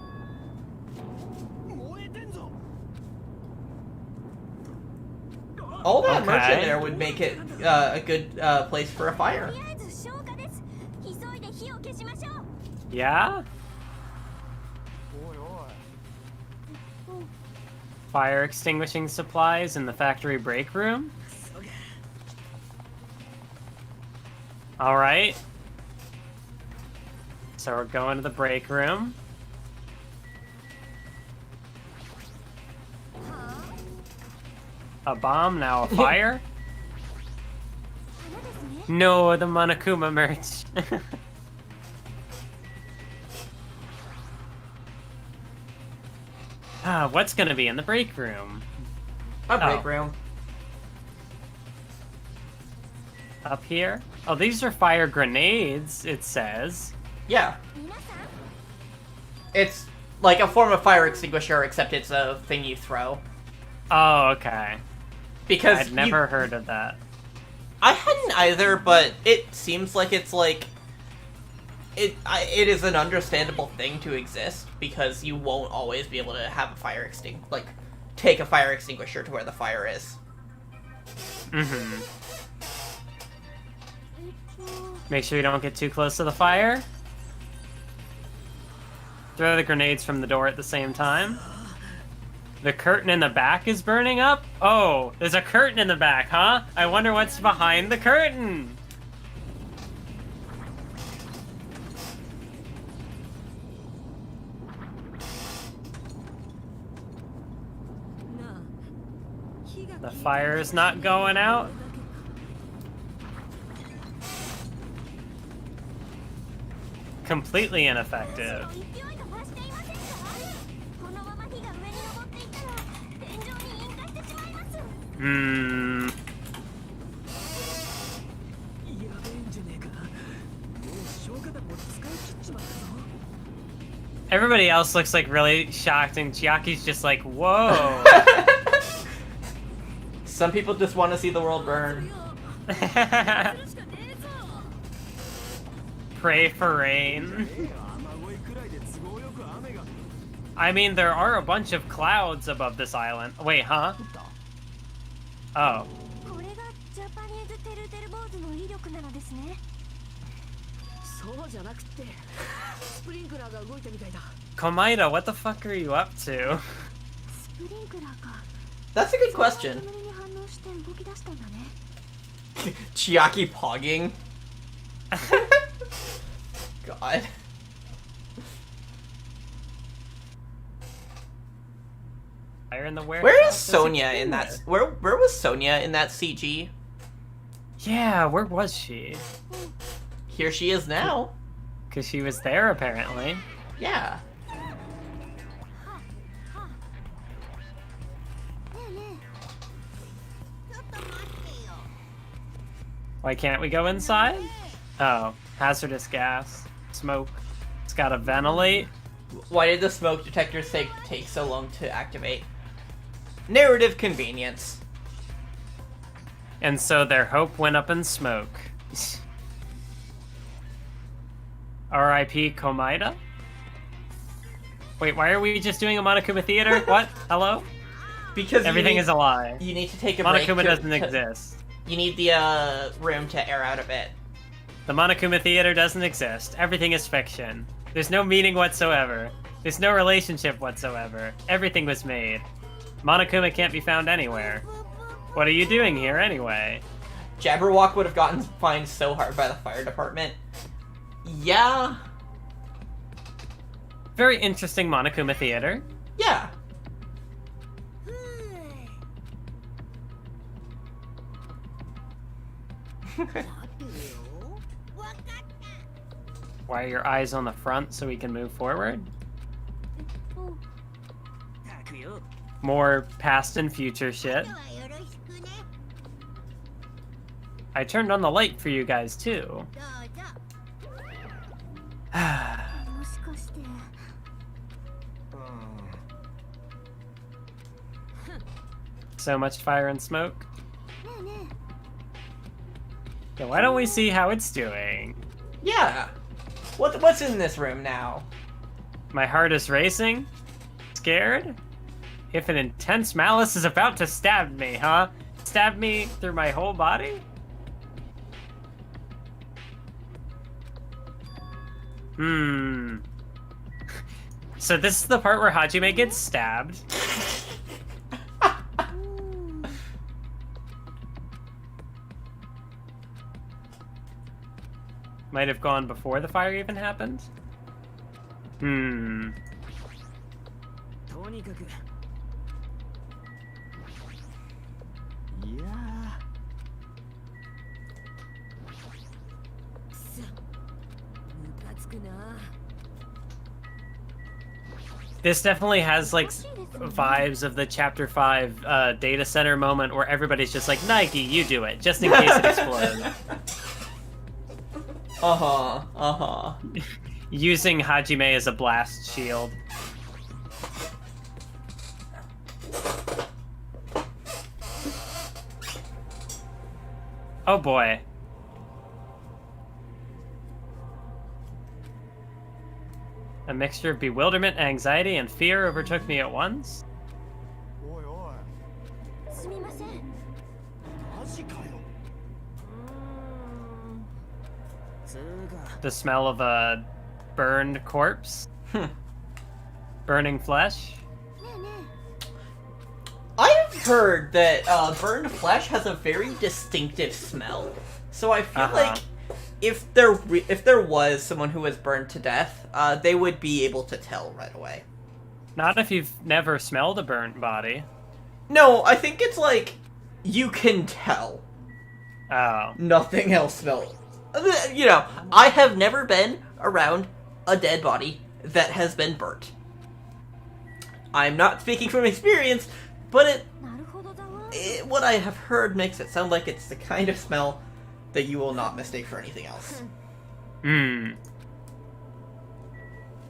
All that Okay. merch in there would make it a good place for a fire. Yeah? Fire extinguishing supplies in the factory break room? Alright. So we're going to the break room. A bomb, now a fire? No, the Monokuma merch. What's gonna be in the break room? A break room. Up here? Oh, these are fire grenades, it says. Yeah. It's like a form of fire extinguisher, except it's a thing you throw. Oh, okay. Because I'd never heard of that. I hadn't either, but it seems like it's like it is an understandable thing to exist because you won't always be able to have a fire take a fire extinguisher to where the fire is. Mm-hmm. Make sure you don't get too close to the fire. Throw the grenades from the door at the same time. The curtain in the back is burning up? Oh, there's a curtain in the back, huh? I wonder what's behind the curtain. The fire is not going out. Completely ineffective. Hmm. Everybody else looks like really shocked, and Chiaki's just like, whoa. Some people just want to see the world burn. Pray for rain. I mean, there are a bunch of clouds above this island. Wait, huh? Oh. Komaida, what the fuck are you up to? That's a good question. Chiaki pogging. God. Fire in the warehouse. Where is Sonia in that? Where was Sonia in that CG? Yeah, where was she? Here she is now. Because she was there, apparently. Yeah. Why can't we go inside? Oh, hazardous gas. Smoke. It's gotta ventilate. Why did the smoke detectors take so long to activate? Narrative convenience. And so their hope went up in smoke. R.I.P. Komaida? Wait, why are we just doing a Monokuma theater? What? Hello? Because everything is a lie. You need to take a break. Monokuma doesn't exist. You need the room to air out a bit. The Monokuma theater doesn't exist. Everything is fiction. There's no meaning whatsoever. There's no relationship whatsoever. Everything was made. Monokuma can't be found anywhere. What are you doing here anyway? Jabberwock would have gotten fined so hard by the fire department. Yeah. Very interesting Monokuma theater. Yeah. Why are your eyes on the front so we can move forward? More past and future shit. I turned on the light for you guys too. So much fire and smoke. So why don't we see how it's doing? Yeah. What's in this room now? My heart is racing. Scared? If an intense malice is about to stab me, huh? Stab me through my whole body? So this is the part where Hajime gets stabbed. Might have gone before the fire even happened. This definitely has like vibes of the Chapter 5 data center moment where everybody's just like, Nike, you do it, just in case it explodes. Using Hajime as a blast shield. Oh boy. A mixture of bewilderment, anxiety, and fear overtook me at once. The smell of a burned corpse. Burning flesh. I've heard that burned flesh has a very distinctive smell. So I feel like if there was someone who was burned to death, they would be able to tell right away. Not if you've never smelled a burnt body. No, I think it's like you can tell. Oh. Nothing else smells. You know, I have never been around a dead body that has been burnt. I'm not speaking from experience, but what I have heard makes it sound like it's the kind of smell that you will not mistake for anything else.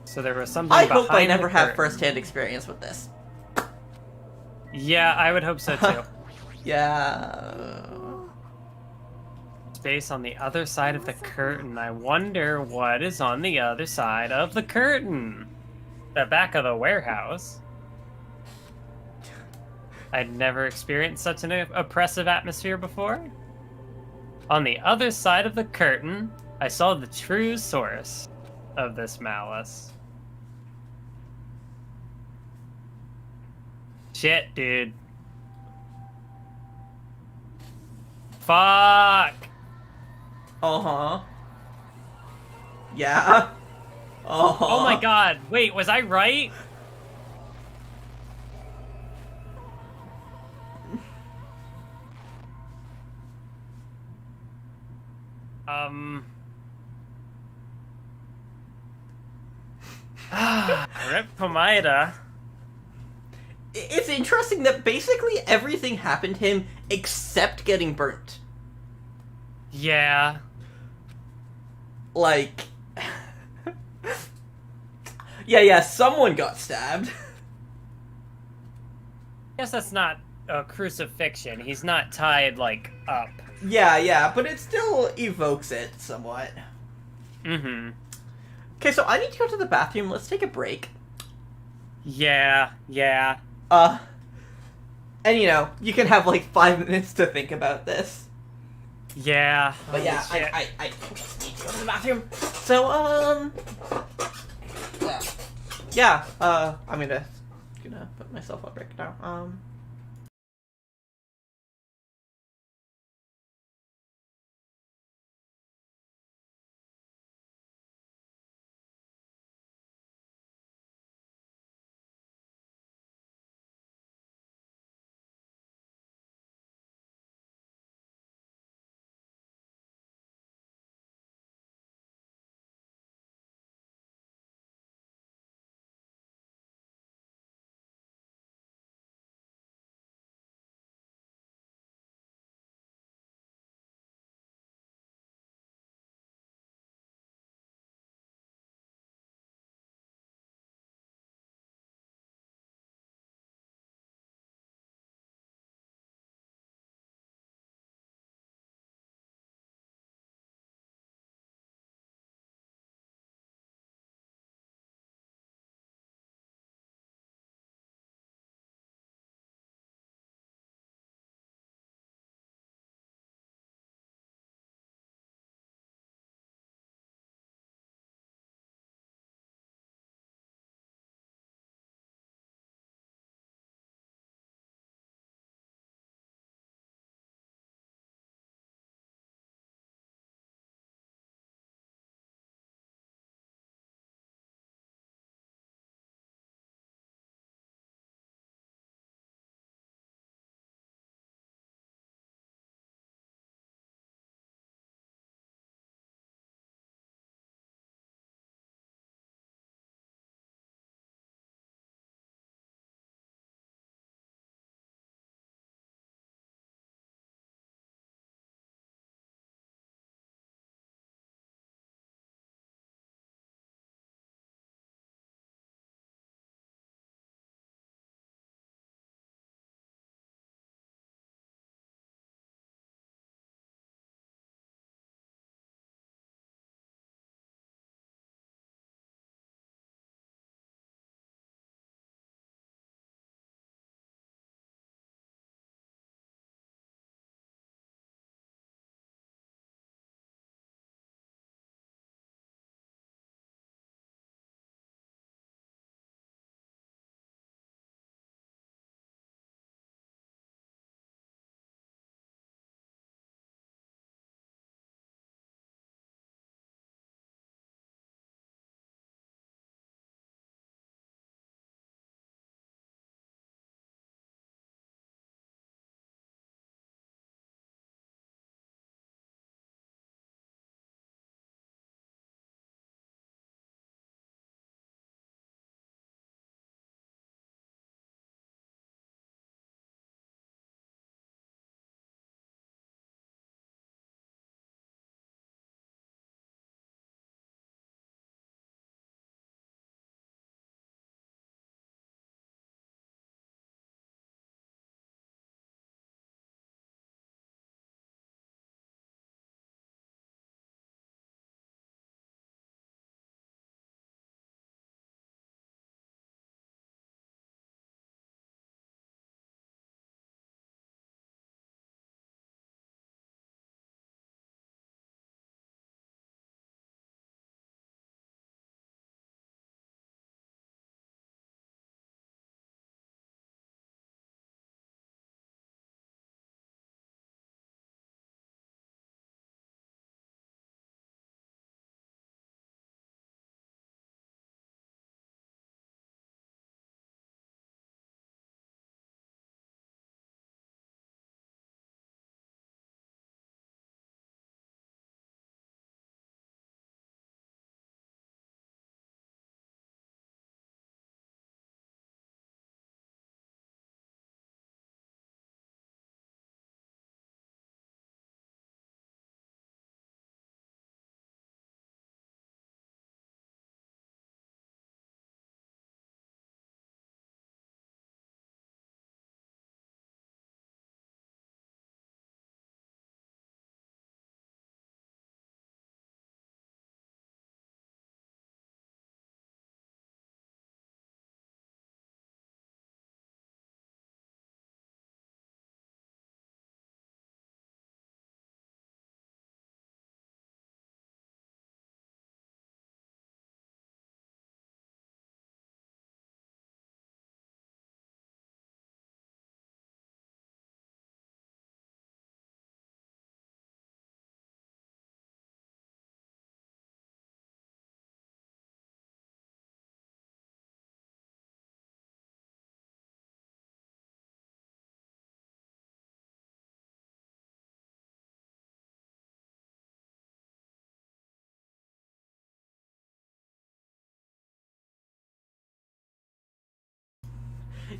So there was something I behind hope I never the have curtain. first-hand experience with this. Yeah, I would hope so too. Yeah. Space on the other side of the curtain. I wonder what is on the other side of the curtain. The back of the warehouse. I'd never experienced such an oppressive atmosphere before. On the other side of the curtain, I saw the true source of this malice. Shit, dude. Fuck! Yeah. Oh my god, wait, was I right? Rip Pomaida. It's interesting that basically everything happened to him except getting burnt. Yeah. Like... yeah, someone got stabbed. Guess that's not a crucifixion. He's not tied, like, up. Yeah, but it still evokes it somewhat. Okay, so I need to go to the bathroom. Let's take a break. Yeah. And you know, you can have like 5 minutes to think about this. Yeah. But yeah, I just need to go to the bathroom. So, yeah, I'm gonna put myself on break now.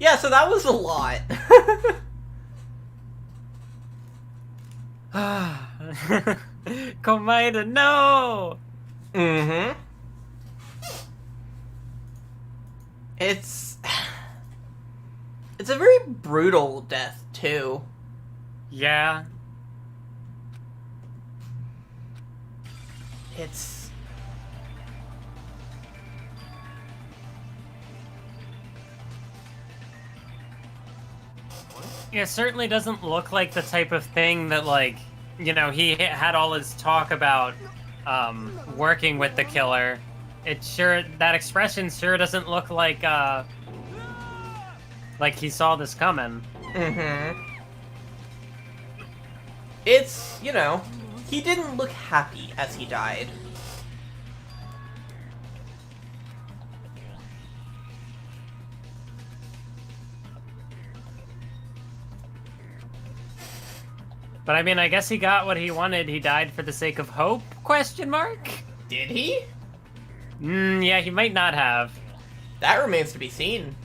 Yeah, so that was a lot. Komaeda, no! Mm-hmm. It's a very brutal death, too. Yeah. It's... It certainly doesn't look like the type of thing that, like, you know, he had all his talk about working with the killer. That expression sure doesn't look like he saw this coming. Mm-hmm. It's, you know, he didn't look happy as he died. But I mean, I guess he got what he wanted. He died for the sake of hope? Question mark? Did he? Yeah, he might not have. That remains to be seen.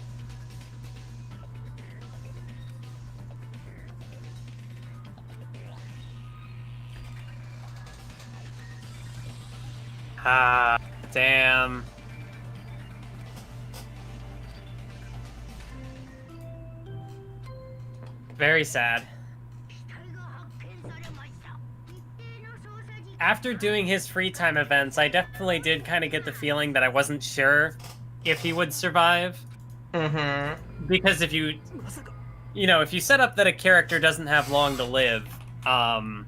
Ah, damn. Very sad. After doing his free time events, I definitely did kind of get the feeling that I wasn't sure if he would survive. Mm-hmm. Because if you set up that a character doesn't have long to live, I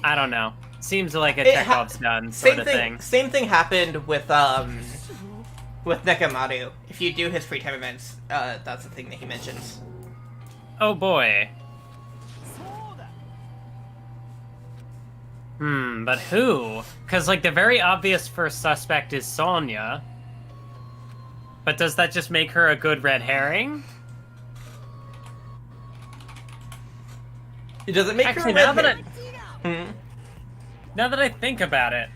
don't know. Seems like a Chekhov's gun sort of thing. Same thing happened with Nekamaru. If you do his free time events, that's the thing that he mentions. Oh boy. But who? Because, like, the very obvious first suspect is Sonya. But does that just make her a good red herring? Does it make Actually, her a red herring? Now that I think about it,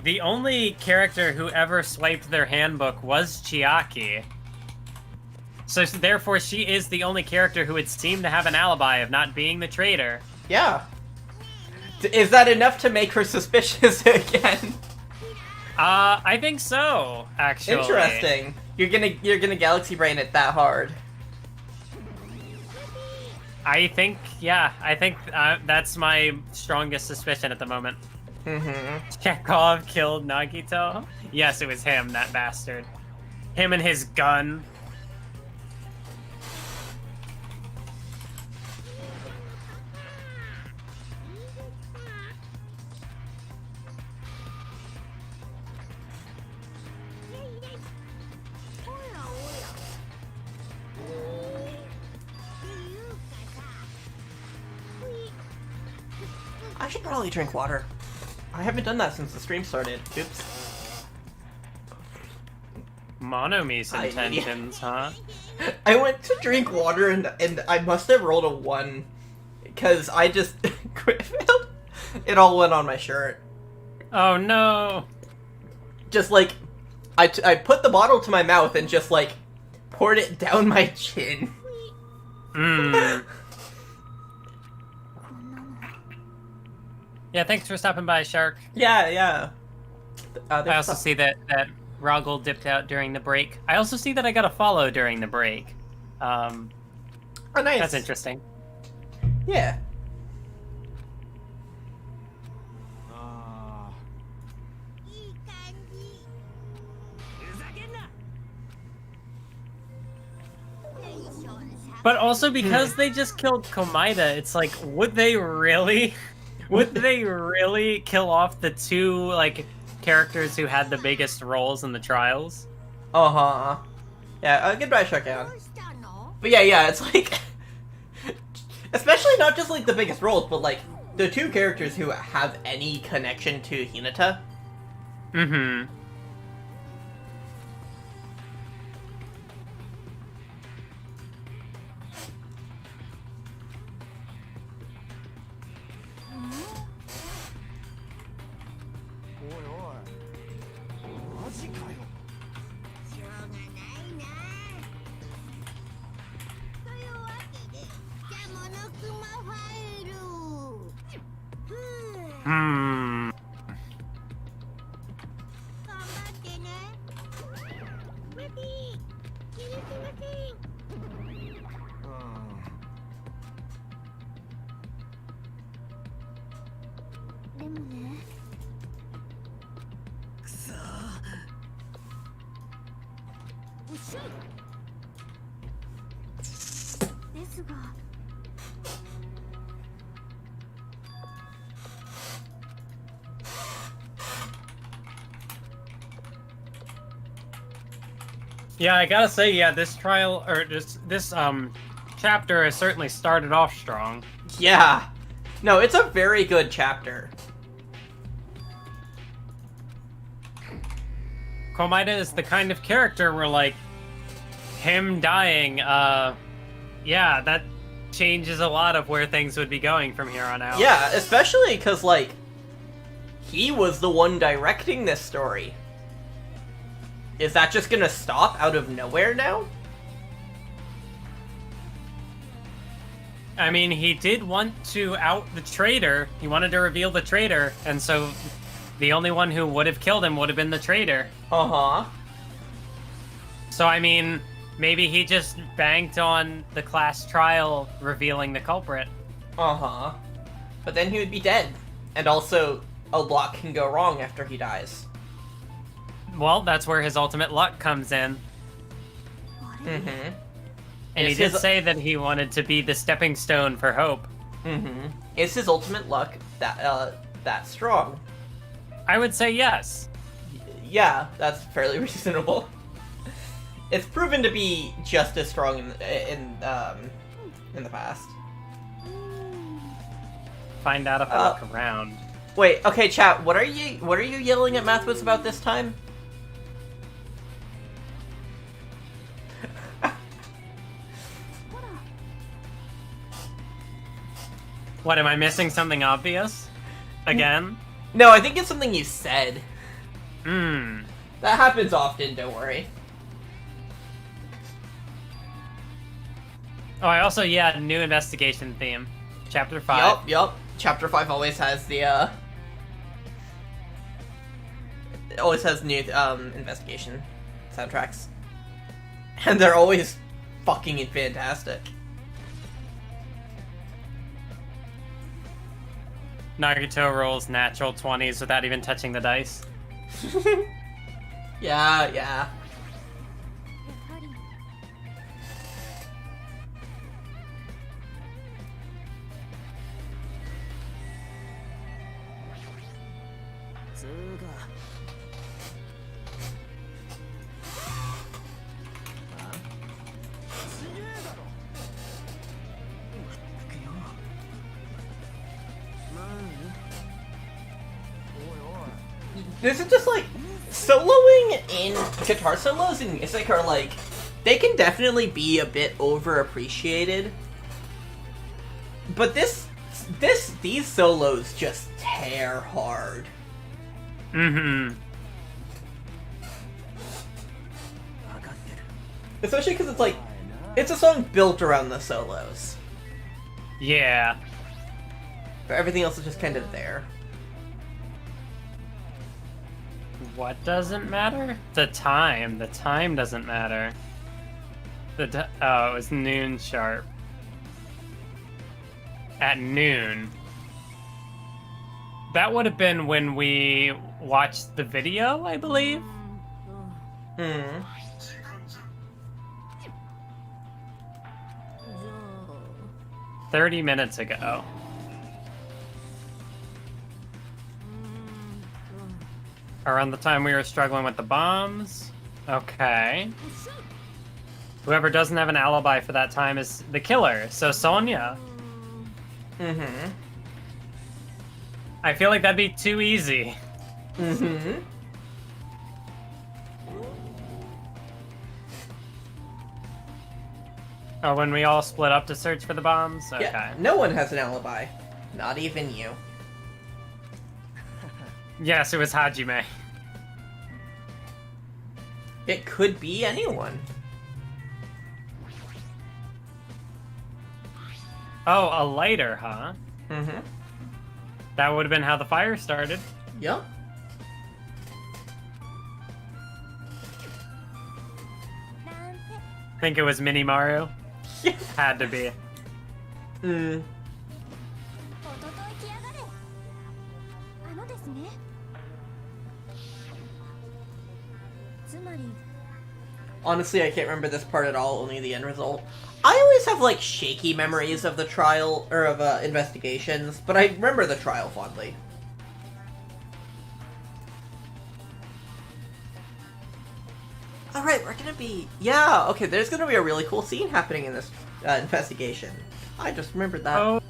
the only character who ever swiped their handbook was Chiaki. So therefore, she is the only character who would seem to have an alibi of not being the traitor. Yeah. Is that enough to make her suspicious again? I think so, actually. Interesting. You're gonna galaxy brain it that hard. I think that's my strongest suspicion at the moment. Mm-hmm. Chekhov killed Nagito? Yes, it was him, that bastard. Him and his gun. I should probably drink water. I haven't done that since the stream started. Oops. Monomise intentions, huh? I went to drink water and I must have rolled a 1 because I just failed. It all went on my shirt. Oh no! Just like, I put the bottle to my mouth and just like poured it down my chin. Yeah, thanks for stopping by, Shark. Yeah. I also see that Roggle dipped out during the break. I also see that I got a follow during the break. Oh, nice. That's interesting. Yeah. But also because they just killed Komaeda, it's like, would they really kill off the two, like, characters who had the biggest roles in the trials? Uh-huh. Yeah, goodbye, Sharkan. But yeah, it's like... especially not just, like, the biggest roles, but, like, the two characters who have any connection to Hinata. Mm-hmm. Hmm. Yeah, I gotta say, yeah, this trial, or this chapter has certainly started off strong. Yeah. No, it's a very good chapter. Komaeda is the kind of character where, like, him dying, yeah, that changes a lot of where things would be going from here on out. Yeah, especially because, like, he was the one directing this story. Is that just gonna stop out of nowhere now? I mean, he did want to out the traitor. He wanted to reveal the traitor, and so the only one who would have killed him would have been the traitor. Uh-huh. So, I mean, maybe he just banked on the class trial revealing the culprit. Uh-huh. But then he would be dead. And also, a lot can go wrong after he dies. Well, that's where his ultimate luck comes in. Mm-hmm. And he did say that he wanted to be the stepping stone for hope. Mm-hmm. Is his ultimate luck that strong? I would say yes. Yeah, that's fairly reasonable. It's proven to be just as strong in the past. Find out if I look around. Wait, okay, chat. What are you yelling at Mathwiz about this time? What, am I missing something obvious? Again? No, I think it's something you said. Hmm. That happens often, don't worry. Oh, I also, yeah, new investigation theme. Chapter 5. Yup. Chapter 5 always has the, it always has new, investigation soundtracks. And they're always fucking fantastic. Nagito rolls natural 20s without even touching the dice. Yeah. This is just like soloing in guitar solos in music are like they can definitely be a bit overappreciated. But these solos just tear hard. Mm-hmm. Especially because it's like it's a song built around the solos. Yeah. But everything else is just kind of there. What doesn't matter? The time. The time doesn't matter. Oh, it was noon sharp. At noon. That would have been when we watched the video, I believe. 30 minutes ago. Around the time we were struggling with the bombs. Okay. Whoever doesn't have an alibi for that time is the killer, so Sonya. I feel like that'd be too easy. Oh, when we all split up to search for the bombs? Okay. Yeah, no one has an alibi. Not even you. Yes, it was Hajime. It could be anyone. Oh, a lighter, huh? That would have been how the fire started. Yep. Think it was Mini Mario? Had to be. Mm. Honestly, I can't remember this part at all, only the end result. I always have, like, shaky memories of the trial, or of investigations, but I remember the trial fondly. Alright, we're gonna be... Yeah, okay, there's gonna be a really cool scene happening in this investigation. I just remembered that. Oh,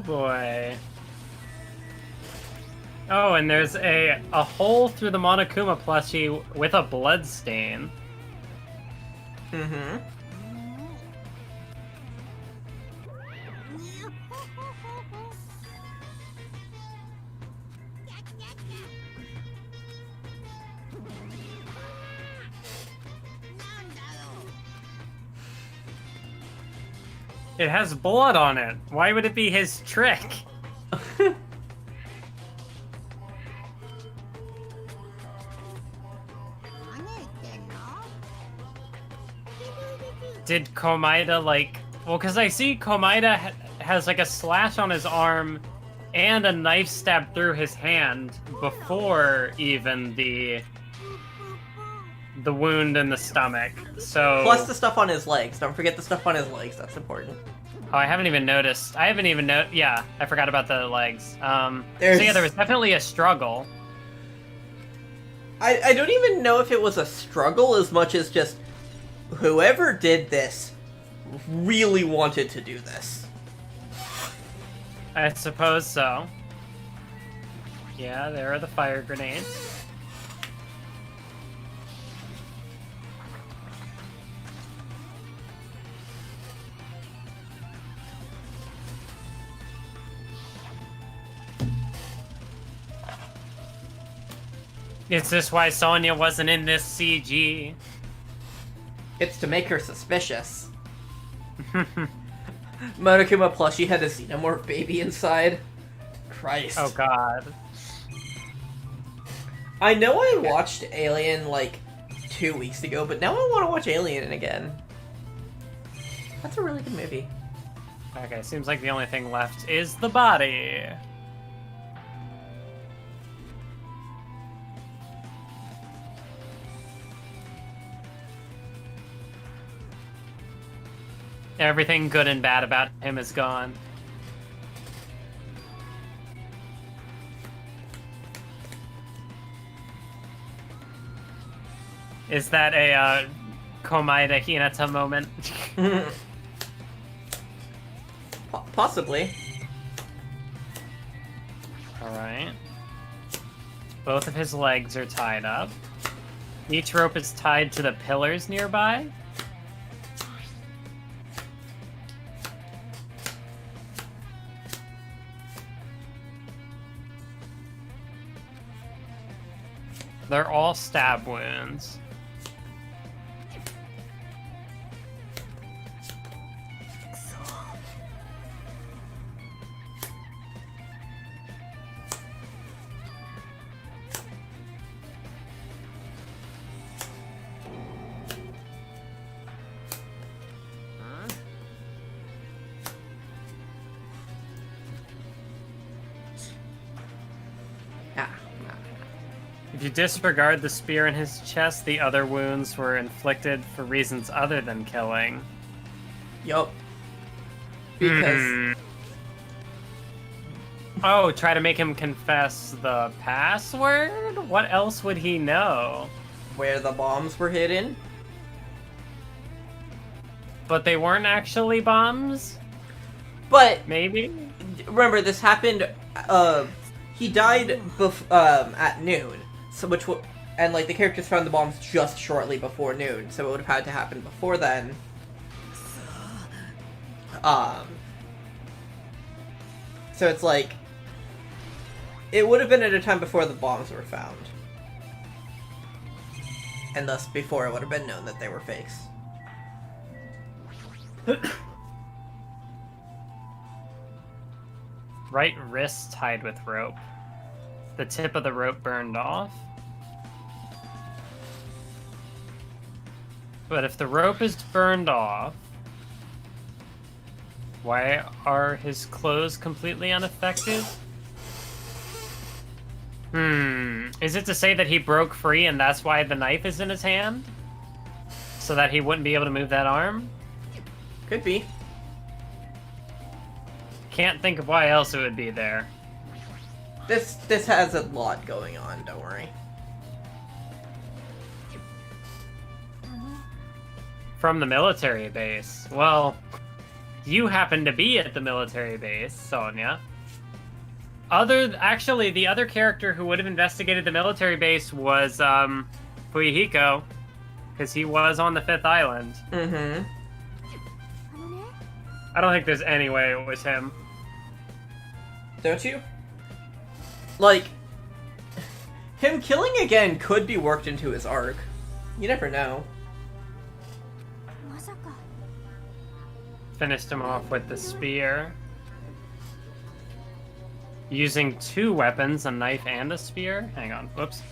boy. Oh, and there's a hole through the Monokuma plushie with a blood stain. Mm-hmm. It has blood on it. Why would it be his trick? Did Komaeda, like... Well, because I see Komaeda has, like, a slash on his arm and a knife stab through his hand before even the wound in the stomach, so... Plus the stuff on his legs. Don't forget the stuff on his legs. That's important. Oh, I haven't even noticed. I haven't even Yeah, I forgot about the legs. So There's... yeah, there was definitely a struggle. I don't even know if it was a struggle as much as just... Whoever did this really wanted to do this. I suppose so. Yeah, there are the fire grenades. Is this why Sonya wasn't in this CG? It's to make her suspicious. Monokuma plushie had a xenomorph baby inside. Christ. Oh god. I know I watched Alien like 2 weeks ago, but now I want to watch Alien again. That's a really good movie. Okay, seems like the only thing left is the body. Everything good and bad about him is gone. Is that a Komaeda Hinata moment? Possibly. Alright. Both of his legs are tied up. Each rope is tied to the pillars nearby. They're all stab wounds. If you disregard the spear in his chest, the other wounds were inflicted for reasons other than killing. Yup. Because... Oh, try to make him confess the password? What else would he know? Where the bombs were hidden? But they weren't actually bombs? But... Maybe? Remember, this happened, he died at noon. So and like the characters found the bombs just shortly before noon, so it would have had to happen before then. So it's like it would have been at a time before the bombs were found, and thus before it would have been known that they were fakes. Right wrist tied with rope. The tip of the rope burned off. But if the rope is burned off, why are his clothes completely unaffected? Is it to say that he broke free and that's why the knife is in his hand? So that he wouldn't be able to move that arm? Could be. Can't think of why else it would be there. This has a lot going on, don't worry. From the military base. Well, you happen to be at the military base, Sonia. Actually, the other character who would have investigated the military base was, Fuyuhiko, because he was on the 5th island. Mm-hmm. I don't think there's any way it was him. Don't you? Like, him killing again could be worked into his arc. You never know. Finished him off with the spear. Using 2 weapons, a knife and a spear. Hang on, whoops.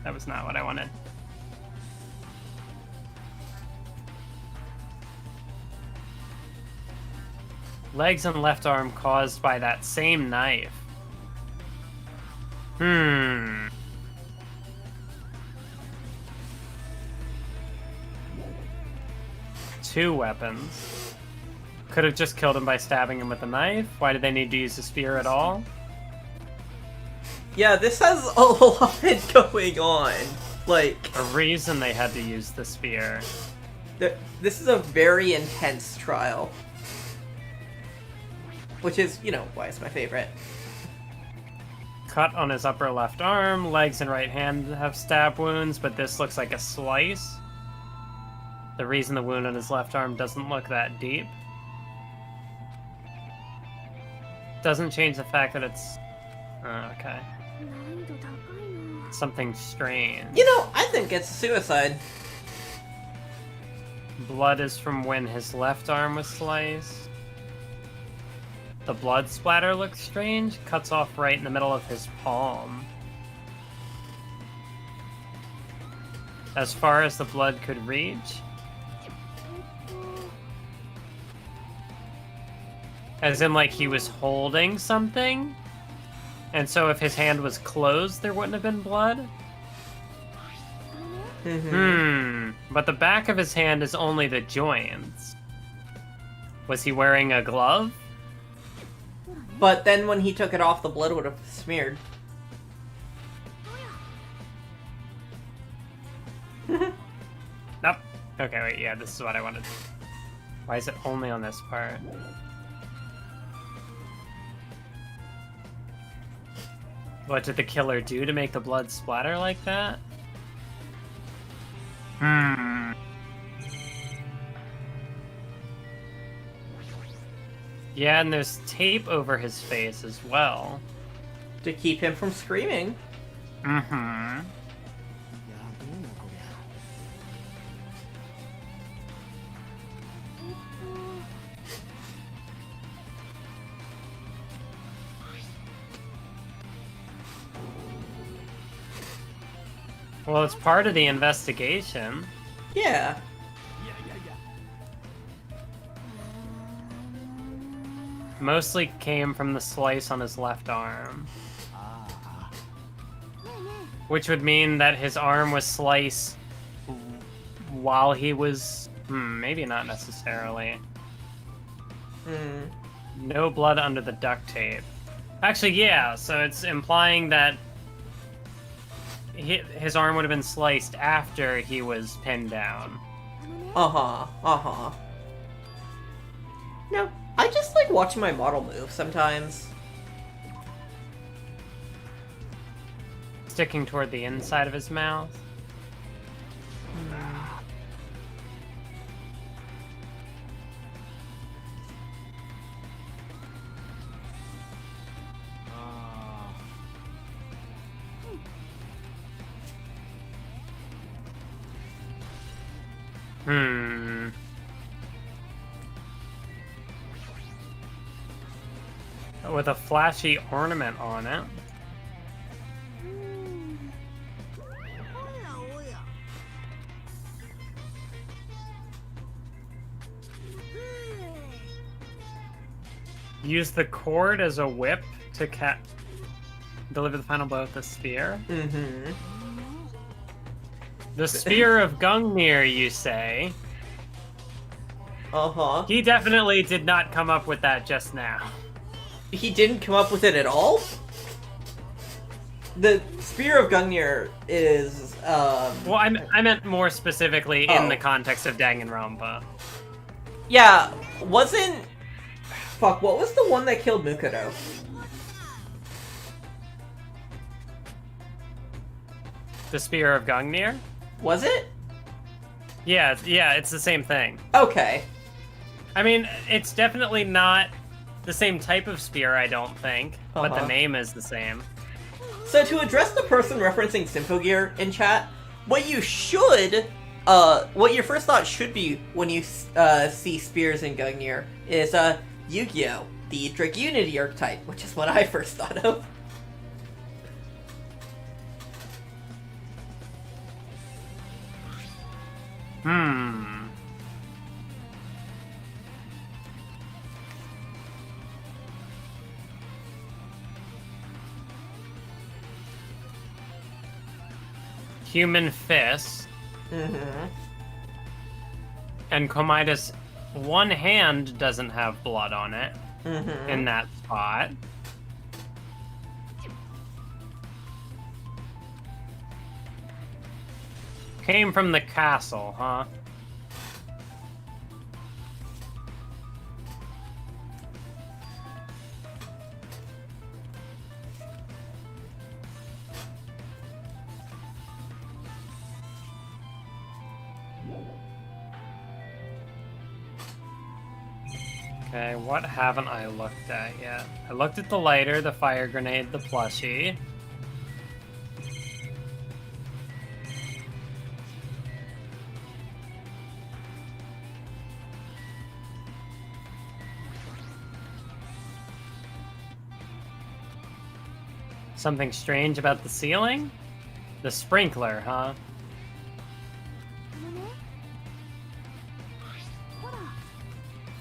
That was not what I wanted. Legs and left arm caused by that same knife. 2 weapons. Could have just killed him by stabbing him with a knife. Why did they need to use a spear at all? Yeah, this has a lot going on. Like, A reason they had to use the spear. this is a very intense trial. Which is, you know, why it's my favorite. Cut on his upper left arm, legs and right hand have stab wounds, but this looks like a slice. The reason the wound on his left arm doesn't look that deep doesn't change the fact that it's... okay. Something strange. You know, I think it's suicide. Blood is from when his left arm was sliced. The blood splatter looks strange. Cuts off right in the middle of his palm. As far as the blood could reach. As in, like, he was holding something? And so if his hand was closed, there wouldn't have been blood? But the back of his hand is only the joints. Was he wearing a glove? But then when he took it off, the blood would have smeared. Nope. Okay, wait, yeah, this is what I wanted. Why is it only on this part? What did the killer do to make the blood splatter like that? Yeah, and there's tape over his face as well. To keep him from screaming. Well, it's part of the investigation. Yeah. Mostly came from the slice on his left arm. Which would mean that his arm was sliced while he was... maybe not necessarily. No blood under the duct tape. Actually, yeah, so it's implying that his arm would have been sliced after he was pinned down. No, I just like watching my model move sometimes. Sticking toward the inside of his mouth. with a flashy ornament on it. Use the cord as a whip to deliver the final blow with the spear. Mm-hmm. The Spear of Gungnir, you say? Uh-huh. He definitely did not come up with that just now. He didn't come up with it at all? The Spear of Gungnir is, Well, I meant more specifically in the context of Danganronpa. Yeah, wasn't... Fuck, what was the one that killed Mukuro? The Spear of Gungnir? Was it? Yeah, it's the same thing. Okay. I mean, it's definitely not the same type of spear, I don't think, but the name is the same. So to address the person referencing Symphogear in chat, what your first thought should be when you see spears in Gungnir is, Yu-Gi-Oh! The Dragunity archetype, which is what I first thought of. Human Fist. Mm-hmm. And Komida's one hand doesn't have blood on it. Mm-hmm. In that spot. Came from the castle, huh? Okay, what haven't I looked at yet? I looked at the lighter, the fire grenade, the plushie. Something strange about the ceiling? The sprinkler, huh?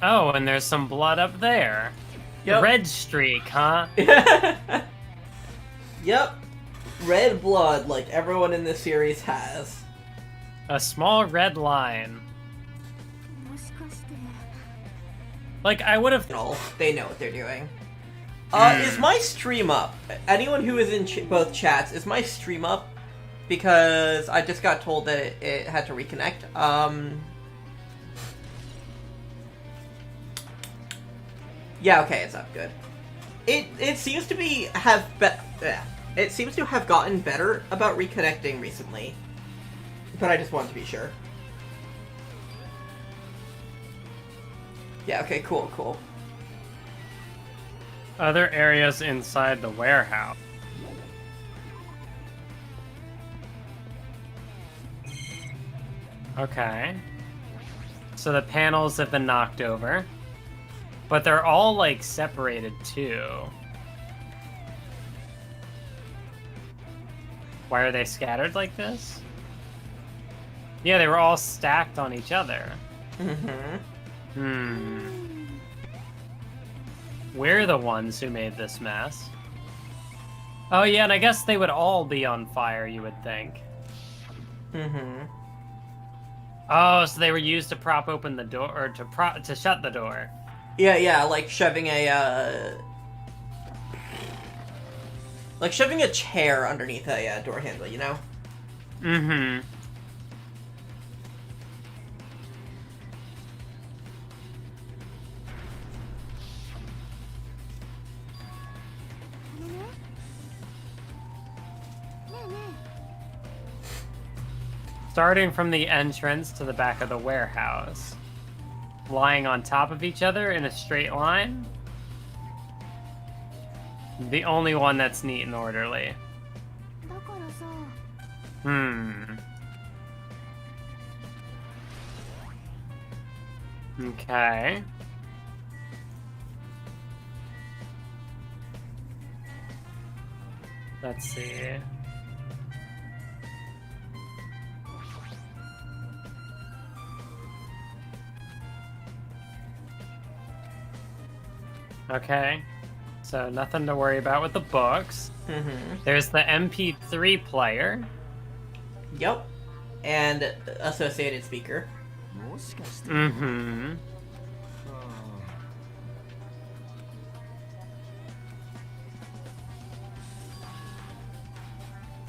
Oh, and there's some blood up there. Yep. Red streak, huh? Yep. Red blood, like everyone in this series has. A small red line. Like, I would have... They know what they're doing. Is my stream up? Anyone who is in both chats, is my stream up? Because I just got told that it had to reconnect. Yeah, okay, it's up. Good. It seems to it seems to have gotten better about reconnecting recently. But I just wanted to be sure. Yeah, okay, cool. Other areas inside the warehouse. Okay. So the panels have been knocked over. But they're all, like, separated, too. Why are they scattered like this? Yeah, they were all stacked on each other. We're the ones who made this mess. Oh, yeah, and I guess they would all be on fire, you would think. Oh, so they were used to prop open the door, or to shut the door. Yeah, like shoving a, like shoving a chair underneath a door handle, you know? Starting from the entrance to the back of the warehouse. Lying on top of each other in a straight line. The only one that's neat and orderly. Okay. Let's see. Okay, so nothing to worry about with the books. There's the MP3 player. Yep. And associated speaker.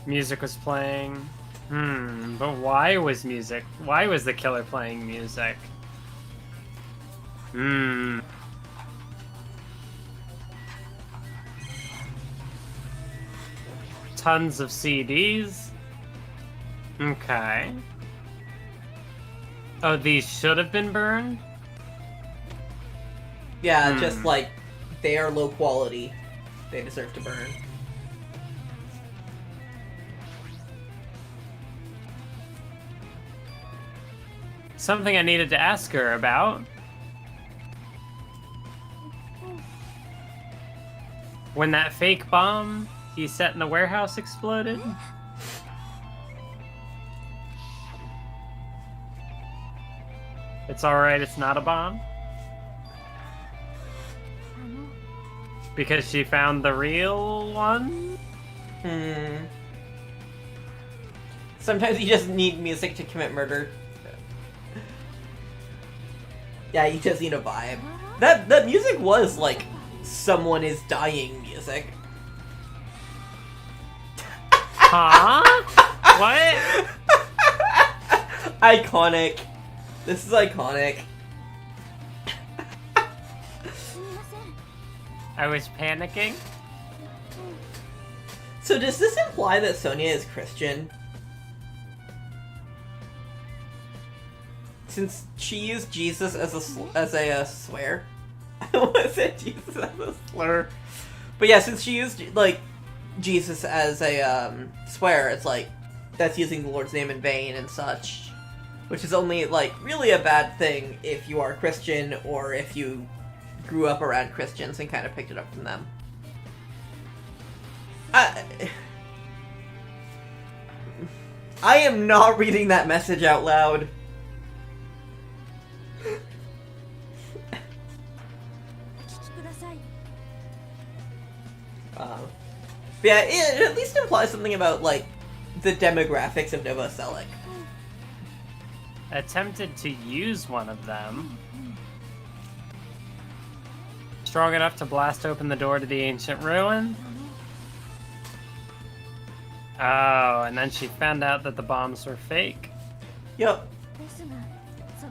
Music was playing. But why was the killer playing music? Tons of CDs. Okay. Oh, these should have been burned? Yeah, just like, they are low quality. They deserve to burn. Something I needed to ask her about. When that fake bomb he set in the warehouse exploded? It's alright, it's not a bomb? Because she found the real one? Sometimes you just need music to commit murder. Yeah, you just need a vibe. That music was like someone is dying music. Huh? What? Iconic. This is iconic. I was panicking. So does this imply that Sonia is Christian? Since she used Jesus as a swear. I don't want to say Jesus as a slur. But yeah, since she used, like, Jesus as a, swear, it's like, that's using the Lord's name in vain and such. Which is only, like, really a bad thing if you are Christian or if you grew up around Christians and kind of picked it up from them. I am not reading that message out loud. But yeah, it at least implies something about, like, the demographics of Novoselic. Attempted to use one of them. Strong enough to blast open the door to the ancient ruin. Oh, and then she found out that the bombs were fake. Yep.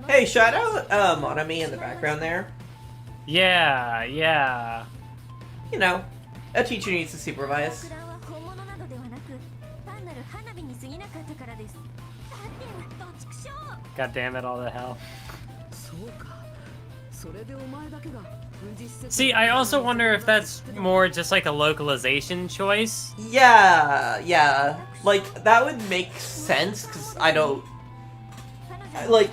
Hey, shout out Monami in the background there. Yeah, yeah. You know, a teacher needs to supervise. God damn it, all the hell. See, I also wonder if that's more just like a localization choice. Yeah, yeah. Like, that would make sense, because I don't... Like,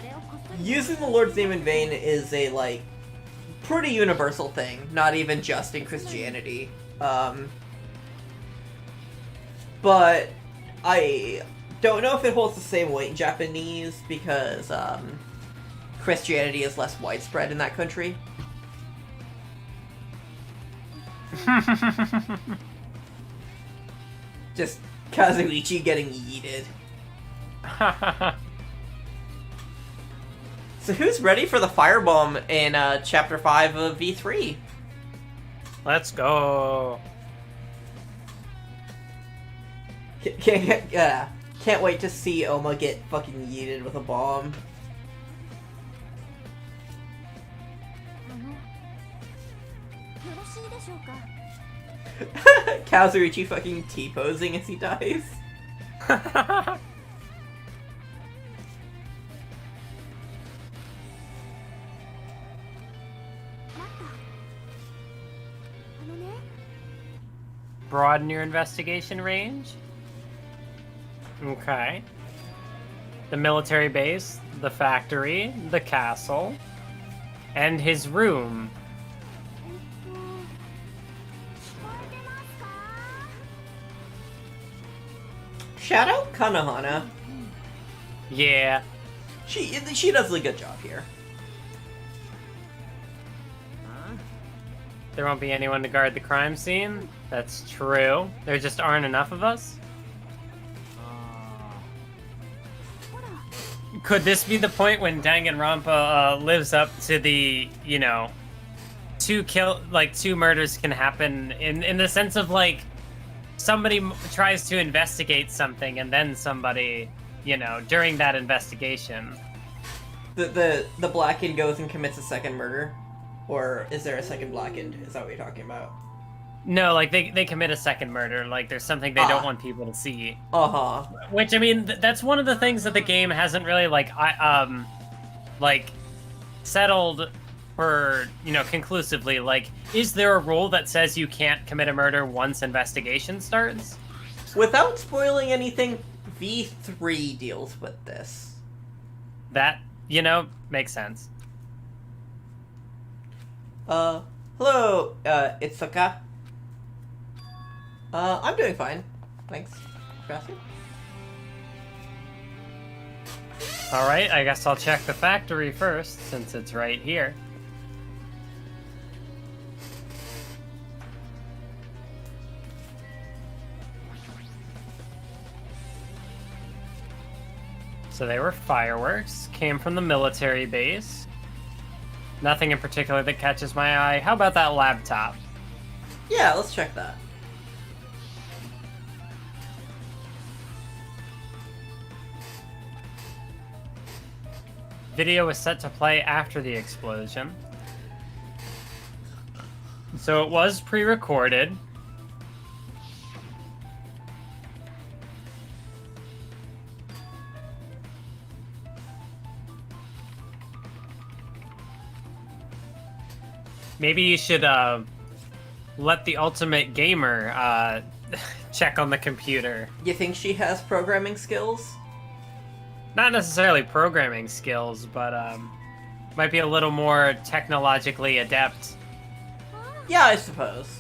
using the Lord's name in vain is a, like, pretty universal thing, not even just in Christianity. But I don't know if it holds the same weight in Japanese, because, Christianity is less widespread in that country. Just Kazuichi getting yeeted. So who's ready for the firebomb in Chapter 5 of V3? Let's go. Can't wait to see Oma get fucking yeeted with a bomb. Kazuichi fucking T-posing as he dies. Broaden your investigation range. Okay. The military base, the factory, the castle, and his room. Shout out Kanahana. Yeah. She does a good job here. There won't be anyone to guard the crime scene. That's true. There just aren't enough of us. Could this be the point when Danganronpa lives up to the, you know, two murders can happen in the sense of like somebody tries to investigate something and then somebody, you know, during that investigation. The Blackened goes and commits a second murder? Or is there a second Blackened? Is that what you're talking about? No, like they commit a second murder. Like there's something they don't want people to see. Uh-huh. Which I mean, that's one of the things that the game hasn't really like settled for, you know, conclusively. Like, is there a rule that says you can't commit a murder once investigation starts? Without spoiling anything, V3 deals with this. That, you know, makes sense. Hello, Itsuka. I'm doing fine. Thanks for asking. Alright, I guess I'll check the factory first, since it's right here. So they were fireworks, came from the military base. Nothing in particular that catches my eye. How about that laptop? Yeah, let's check that. Video was set to play after the explosion. So it was pre-recorded. Maybe you should let the ultimate gamer check on the computer. You think she has programming skills? Not necessarily programming skills, but might be a little more technologically adept. Yeah, I suppose.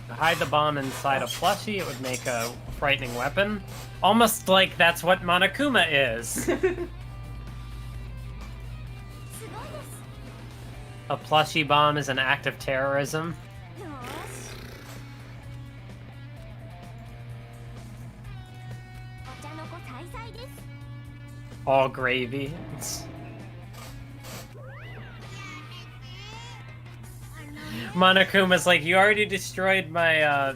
To hide the bomb inside a plushie, it would make a frightening weapon. Almost like that's what Monokuma is. A plushie bomb is an act of terrorism. All gravy. Monokuma's like, you already destroyed my,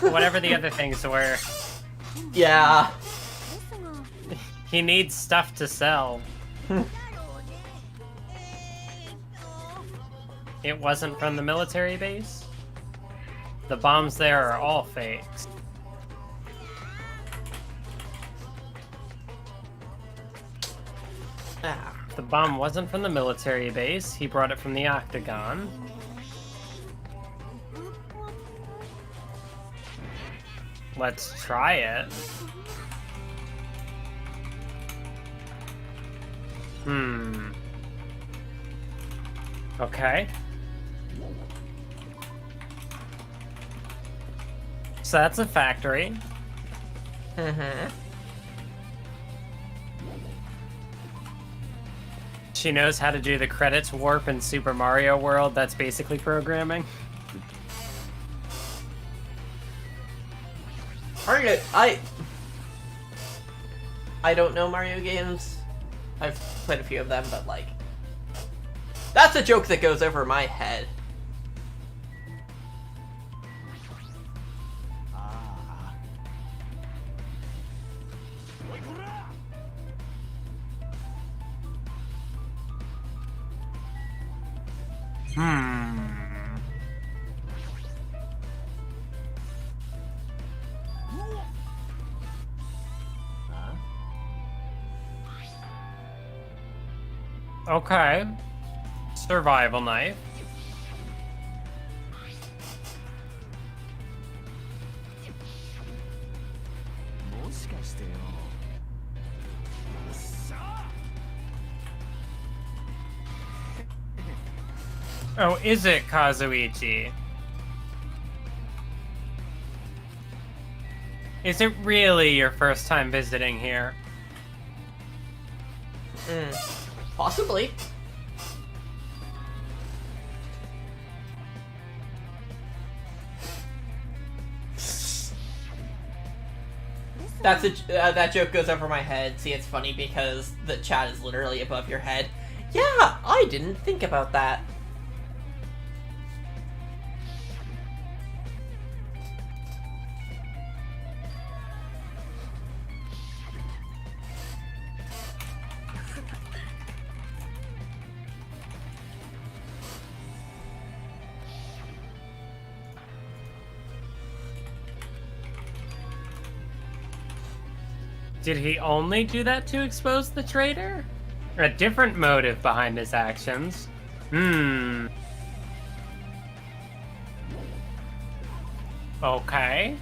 whatever the other things were. Yeah. He needs stuff to sell. It wasn't from the military base? The bombs there are all fakes. If the bomb wasn't from the military base, he brought it from the Octagon. Let's try it. Okay. So that's a factory. She knows how to do the credits warp in Super Mario World. That's basically programming. I don't know Mario games. I've played a few of them, but like, that's a joke that goes over my head. Okay. Survival knife. Oh, is it Kazuichi? Is it really your first time visiting here? Possibly. That joke goes over my head. See, it's funny because the chat is literally above your head. Yeah, I didn't think about that. Did he only do that to expose the traitor? Or a different motive behind his actions? Okay.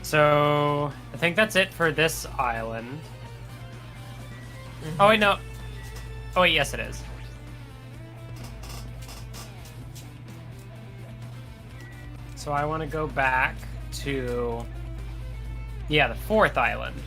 So, I think that's it for this island. Oh, wait, no. Oh, wait, yes, it is. So I want to go back to, yeah, the 4th island.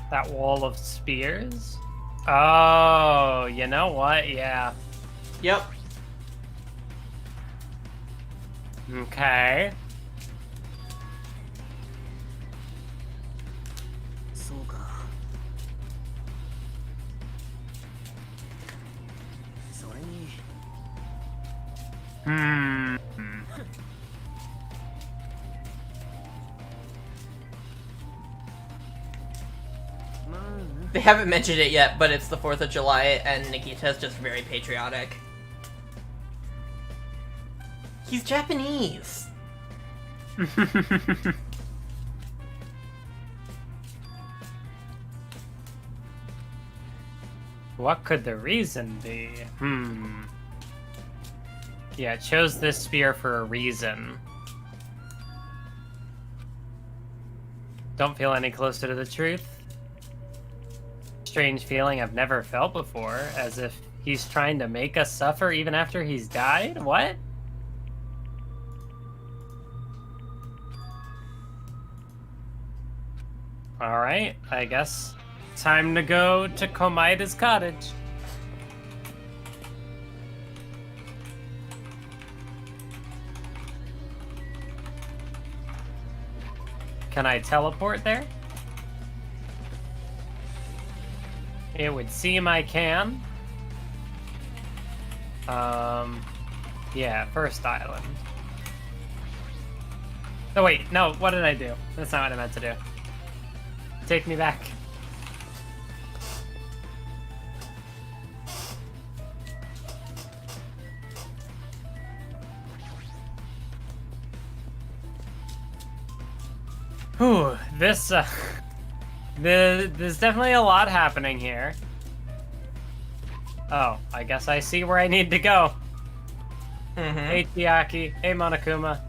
That wall of spears? Oh, you know what? Yeah. Yep. Okay. They haven't mentioned it yet, but it's the 4th of July, and Nikita's just very patriotic. He's Japanese. What could the reason be? Yeah, it chose this spear for a reason. Don't feel any closer to the truth. Strange feeling I've never felt before, as if he's trying to make us suffer even after he's died? What? Alright, I guess time to go to Komaida's cottage. Can I teleport there? It would seem I can. Yeah, 1st island. Oh wait, no, what did I do? That's not what I meant to do. Take me back. Whew, this, there's definitely a lot happening here. Oh, I guess I see where I need to go. Hey Chiaki, hey Monokuma.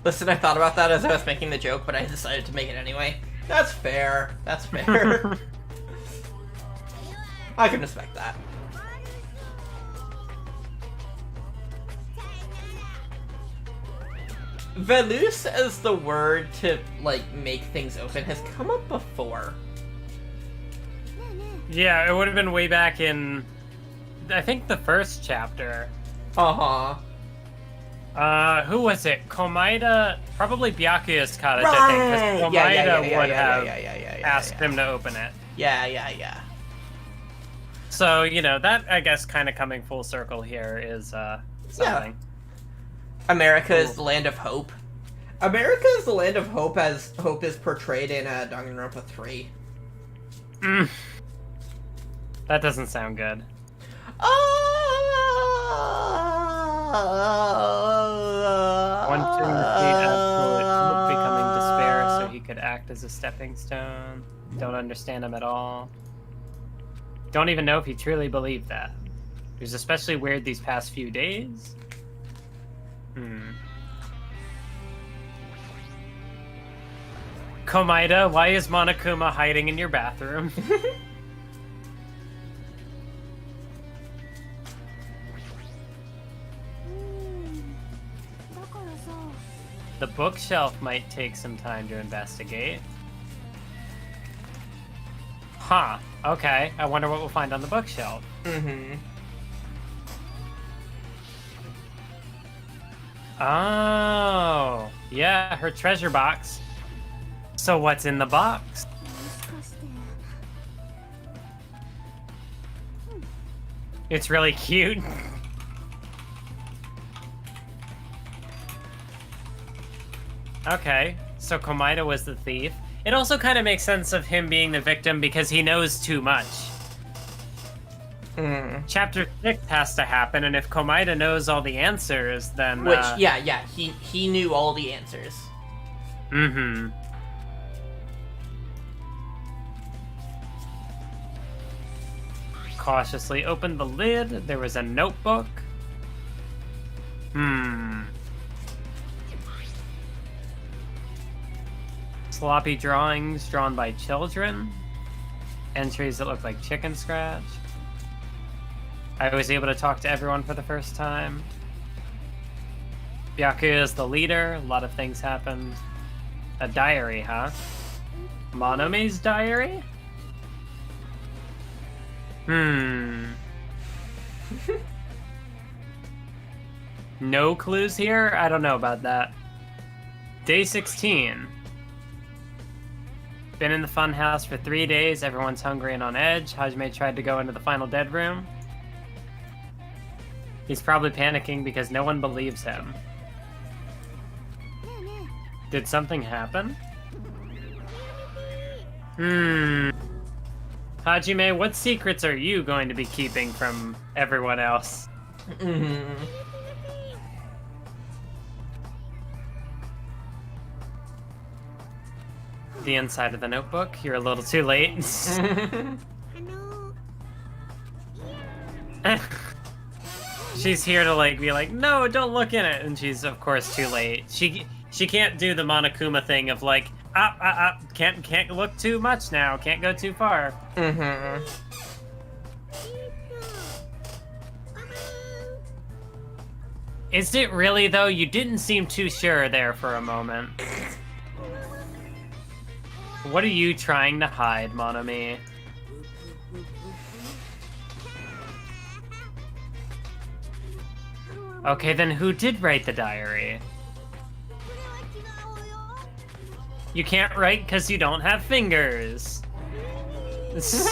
Listen, I thought about that as I was making the joke, but I decided to make it anyway. That's fair. That's fair. I can respect that. Veloose as the word to, like, make things open has come up before. Yeah, it would have been way back in, I think, the 1st chapter. Uh-huh. Who was it? Komaeda, probably Byakuya's cottage, Right. I think, because Komaeda would have yeah, asked him to open it. Yeah. So, you know, that, I guess, kind of coming full circle here is something. America is the land of hope. America is the land of hope as hope is portrayed in Danganronpa 3. That doesn't sound good. Wanting the absolute hope becoming despair so he could act as a stepping stone. Don't understand him at all. Don't even know if he truly believed that. It was especially weird these past few days. Komaeda, why is Monokuma hiding in your bathroom? The bookshelf might take some time to investigate. Huh. Okay. I wonder what we'll find on the bookshelf. Oh. Yeah, her treasure box. So what's in the box? It's really cute. Okay, so Komaeda was the thief. It also kind of makes sense of him being the victim because he knows too much. Chapter 6 has to happen, and if Komaeda knows all the answers, then... Which, he knew all the answers. Cautiously opened the lid. There was a notebook. Sloppy drawings drawn by children. Entries that look like chicken scratch. I was able to talk to everyone for the first time. Byakuya is the leader. A lot of things happened. A diary, huh? Monome's diary? No clues here? I don't know about that. Day 16. Been in the fun house for 3 days. Everyone's hungry and on edge. Hajime tried to go into the final dead room. He's probably panicking because no one believes him. Did something happen? Hajime, what secrets are you going to be keeping from everyone else? The inside of the notebook. You're a little too late. She's here to be like, no, don't look in it, and she's of course too late. She can't do the Monokuma thing of like, can't look too much now, can't go too far. Is it really though? You didn't seem too sure there for a moment. What are you trying to hide, Monomi? Okay, then who did write the diary? You can't write because you don't have fingers. Except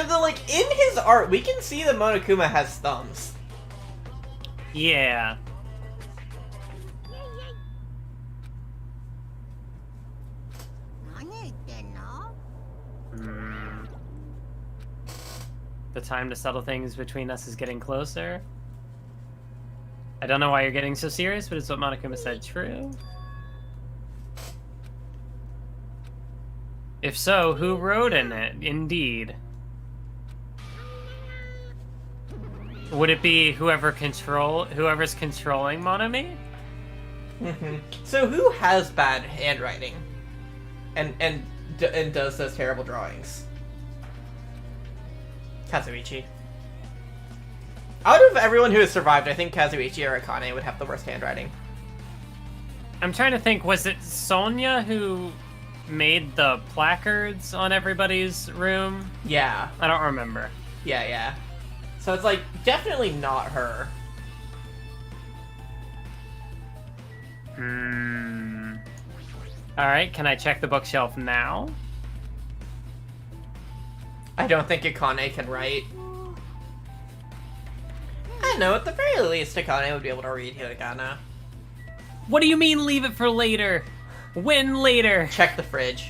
that, in his art, we can see that Monokuma has thumbs. Yeah. The time to settle things between us is getting closer. I don't know why you're getting so serious, but it's what Monokuma said true. If so, who wrote in it? Indeed. Would it be whoever's controlling Monomi? So who has bad handwriting? And does those terrible drawings? Kazuichi. Out of everyone who has survived, I think Kazuichi or Akane would have the worst handwriting. I'm trying to think, was it Sonya who made the placards on everybody's room? Yeah. I don't remember. Yeah. So it's like, definitely not her. Alright, can I check the bookshelf now? I don't think Akane can write. I don't know, at the very least, Akane would be able to read Hiragana. What do you mean leave it for later? When later? Check the fridge.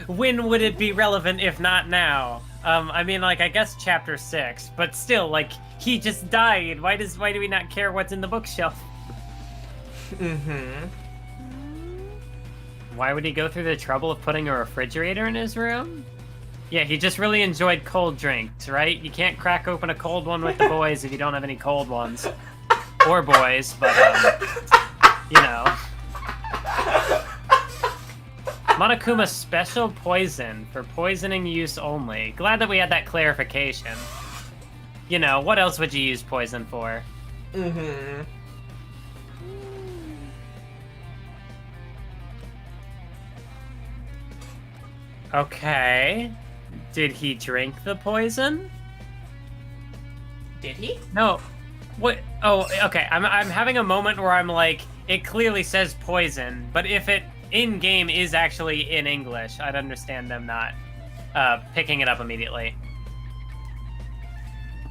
When would it be relevant if not now? I mean, like, I guess chapter 6, but still, like, he just died. Why do we not care what's in the bookshelf? Mm-hmm. Why would he go through the trouble of putting a refrigerator in his room? Yeah, he just really enjoyed cold drinks, right? You can't crack open a cold one with the boys if you don't have any cold ones. Or boys, but, you know. Monokuma special poison for poisoning use only. Glad that we had that clarification. You know, what else would you use poison for? Mm-hmm. Okay. Did he drink the poison? Did he? No. What? Oh, okay. I'm having a moment where I'm like, it clearly says poison, but if it in-game is actually in English, I'd understand them not picking it up immediately.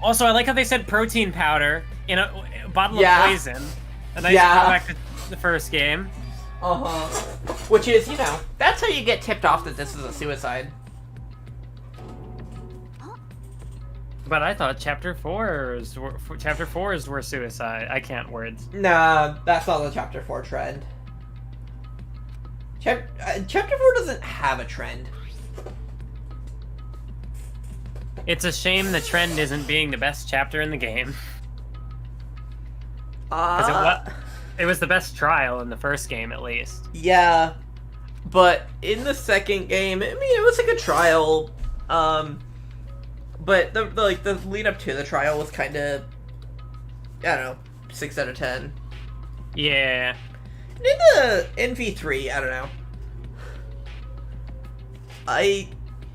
Also, I like how they said protein powder in a bottle of poison. A nice callback to the first game. Uh-huh. Which is, you know, that's how you get tipped off that this is a suicide. But I thought chapter 4s were suicide. I can't words. Nah, that's not the chapter 4 trend. Chapter 4 doesn't have a trend. It's a shame the trend isn't being the best chapter in the game. It was the best trial in the first game, at least. Yeah, but in the second game, I mean, it was like a trial. But the lead up to the trial was kind of, I don't know, 6 out of 10. Yeah. In V3, I don't know.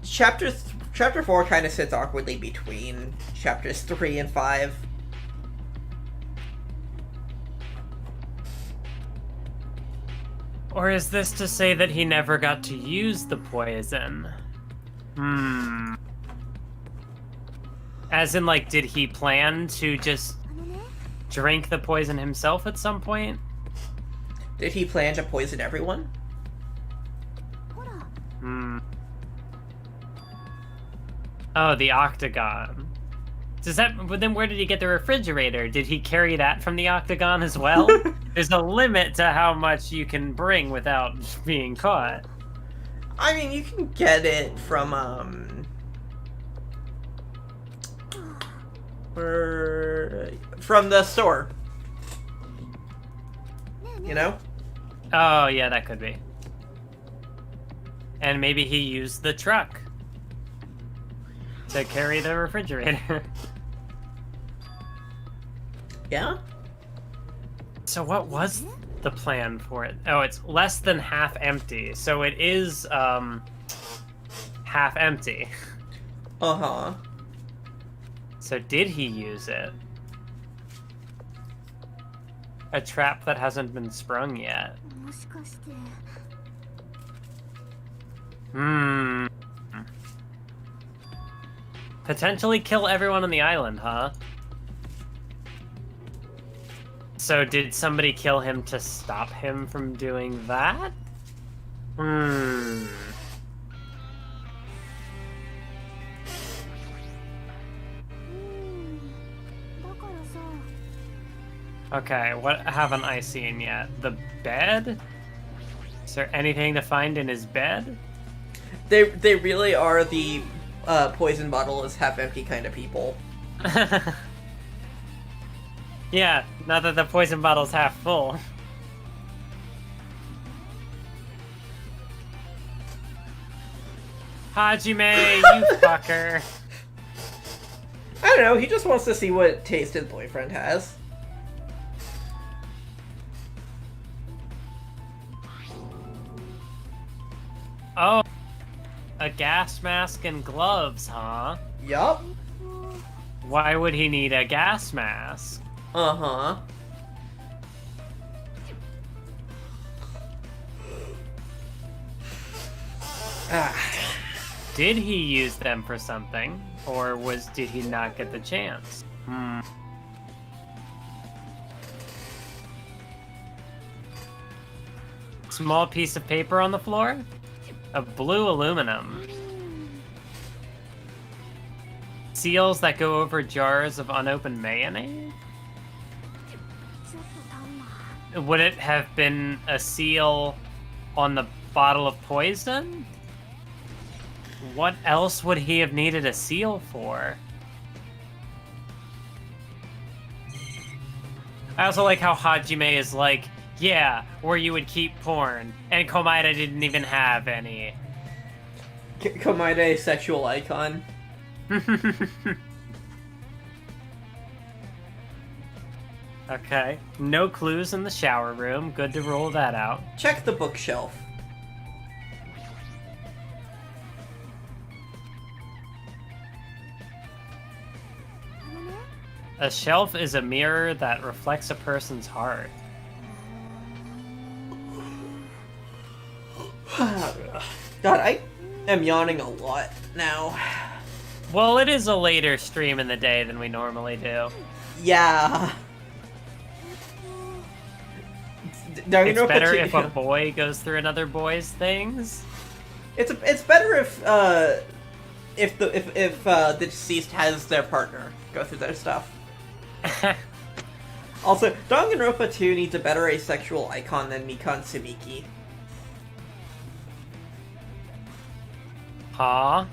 Chapter 4 kind of sits awkwardly between chapters 3 and 5. Or is this to say that he never got to use the poison? As in, like, did he plan to just drink the poison himself at some point? Did he plan to poison everyone? Oh, the octagon. But then where did he get the refrigerator? Did he carry that from the octagon as well? There's a limit to how much you can bring without being caught. I mean, you can get it from, from the store. You know? Oh, yeah, that could be. And maybe he used the truck to carry the refrigerator. Yeah? So what was the plan for it? Oh, it's less than half empty. So it is, half empty. Uh-huh. So did he use it? A trap that hasn't been sprung yet. Potentially kill everyone on the island, huh? So did somebody kill him to stop him from doing that? Okay, what haven't I seen yet? The bed? Is there anything to find in his bed? They really are the poison bottle is half empty kind of people. Yeah, not that the poison bottle's half full. Hajime, you fucker. I don't know, he just wants to see what taste his boyfriend has. Oh. A gas mask and gloves, huh? Yup. Why would he need a gas mask? Uh-huh. Did he use them for something? Or did he not get the chance? Small piece of paper on the floor? Of blue aluminum. Seals that go over jars of unopened mayonnaise? Would it have been a seal on the bottle of poison? What else would he have needed a seal for? I also like how Hajime is like, yeah, where you would keep porn, and Komaeda didn't even have any. Komaeda, sexual icon. Okay, no clues in the shower room. Good to rule that out. Check the bookshelf. A shelf is a mirror that reflects a person's heart. God, I am yawning a lot now. Well, it is a later stream in the day than we normally do. Yeah. It's better if a boy goes through another boy's things. It's better if the deceased has their partner go through their stuff. Also, Danganronpa 2 needs a better asexual icon than Mikan Sumiki. Huh?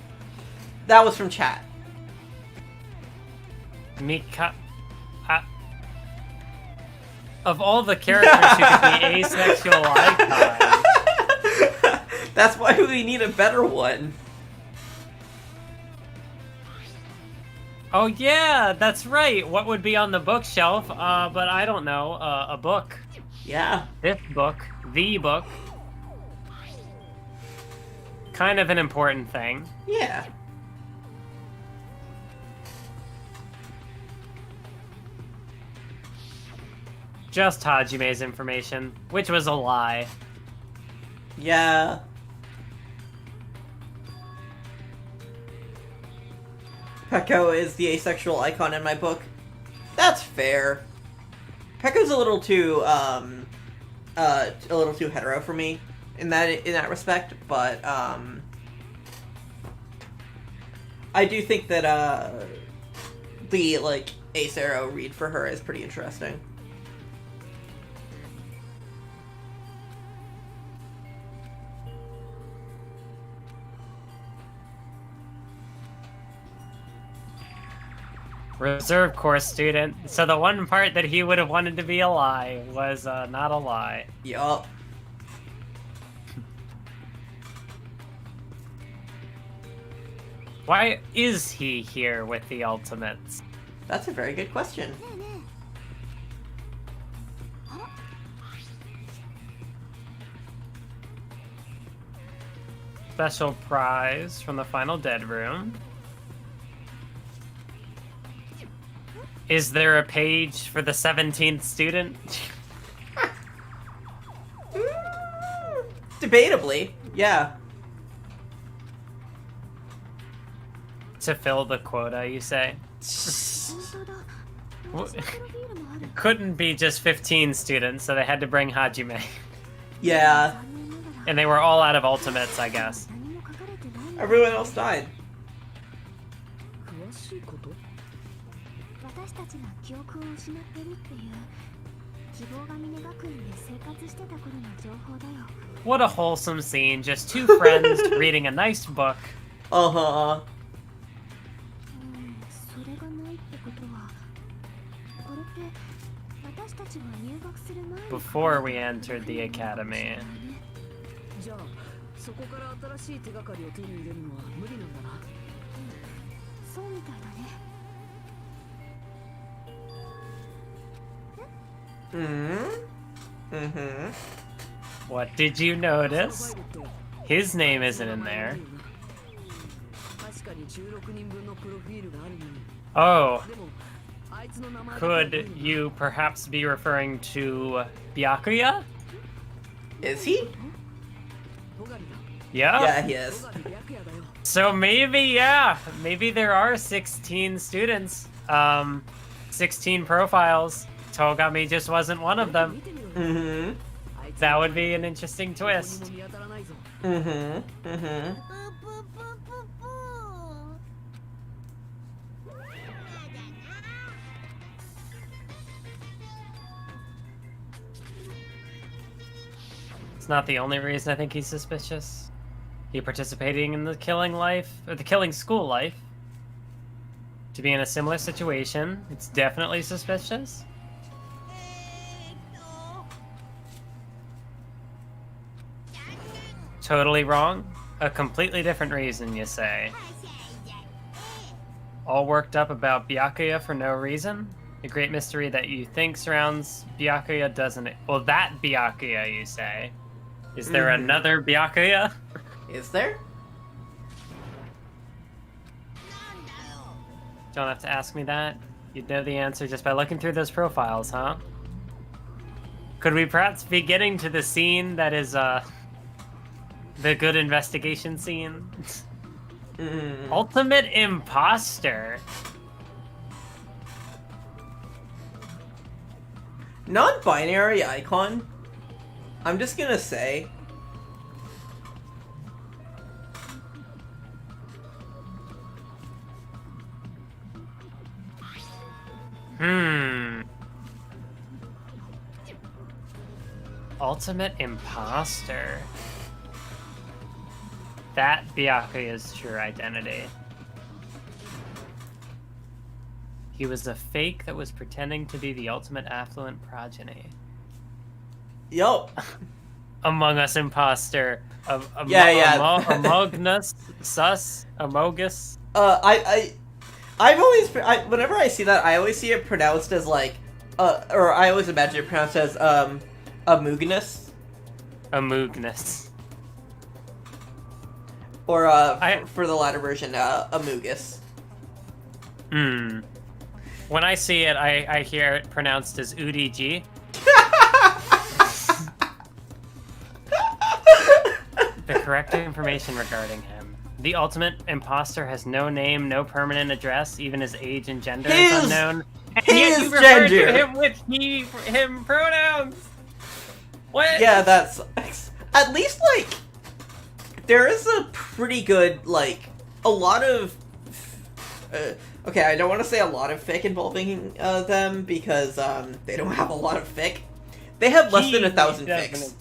That was from chat. Mika... Of all the characters who could be asexual icons... That's why we need a better one. Oh yeah, that's right. What would be on the bookshelf? But I don't know. A book. Yeah. This book. The book. Kind of an important thing. Yeah. Just Hajime's information, which was a lie. Yeah. Peko is the asexual icon in my book. That's fair. Peko's a little too hetero for me in that respect, but I do think that the like ace arrow read for her is pretty interesting. Reserve course student. So the one part that he would have wanted to be a lie was not a lie. Yup. Why is he here with the Ultimates? That's a very good question. Special prize from the final dead room. Is there a page for the 17th student? Debatably, yeah. To fill the quota, you say? Couldn't be just 15 students, so they had to bring Hajime. Yeah. And they were all out of ultimates, I guess. Everyone else died. What a wholesome scene, just two friends reading a nice book. Uh-huh. Before we entered the academy. Mm-hmm. What did you notice? His name isn't in there. Oh. Could you perhaps be referring to Byakuya? Is he? Yeah? Yeah, he is. So maybe, yeah. Maybe there are 16 students. 16 profiles. Togami just wasn't one of them. Mm-hmm. That would be an interesting twist. Mm-hmm. Mm-hmm. It's not the only reason I think he's suspicious. He participating in the killing life, or the killing school life. To be in a similar situation, it's definitely suspicious. Totally wrong? A completely different reason, you say? All worked up about Byakuya for no reason? The great mystery that you think surrounds Byakuya doesn't... Well, that Byakuya, you say? Is there another Byakuya? Is there? Don't have to ask me that. You'd know the answer just by looking through those profiles, huh? Could we perhaps be getting to the scene that is, the good investigation scene? Ultimate imposter. Non-binary icon? I'm just gonna say... Ultimate imposter. That Byakuya's true identity. He was a fake that was pretending to be the ultimate affluent progeny. Yup. Among Us imposter. Amogus. Sus. Amogus. I've always, whenever I see that, I always see it pronounced as like, or I always imagine it pronounced as, Amugnus. Amugnus. Or, for the latter version, Amugus. When I see it, I hear it pronounced as UDG. The correct information regarding him. The ultimate imposter has no name, no permanent address, even his age and gender is unknown. And yet you refer to him with he, him pronouns! What? Yeah, that's... At least, like, there is a pretty good, like, a lot of... okay, I don't want to say a lot of fic involving them, because they don't have a lot of fic. They have less than 1,000 fics.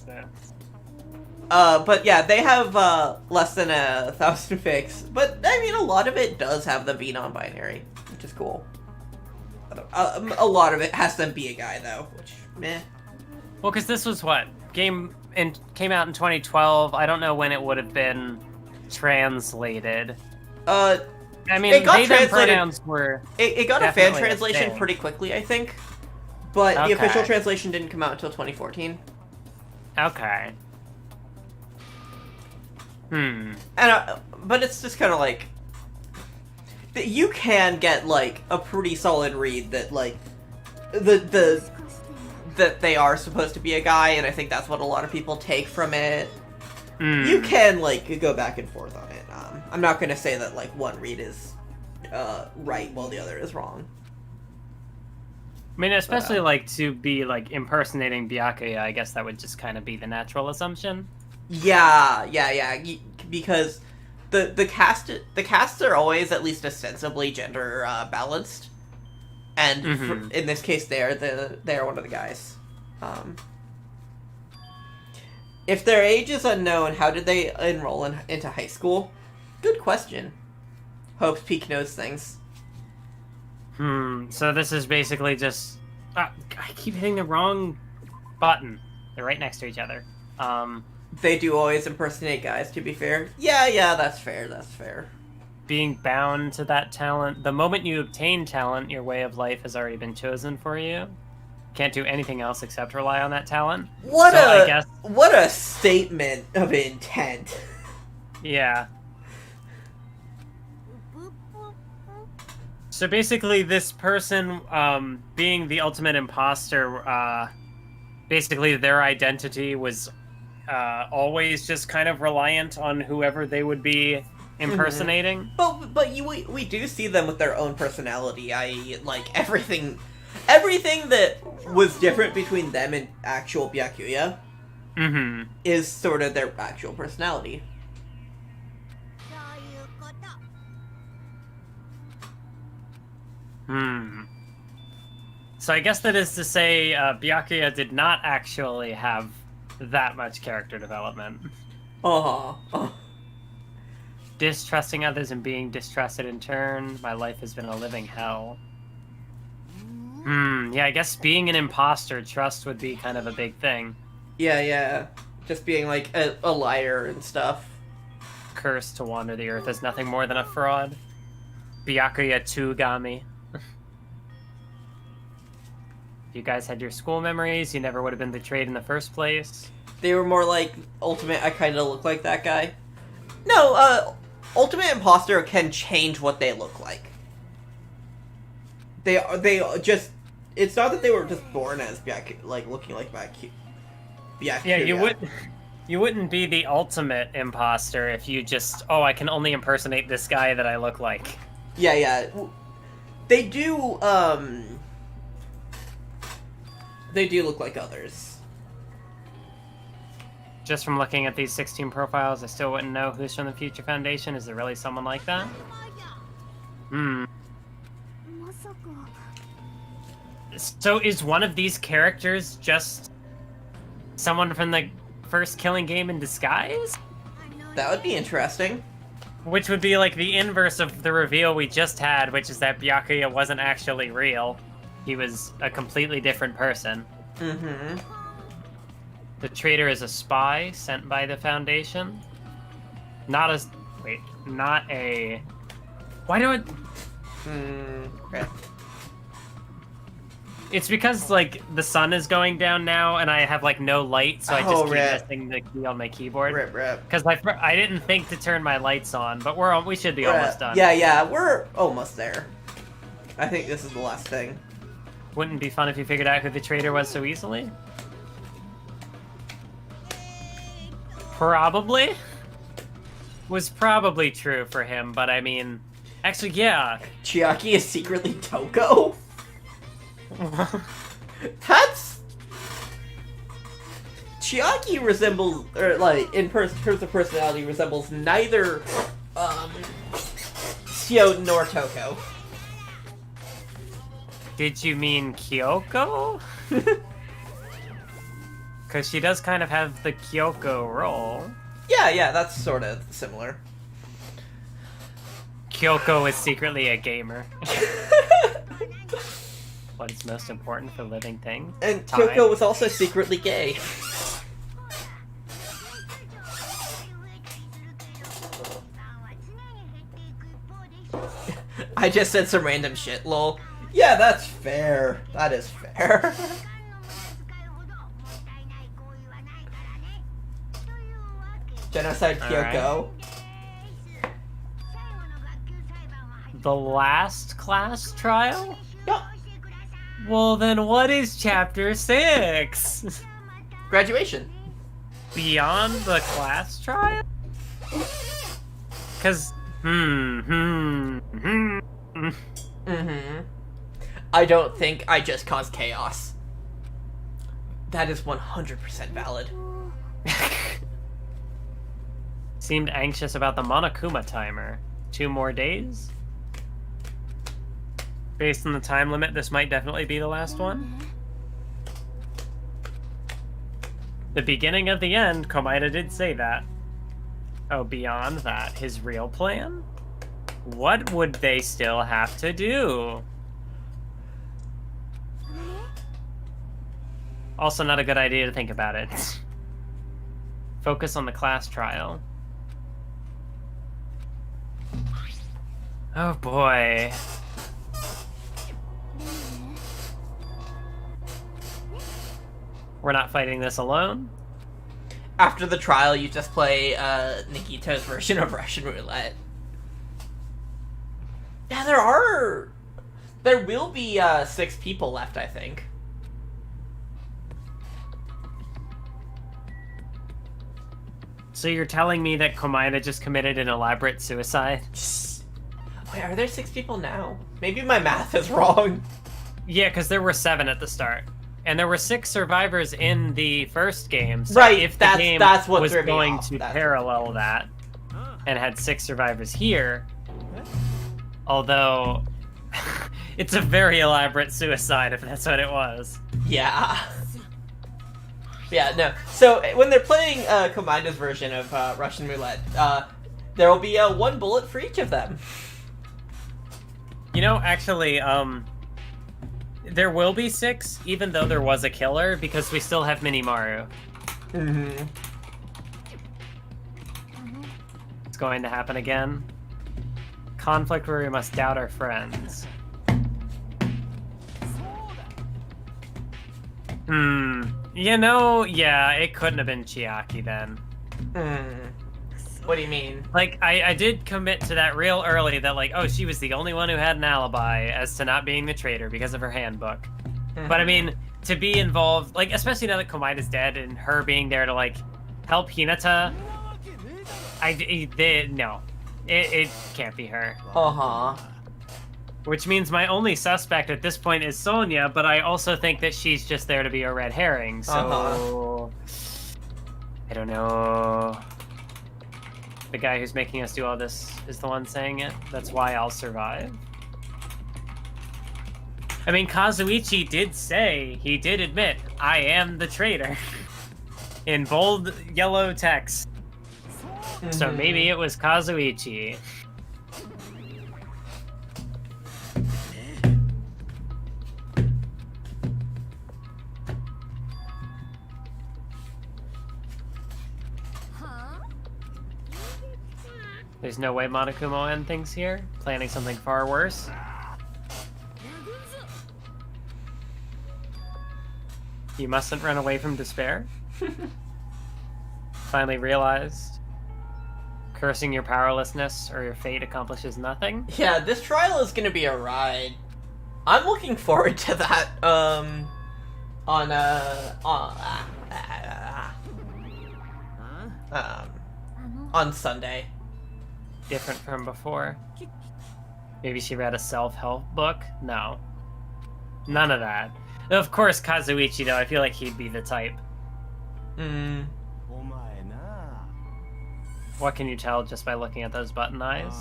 But yeah, they have less than 1,000 fics. But, I mean, a lot of it does have them be non-binary, which is cool. A lot of it has them be a guy, though, which, meh. Well, because this was what? Came out in 2012. I don't know when it would have been translated. I mean, it got they translated. Pronouns were it got a fan translation pretty quickly, I think. But the official translation didn't come out until 2014. Okay. And but it's just kind of like you can get like a pretty solid read that like that they are supposed to be a guy, and I think that's what a lot of people take from it. You can like go back and forth on it. I'm not going to say that like one read is right while the other is wrong. I mean, especially like to be like impersonating Byakuya, I guess that would just kind of be the natural assumption. Yeah, because the casts are always at least ostensibly gender balanced, and in this case, they're one of the guys. If their age is unknown, how did they enroll into high school? Good question. Hopes Peak knows things. So this is basically just... I keep hitting the wrong button. They're right next to each other. They do always impersonate guys, to be fair. Yeah, that's fair. Being bound to that talent. The moment you obtain talent, your way of life has already been chosen for you. Can't do anything else except rely on that talent. What a statement of intent. Yeah. So basically, this person, being the ultimate imposter, basically their identity was always just kind of reliant on whoever they would be impersonating. But we do see them with their own personality. Like everything that was different between them and actual Byakuya is sort of their actual personality. So I guess that is to say Byakuya did not actually have that much character development. Distrusting others and being distrusted in turn. My life has been a living hell. Yeah, I guess being an imposter, trust would be kind of a big thing. Yeah. Just being like a liar and stuff. Cursed to wander the earth as nothing more than a fraud. Byakuya Tugami. If you guys had your school memories, you never would have been betrayed in the first place. They were more like Ultimate, I kind of look like that guy. No, Ultimate Imposter can change what they look like. They just... It's not that they were just born as looking like Byakuya. Yeah, you wouldn't be the ultimate imposter if you just, I can only impersonate this guy that I look like. Yeah. They do look like others. Just from looking at these 16 profiles, I still wouldn't know who's from the Future Foundation. Is there really someone like that? So is one of these characters just someone from the first Killing Game in disguise? That would be interesting. Which would be like the inverse of the reveal we just had, which is that Byakuya wasn't actually real. He was a completely different person. The traitor is a spy sent by the Foundation. Not a... Why do it... Okay. It's because, like, the sun is going down now, and I have, like, no light, so I just keep missing the key on my keyboard. Rip. Because I didn't think to turn my lights on, but we should be almost done. Yeah, we're almost there. I think this is the last thing. Wouldn't it be fun if you figured out who the traitor was so easily? Probably. Was probably true for him, but I mean... Actually, yeah. Chiaki is secretly Toko? That's... Chiaki resembles, or like, in terms of personality, resembles neither, Sio nor Toko. Did you mean Kyoko? Because she does kind of have the Kyoko role. Yeah, that's sort of similar. Kyoko is secretly a gamer. What is most important for living things? And Time. Kyoko was also secretly gay. I just said some random shit, lol. Yeah, that's fair. That is fair. Genocide Kyoko. Right. The last class trial? Yeah. Well, then what is Chapter 6? Graduation. Beyond the class trial? Because, I don't think I just caused chaos. That is 100% valid. Seemed anxious about the Monokuma timer. 2 more days? Based on the time limit, this might definitely be the last one. The beginning of the end, Komaeda did say that. Oh, beyond that, his real plan? What would they still have to do? Also not a good idea to think about it. Focus on the class trial. Oh boy. We're not fighting this alone. After the trial, you just play Nikito's version of Russian roulette. Yeah, there are There will be 6 people left, I think. So you're telling me that Komaeda just committed an elaborate suicide? Wait, are there 6 people now? Maybe my math is wrong. Yeah, because there were 7 at the start. And there were 6 survivors in the first game. So Right, if the game that's what was threw me going off. to That's parallel that and had 6 survivors here, although it's a very elaborate suicide if that's what it was. Yeah. Yeah, no. So when they're playing Komaeda's version of Russian Roulette, there will be 1 bullet for each of them. You know, actually, there will be 6, even though there was a killer, because we still have Minimaru. Mm-hmm. It's going to happen again. Conflict where we must doubt our friends. You know, yeah, it couldn't have been Chiaki then. What do you mean? Like, I did commit to that real early that, like, oh, she was the only one who had an alibi as to not being the traitor because of her handbook. But I mean, to be involved, like, especially now that Komaeda's dead and her being there to, like, help Hinata, no. It can't be her. Uh-huh. Which means my only suspect at this point is Sonya, but I also think that she's just there to be a red herring, so... I don't know... The guy who's making us do all this is the one saying it. That's why I'll survive. I mean, Kazuichi did say, he did admit, I am the traitor. In bold yellow text. So maybe it was Kazuichi. There's no way Monokuma will end things here? Planning something far worse? You mustn't run away from despair? Finally realized cursing your powerlessness or your fate accomplishes nothing? Yeah, this trial is gonna be a ride. I'm looking forward to that, on Sunday. Different from before. Maybe she read a self-help book? No. None of that. Of course, Kazuichi, though, I feel like he'd be the type. What can you tell just by looking at those button eyes?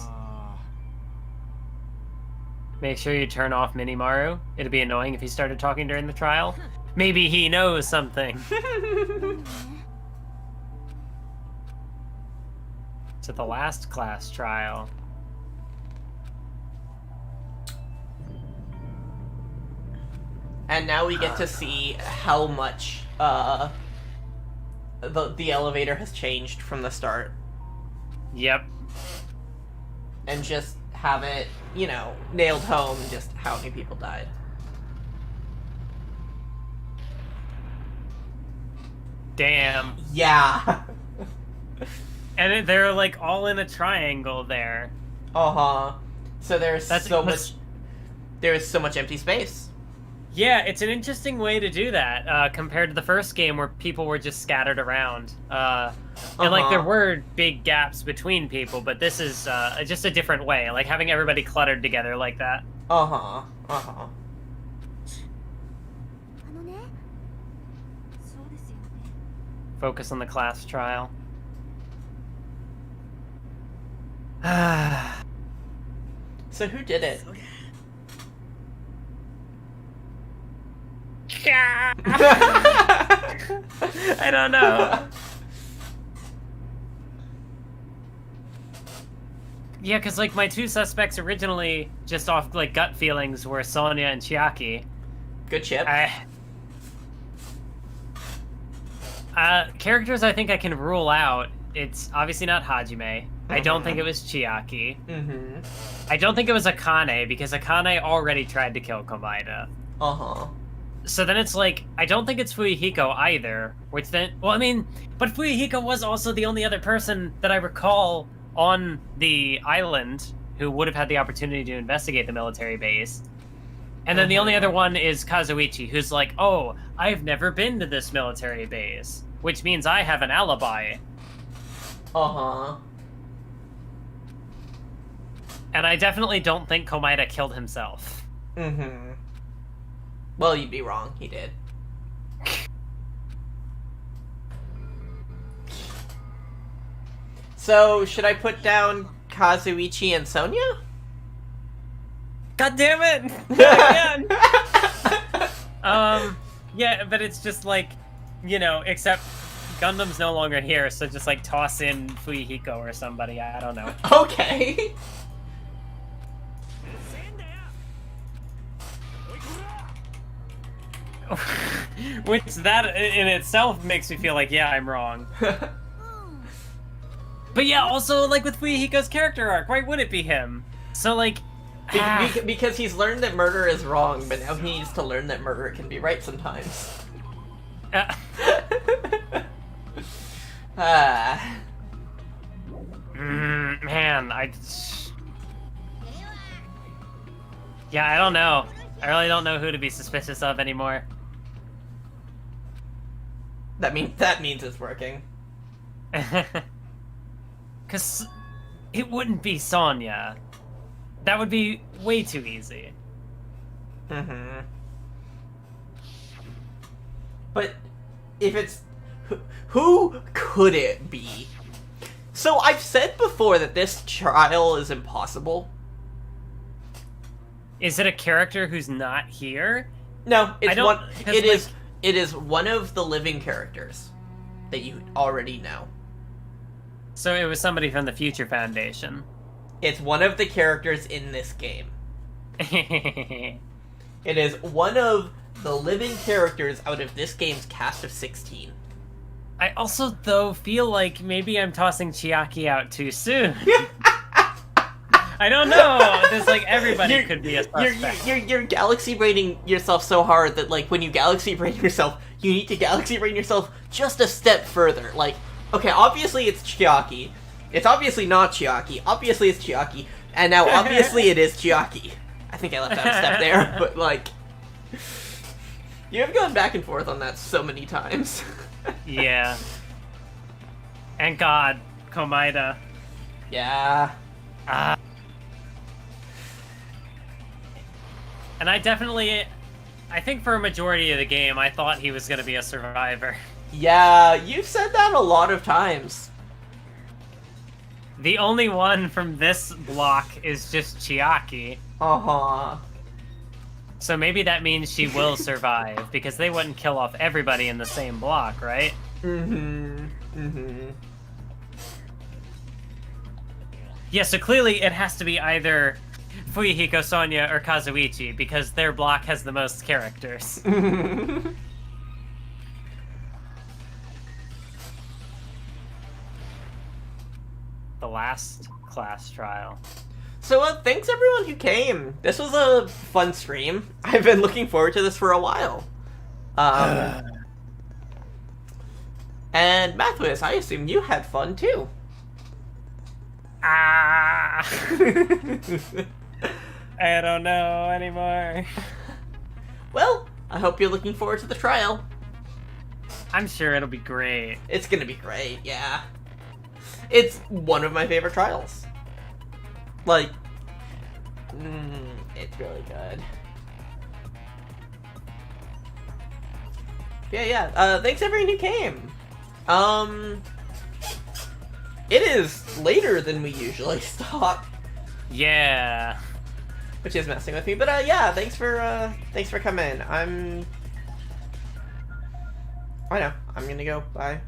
Make sure you turn off Minimaru. It'd be annoying if he started talking during the trial. Maybe he knows something. To the last class trial. And now we get to see how much the elevator has changed from the start. Yep. And just have it, you know, nailed home just how many people died. Damn. Yeah. And they're like all in a triangle there. Uh-huh. So there's so much empty space. Yeah, it's an interesting way to do that, compared to the first game where people were just scattered around. And like there were big gaps between people, but this is just a different way, like having everybody cluttered together like that. Uh-huh. Uh-huh. Focus on the class trial. So who did it? I don't know. Yeah, because like my 2 suspects originally, just off like gut feelings, were Sonya and Chiaki. Good chip. Characters I think I can rule out. It's obviously not Hajime. I don't think it was Chiaki. I don't think it was Akane, because Akane already tried to kill Komaeda. So then it's like, I don't think it's Fuyuhiko either, which then, well, I mean, but Fuyuhiko was also the only other person that I recall on the island who would have had the opportunity to investigate the military base. And then the only other one is Kazuichi, who's like, oh, I've never been to this military base, which means I have an alibi. Uh-huh. And I definitely don't think Komaeda killed himself. Mm-hmm. Well, you'd be wrong. He did. So, should I put down Kazuichi and Sonya? God damn it! Again! Yeah, but it's just like, you know, except Gundam's no longer here, so just like toss in Fuyuhiko or somebody, I don't know. Okay. Which that in itself makes me feel like, yeah, I'm wrong. But yeah, also, like, with Fuyuhiko's character arc, why would it be him? So, like... Because he's learned that murder is wrong, but now he needs to learn that murder can be right sometimes. Man, Yeah, I don't know. I really don't know who to be suspicious of anymore. That means it's working. Because it wouldn't be Sonya. That would be way too easy. Mm-hmm. But if it's... Who could it be? So I've said before that this trial is impossible. Is it a character who's not here? No, it is one of the living characters that you already know. So it was somebody from the Future Foundation. It's one of the characters in this game. It is one of the living characters out of this game's cast of 16. I also, though, feel like maybe I'm tossing Chiaki out too soon. I don't know. There's like everybody could be a suspect. You're galaxy braiding yourself so hard that like when you galaxy braid yourself, you need to galaxy braid yourself just a step further. Like, okay, obviously it's Chiaki. It's obviously not Chiaki. Obviously it's Chiaki. And now obviously it is Chiaki. I think I left out a step there, but like... You have gone back and forth on that so many times. Yeah. And God, Komaeda. Yeah. And I think for a majority of the game, I thought he was going to be a survivor. Yeah, you've said that a lot of times. The only one from this block is just Chiaki. Uh-huh. So maybe that means she will survive, because they wouldn't kill off everybody in the same block, right? Mm-hmm. Mm-hmm. Yeah, so clearly it has to be either Fuyuhiko, Sonya, or Kazuichi, because their block has the most characters. The last class trial. So, thanks everyone who came. This was a fun stream. I've been looking forward to this for a while. And Mathwiz, I assume you had fun too. I don't know anymore. Well, I hope you're looking forward to the trial. I'm sure it'll be great. It's gonna be great, yeah. It's one of my favorite trials. Like, it's really good. Yeah. Thanks everyone who came. It is later than we usually stop. Yeah. Which is messing with me, but yeah, thanks for coming. I know. I'm gonna go. Bye.